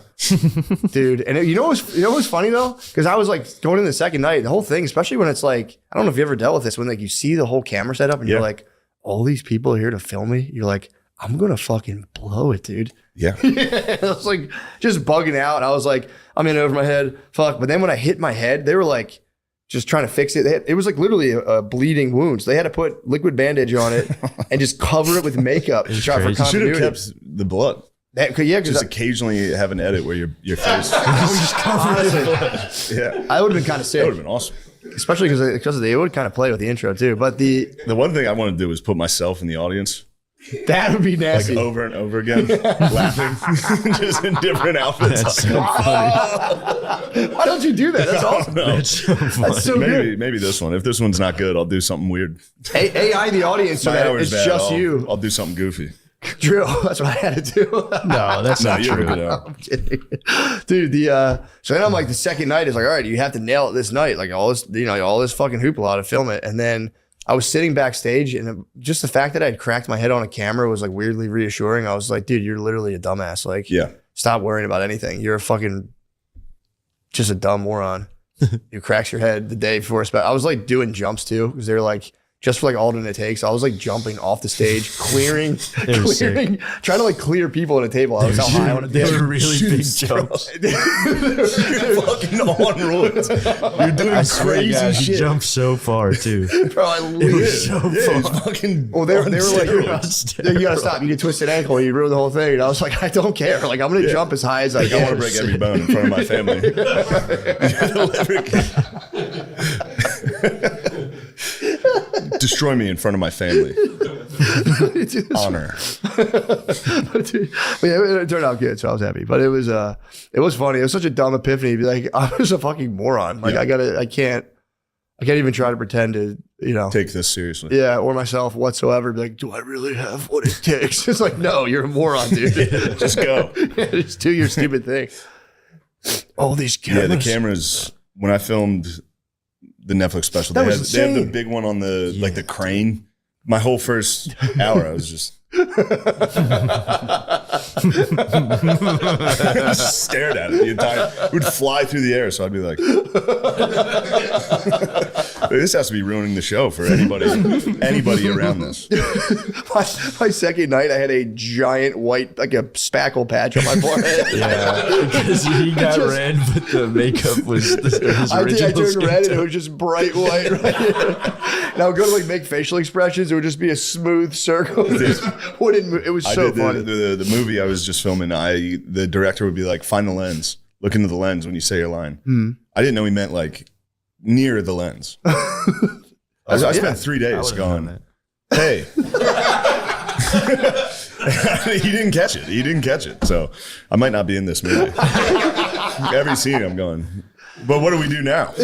Dude. And you know what was funny though? Because I was like going in the second night, the whole thing, especially when it's like, I don't know if you ever dealt with this, when like you see the whole camera setup and you're like, all these people are here to film me. You're like, I'm going to fucking blow it, dude. Yeah. I was like just bugging out. I was like, I'm in over my head. Fuck. But then when I hit my head, they were like just trying to fix it. It was like literally a bleeding wound. So they had to put liquid bandage on it and just cover it with makeup to try for continuity. You should have kept the blood. Just occasionally have an edit where your face just covered in blood. Yeah. I would have been kind of sick. That would have been awesome. Especially because they would kind of play with the intro too. But the one thing I want to do is put myself in the audience. That would be nasty. Like over and over again, laughing, just in different outfits. That's so funny. Why don't you do that? That's awesome. That's so funny. That's so good. Maybe this one. If this one's not good, I'll do something weird. AI the audience so that it's just you. I'll do something goofy. True. That's what I had to do. No, that's not true. I'm kidding. Dude, so then I'm like, the second night is like, all right, you have to nail it this night. Like all this fucking hoopla to film it. And then I was sitting backstage and just the fact that I had cracked my head on a camera was like weirdly reassuring. I was like, dude, you're literally a dumbass. Like, stop worrying about anything. You're just a dumb moron. You cracked your head the day before. I was like doing jumps too because they're like, just for like alternate takes, I was like jumping off the stage, clearing, trying to like clear people at a table. I was how high I want to be. They were really big jumps. You're fucking on roids. You're doing crazy shit. He jumped so far too. Bro, it was so far. They were like, you gotta stop. You get twisted ankle, you ruin the whole thing. And I was like, I don't care. Like I'm gonna jump as high as I can. I want to break every bone in front of my family. Destroy me in front of my family. Honor. It turned out good, so I was happy. But it was funny. It was such a dumb epiphany to be like, I was a fucking moron. Like I can't even try to pretend to take this seriously. Yeah, or myself whatsoever. Be like, do I really have what it takes? It's like, no, you're a moron, dude. Just go. Just do your stupid thing. All these cameras. Yeah, the cameras. When I filmed the Netflix special, they have the big one on the like the crane. My whole first hour, I was just. I just stared at it the entire. It would fly through the air, so I'd be like, "This has to be ruining the show for anybody around this." My second night, I had a giant white, like a spackle patch on my forehead. Yeah, because he got red, but the makeup was his original I turned skin red, tone. and it was just bright white. Right here. And I would go to like make facial expressions. It would just be a smooth circle. It was so funny. The movie I was just filming, the director would be like, find the lens. Look into the lens when you say your line. I didn't know he meant like near the lens. I spent 3 days going, hey. He didn't catch it. So I might not be in this movie. Every scene I'm going, but what do we do now?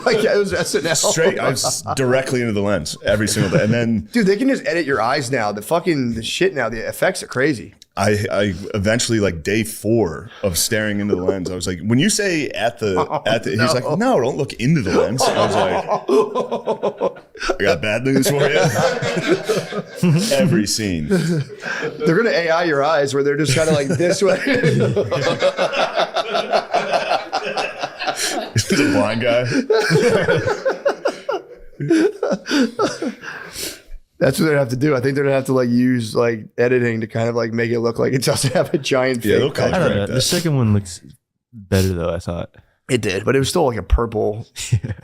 Like it was SNL. Straight, I was directly into the lens every single day. And then, dude, they can just edit your eyes now. The shit now, the effects are crazy. I eventually, like day 4 of staring into the lens, I was like, when you say at the, he's like, no, don't look into the lens. I was like, I got bad news for you. Every scene. They're going to AI your eyes where they're just kind of like this way. He's a blind guy. That's what they have to do. I think they're gonna have to like use like editing to kind of like make it look like it doesn't have a giant. Yeah, they'll I don't know. contract that. The second one looks better though, I thought. It did, but it was still like a purple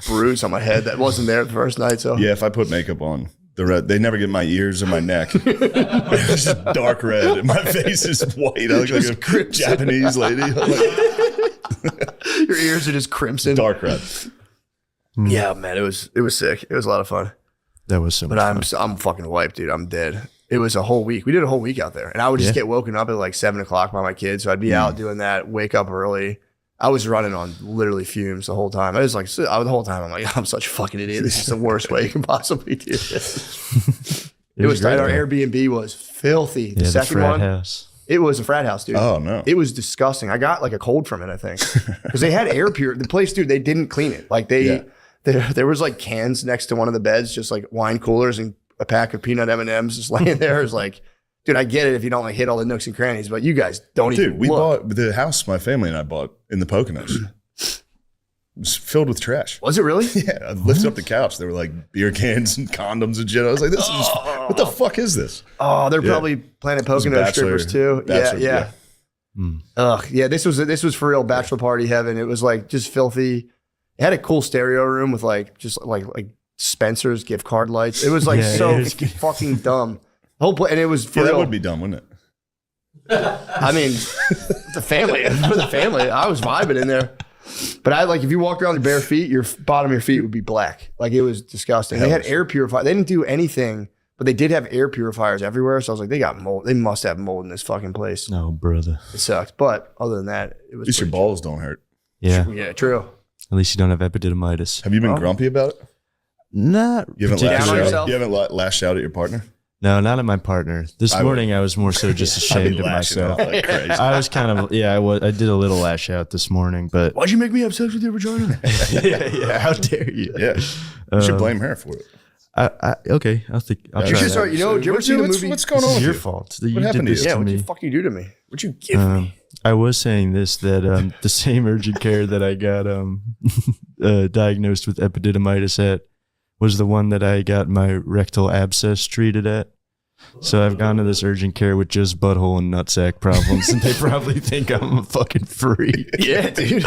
bruise on my head that wasn't there the first night. So Yeah, if I put makeup on, the red, they never get my ears or my neck. It's just dark red, and my face is white. I look like a Japanese lady. your ears are just crimson, Dark red. Yeah, man, it was sick. It was a lot of fun. That was so much But fun. I'm fucking wiped, dude. I'm dead. It was a whole week. We did a whole week out there, and I would just get woken up at like 7 o'clock by my kids. So I'd be out doing that, wake up early. I was running on literally fumes the whole time. I was like, the whole time I'm like, I'm such a fucking idiot. This is the worst way you can possibly do this. It was great, our though. Airbnb was filthy. The second frat one, house. it was a frat house, dude. Oh no, it was disgusting. I got like a cold from it, I think, because they had air pure. The place, dude, they didn't clean it. Like there was like cans next to one of the beds, just like wine coolers and a pack of peanut M&Ms just laying there. It's like, dude, I get it if you don't like hit all the nooks and crannies, but you guys don't even. Dude, we look. bought the house my family and I bought in the Poconos. It was filled with trash. Was it really? Yeah, I lifted up the couch. There were like beer cans and condoms and shit. I was like, this is what the fuck is this? Oh, they're probably Planet Pocono strippers too. Yeah. Ugh, yeah. This was for real bachelor party heaven. It was like just filthy. It had a cool stereo room with like just like Spencer's gift card lights. It was like so fucking dumb. The whole and it was for that real. would be dumb, wouldn't it? I mean, the family for the family. I was vibing in there, but I like if you walked around with bare feet, your bottom of your feet would be black. Like it was disgusting. They had air purifiers. They didn't do anything, but they did have air purifiers everywhere. So I was like, they got mold. They must have mold in this fucking place. No, brother. It sucked, but other than that, it was. At least your balls don't hurt. Yeah. Yeah, true. At least you don't have epididymitis. Have you been grumpy about it? Not You haven't particularly. lashed out. You haven't lashed out at your partner. No, not at my partner. This morning I was more so just ashamed of myself. Like crazy. I was kind of I did a little lash out this morning, but Why'd you make me have sex with your vagina? yeah, how dare you? Yeah, you should blame her for it. Okay, I'll try You should that. start. You know, did you ever see the movie? What's going on? This with is your you? fault. What You happened did to this you? Yeah, to what'd me. you fucking do to me? What'd you give me? I was saying this that the same urgent care that I got diagnosed with epididymitis at was the one that I got my rectal abscess treated at. So I've gone to this urgent care with just butthole and nutsack problems, and they probably think I'm a fucking freak. Yeah, dude.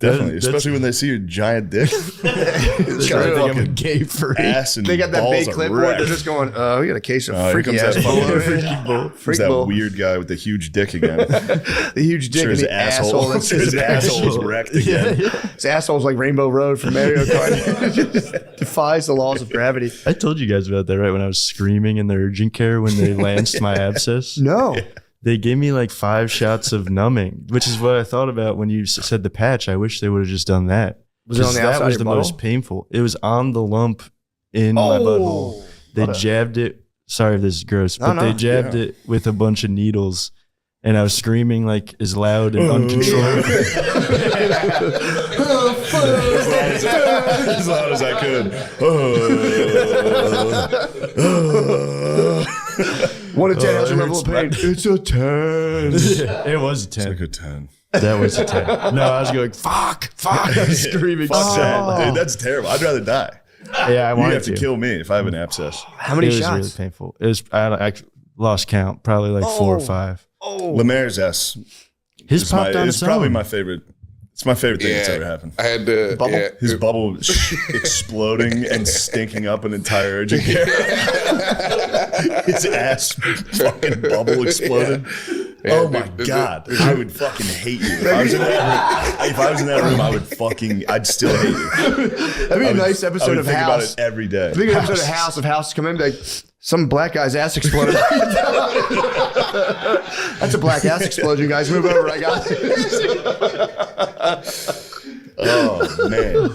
Definitely, especially when they see your giant dick. It's true. I think I'm a gay freak. Ass and They got that balls big are clipboard. wrecked. They're just going, we got a case of Here freaky comes ass that bull. fucking Freaky bull. There's Freak that bull. weird guy with the huge dick again. The huge dick Sure, and his the asshole. That's his asshole's wrecked again. His asshole's like Rainbow Road from Mario Kart. Defies the laws of gravity. I told you guys about that, right? When I was screaming in the urgent care when they lanced my abscess. No. They gave me like 5 shots of numbing, which is what I thought about when you said the patch. I wish they would have just done that. Was it on the outside that was of the your most butthole? painful. It was on the lump in my butthole. They jabbed it. Sorry if this is gross, but they jabbed it with a bunch of needles. And I was screaming like as loud and uncontrolled. As loud as I could. 1 to 10, how's your level of pain? It's a 10. It was a 10. It's like a 10. That was a 10. No, I was going, fuck. I was screaming. Fuck that. Dude, that's terrible. I'd rather die. Yeah, I You wanted have to kill me if I have an abscess. How many it was shots? really painful. It was, I lost count, probably like 4 or 5. Lemaire's S. His popped on It's its probably own. my favorite. It's my favorite thing that's ever happened. I had to. Bubble? Yeah, His bubble exploding and stinking up an entire urgent care. His ass fucking bubble exploded. Oh my God. I would fucking hate you. If I was in that room, I'd still hate you. That'd be a nice episode of think about House. it every day. I think an episode of House come in like, some black guy's ass exploded. That's a black ass explosion, guys. Move over. I got this. Oh, man.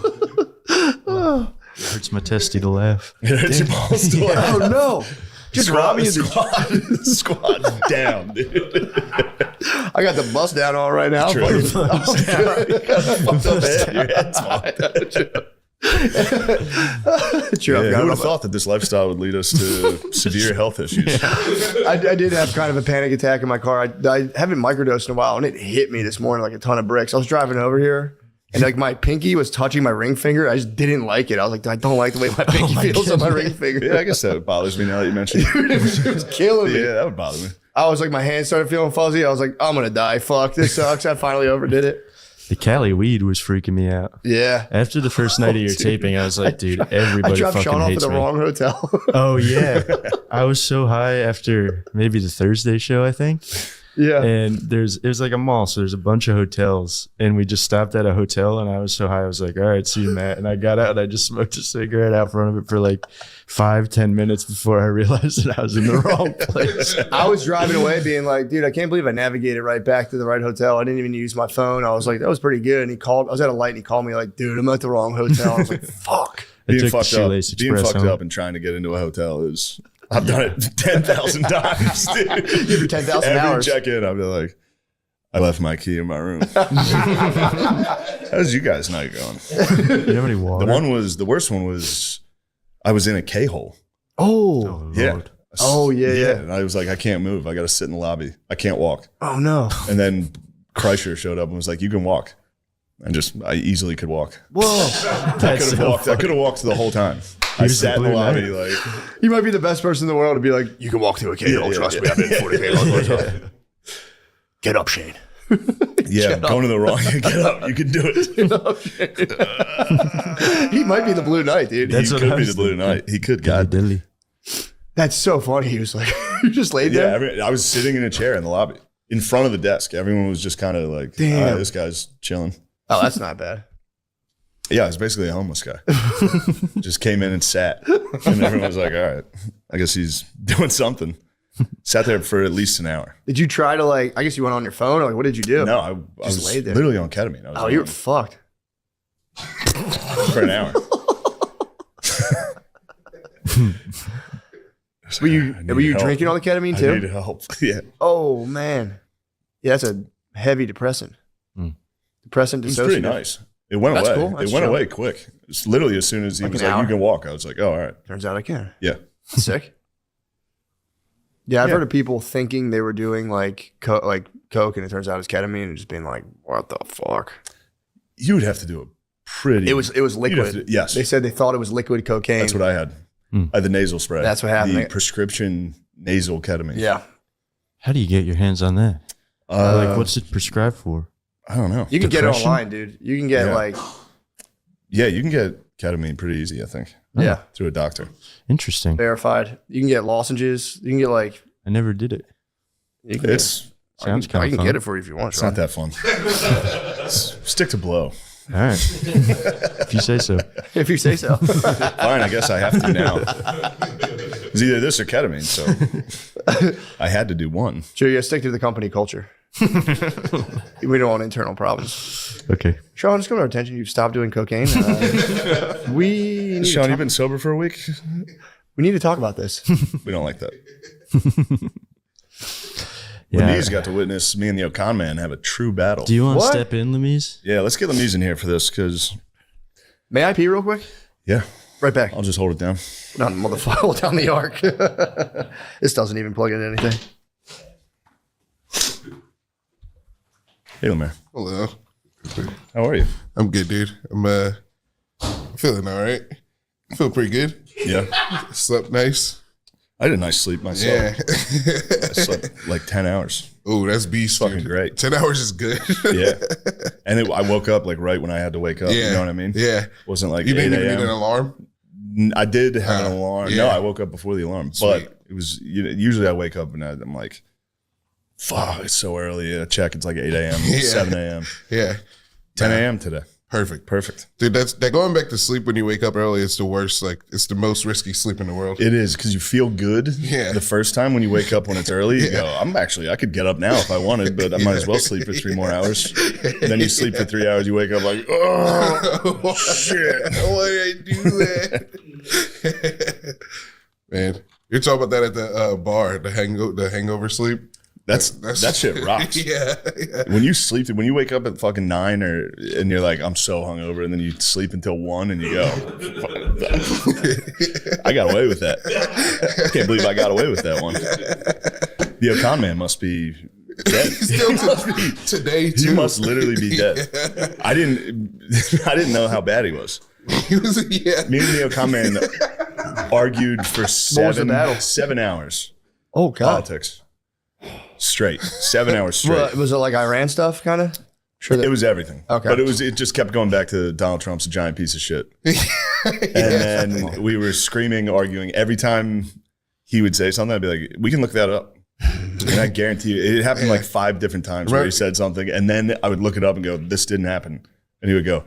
It hurts my testy to laugh. It hurts your balls to laugh. Oh, no. Just rob me of the Squat's down, dude. I got the bust down on right now. True. Your head's fucked. True. Yeah, who would have thought that this lifestyle would lead us to severe health issues? I did have kind of a panic attack in my car. I haven't microdosed in a while, and it hit me this morning like a ton of bricks. I was driving over here, and like my pinky was touching my ring finger. I just didn't like it. I was like, I don't like the way my pinky feels on my ring finger. Yeah, I guess that bothers me now that you mentioned it. Dude, it was killing me. Yeah, that would bother me. I was like, my hands started feeling fuzzy. I was like, I'm gonna die. Fuck, this sucks. I finally overdid it. The Cali weed was freaking me out. Yeah. After the first night of your taping, I was like, dude, I everybody dropped fucking Sean off at hates the me. wrong hotel. Oh, yeah. I was so high after maybe the Thursday show, I think. Yeah. And it was like a mall, so there's a bunch of hotels, and we just stopped at a hotel, and I was so high, I was like, all right, see you, Matt. And I got out, and I just smoked a cigarette out front of it for like 5-10 minutes before I realized that I was in the wrong place. I was driving away being like, dude, I can't believe I navigated right back to the right hotel. I didn't even use my phone. I was like, that was pretty good. And he called, I was at a light, and he called me like, dude, I'm at the wrong hotel. I was like, fuck. Being fucked up and trying to get into a hotel is, I've done it 10,000 times, dude. Every 10,000 hours. Every check-in, I'll be like, I left my key in my room. How's you guys' night going? You have any water? The worst one was, I was in a K-hole. Oh. Yeah. Lord. Oh, yeah. And I was like, I can't move. I got to sit in the lobby. I can't walk. Oh, no. And then Kreischer showed up and was like, you can walk. And I easily could walk. Whoa. I could have walked the whole time. I sat in the lobby like. You might be the best person in the world to be like, you can walk through a K-hole. Trust me, I've been 40 K-holes. Get up, Shane. Yeah, going to the wrong. Get up. You can do it. He might be the Blue Knight, dude. He could be the Blue Knight. He could. God. Dilly. That's so funny. He was like, you just laid there? Yeah, I was sitting in a chair in the lobby in front of the desk. Everyone was just kind of like, damn. all right, this guy's chilling. Oh, that's not bad. Yeah, I was basically a homeless guy. Just came in and sat. And everyone was like, all right, I guess he's doing something. Sat there for at least an hour. Did you try to I guess you went on your phone? Or what did you do? No, I was laid there. literally on ketamine. Oh, you were fucked. For an hour. Were you drinking on the ketamine too? I need help. Yeah. Oh, man. Yeah, that's a heavy depressant. Depressant It was dissociative. pretty nice. It went That's away. cool. That's It went chill. away quick. It's literally as soon as he Like was an like, hour? you can walk. I was like, oh, all right. Turns out I can. Yeah. Sick. Yeah, I've heard of people thinking they were doing coke, and it turns out it's ketamine, and just being like, "What the fuck?" You would have to do a pretty. It was you'd have liquid. to- yes. They said they thought it was liquid cocaine. That's what I had. I had the nasal spray. That's what happened. The prescription nasal ketamine. Yeah. How do you get your hands on that? What's it prescribed for? I don't know. You can Depression? get it online, dude. You can get Yeah, you can get ketamine pretty easy, I think. Yeah. Through a doctor. Interesting. Verified. You can get lozenges. You can get I never did it. You can It's Sounds I kind of can fun. get it for you if you want. it's not that fun. Stick to blow. All right. If you say so. If you say so. Fine, I guess I have to now. It's either this or ketamine, so I had to do one. Sure, you gotta stick to the company culture. We don't want internal problems. Okay. Sean, just come to our attention. You've stopped doing cocaine. We need Sean, you've been sober for a week? We need to talk about this. We don't like that. Yeah. Lemise got to witness me and the Okan man have a true battle. Do you want to step in, Lemise? Yeah, let's get Lemise in here for this because. May I pee real quick? Yeah. Right back. I'll just hold it down. No, motherfucker, hold down the arc. This doesn't even plug into anything. Hey, Lemaire. Hello. How are you? I'm good, dude. I'm feeling all right. I feel pretty good. Yeah. Slept nice. I had a nice sleep myself. Yeah. I slept like 10 hours. Oh, that's beast. Fucking dude. great. 10 hours is good. Yeah. And I woke up like right when I had to wake up. Yeah. You know what I mean? Yeah. Wasn't like You 8 didn't even a.m. need an alarm? I did have an alarm. yeah. No, I woke up before the alarm. Sweet. But it was usually I wake up and I'm like, fuck, it's so early. I check, it's like 8 a.m., Yeah. 7 a.m. Yeah. 10 a.m. today. Perfect. Dude, that going back to sleep when you wake up early is the worst. Like, it's the most risky sleep in the world. It is because you feel good the first time when you wake up when it's early. You go, I could get up now if I wanted, but I might as well sleep for 3 more hours. And then you sleep for 3 hours, you wake up like, oh, shit. Why did I do that? Man, you're talking about that at the bar, the hangover sleep. That shit rocks. Yeah. When you wake up at fucking 9 and you're like, I'm so hungover, and then you sleep until 1 and you go, I got away with that. I can't believe I got away with that one. The Okan man must be dead. Today too. He must literally be dead. Yeah. I didn't know how bad he was. He was Me and the Okan man argued for 7 hours. Oh God. Politics. Straight. 7 hours straight. Well, was it like Iran stuff, kind of? Sure. It was everything. Okay. But it just kept going back to Donald Trump's a giant piece of shit. And then we were screaming, arguing. Every time he would say something, I'd be like, we can look that up. And I guarantee you, it happened like 5 different times where he said something. And then I would look it up and go, this didn't happen. And he would go,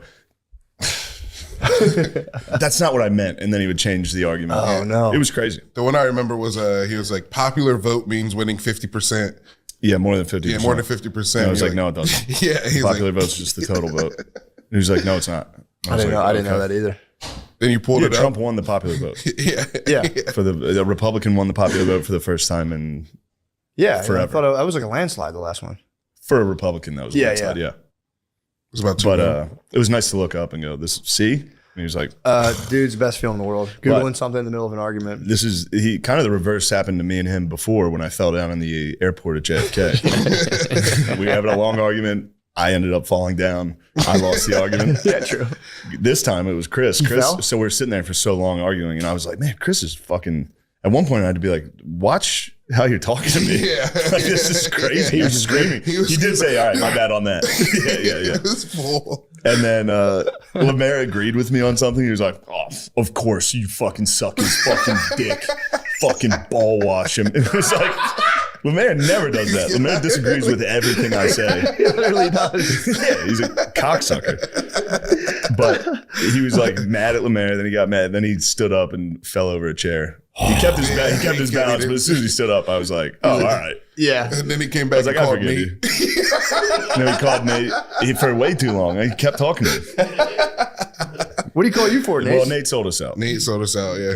that's not what I meant. And then he would change the argument. Oh, no. It was crazy. The one I remember was he was like, popular vote means winning 50%. Yeah, more than 50%. Yeah, more than 50%. And I was like, no, it doesn't. Yeah, he's popular vote's just the total vote. And he was like, no, it's not. I didn't know that either. Then you pulled it Trump up. won the popular vote. Yeah. For the Republican won the popular vote for the first time in forever. I thought I was like a landslide the last one. For a Republican, that was a landslide, yeah. It was about 2 But million. it was nice to look up and go, see? And he was like, dude's best feeling in the world. Googling something in the middle of an argument. he kind of the reverse happened to me and him before when I fell down in the airport at JFK. We were having a long argument. I ended up falling down. I lost the argument. Yeah, true. This time it was Chris. Fell? So we're sitting there for so long arguing, and I was like, man, Chris is fucking. At one point, I had to be like, watch how you're talking to me. Yeah. Like, this is crazy. He was screaming. He did say, all right, my bad on that. Yeah. It was full. And then Lemaire agreed with me on something. He was like, oh, of course, you fucking suck his fucking dick. Fucking ball wash him. It was like, Lemaire never does that. Lemaire disagrees with everything I say. He literally does. Yeah, he's a cocksucker. But he was like mad at Lemaire. Then he got mad. Then he stood up and fell over a chair. He kept his balance, but as soon as he stood up, I was like, oh, all right. Yeah. And then he came I back was like, and I called forgive me. you. And then he called Nate for way too long. He kept talking to me. What do you call you for, Nate? Well, Nate sold us out. Nate sold us out, yeah.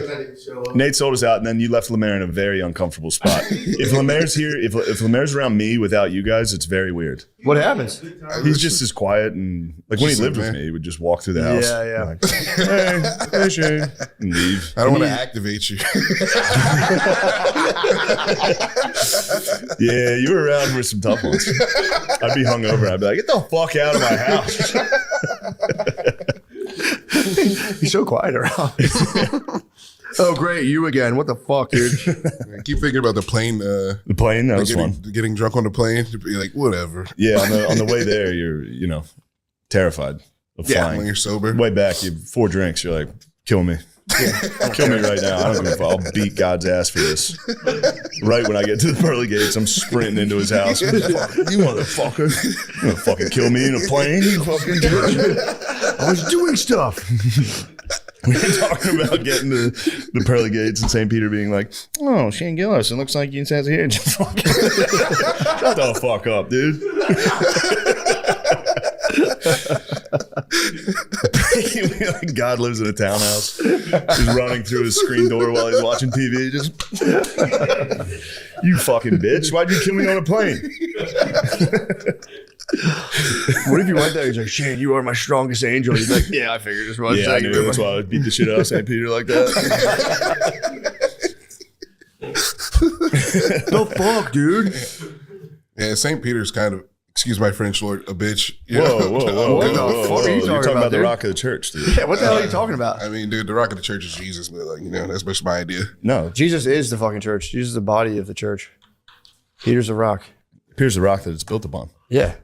Nate sold us out, and then you left Lemaire in a very uncomfortable spot. If Lemaire's here, if Lemaire's around me without you guys, it's very weird. What happens? He's just as quiet, and like when he lived with me, he would just walk through the house. Yeah. Like, hey, Shane, and leave. I don't want to activate you. Yeah, you were around for some tough ones. I'd be hungover. I'd be like, get the fuck out of my house. He's so quiet around. Oh, great. You again. What the fuck, dude? I keep thinking about the plane. The plane, that was fun. Getting drunk on the plane. To be like, whatever. Yeah, on the way there, you're terrified of flying. When you're sober. Way back, you have 4 drinks. You're like, kill me. Kill me right now. I don't give a fuck. I'll beat God's ass for this. Right when I get to the pearly gates, I'm sprinting into his house. You motherfucker. You gonna fucking kill me in a plane? You fucking bitch. I was doing stuff. We were talking about getting the pearly gates and St. Peter being like, oh, Shane Gillis, it looks like you says here. Just fucking shut the fuck up, dude. Like God lives in a townhouse. He's running through his screen door while he's watching TV. Just you fucking bitch. Why'd you kill me on a plane? What if you went there? He's like, Shane, you are my strongest angel. He's like, yeah, I figured as much. Yeah, I knew. That's why I beat the shit out of St. Peter like that. The fuck, dude? Yeah, St. Peter's kind of, excuse my French, Lord, a bitch. Whoa. What the fuck are you You're talking about the dude? rock of the church, dude. Yeah, what the hell are you talking about? I mean, dude, the rock of the church is Jesus, but like, that's just my idea. No, Jesus is the fucking church. Jesus is the body of the church. Peter's a rock. Peter's the rock that it's built upon. Yeah.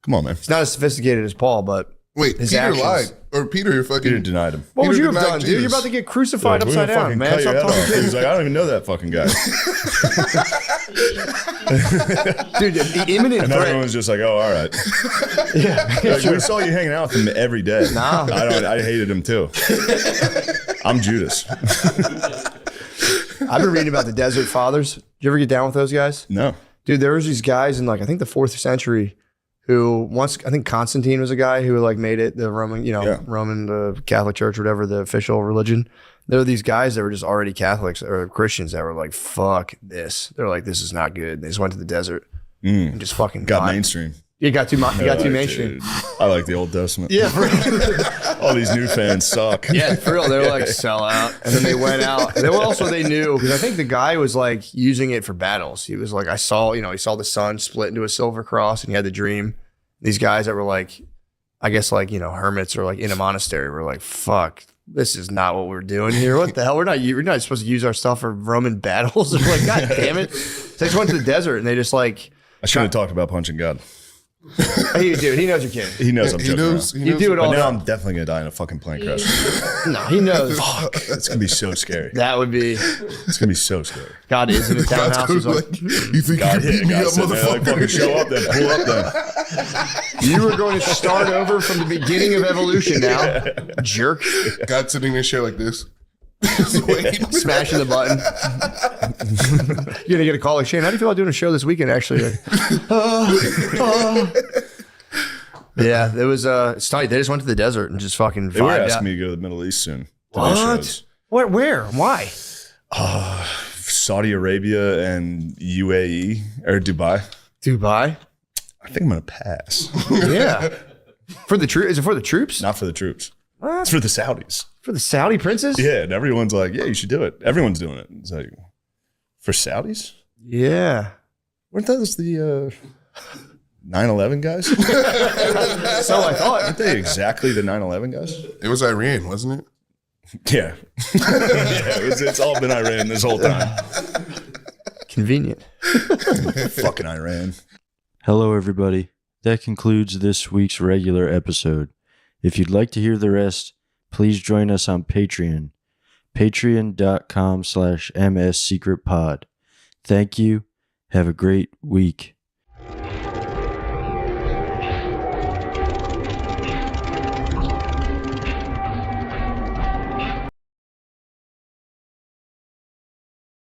Come on, man. It's not as sophisticated as Paul, but wait, his Peter actions. lied, or Peter fucking Peter denied him. What would Peter you have denied done, dude? Jesus. You're about to get crucified We're gonna upside down, fucking man. cut your Stop head talking off. shit. He's like, I don't even know that fucking guy. Dude, the imminent And threat. everyone's just like, oh, all right. Yeah. Like, we saw you hanging out with him every day. Nah. I hated him too. I'm Judas. I've been reading about the Desert Fathers. Did you ever get down with those guys? No. Dude, there was these guys in like, I think the 4th century who once, I think Constantine was a guy who like made it the Roman, Roman Catholic Church, whatever the official religion. There were these guys that were just already Catholics or Christians that were like, fuck this. They're like, this is not good. They just went to the desert and just fucking got mainstream. You got too mainstream. Dude, I like the Old Testament. Yeah, for all these new fans suck. Yeah, for real. They were like, sell out. And then they went out. They knew, because I think the guy was like using it for battles. He was like, he saw the sun split into a silver cross and he had the dream. These guys that were like, I guess like, hermits or like in a monastery were like, fuck, this is not what we're doing here. What the hell? We're not supposed to use our stuff for Roman battles. They're like, God damn it. So they just went to the desert and they just like. I should have talked about punching God. Dude, he knows you're kidding. He knows I'm joking around. You do it all. But now I'm definitely going to die in a fucking plane crash. No, he knows. Fuck. It's going to be so scary. That would be. It's going to be so scary. God is in a townhouse. He's like, you think God you can beat me up, motherfucker? Like, fucking show up then. Pull up then. You were going to start over from the beginning of evolution now. Jerk. God sitting in a chair like this. Smashing the button. You're going to get a call like, Shane, how do you feel about doing a show this weekend, actually? Like, yeah, it was it's tight. They just went to the desert and just fucking They were vibed asking out. me to go to the Middle East soon. What? What? Where? Why? Saudi Arabia and UAE or Dubai. Dubai? I think I'm going to pass. Yeah. For the troops? Is it for the troops? Not for the troops. What? It's for the Saudis. For the Saudi princes? Yeah, and everyone's like, yeah, you should do it. Everyone's doing it. It's like, for Saudis? Yeah. Weren't those the 9/11 guys? So I thought. Aren't they exactly the 9/11 guys? It was Iran, wasn't it? Yeah. It's all been Iran this whole time. Convenient. Fucking Iran. Hello, everybody. That concludes this week's regular episode. If you'd like to hear the rest, please join us on Patreon. Patreon.com/MSSecretPod. Thank you. Have a great week.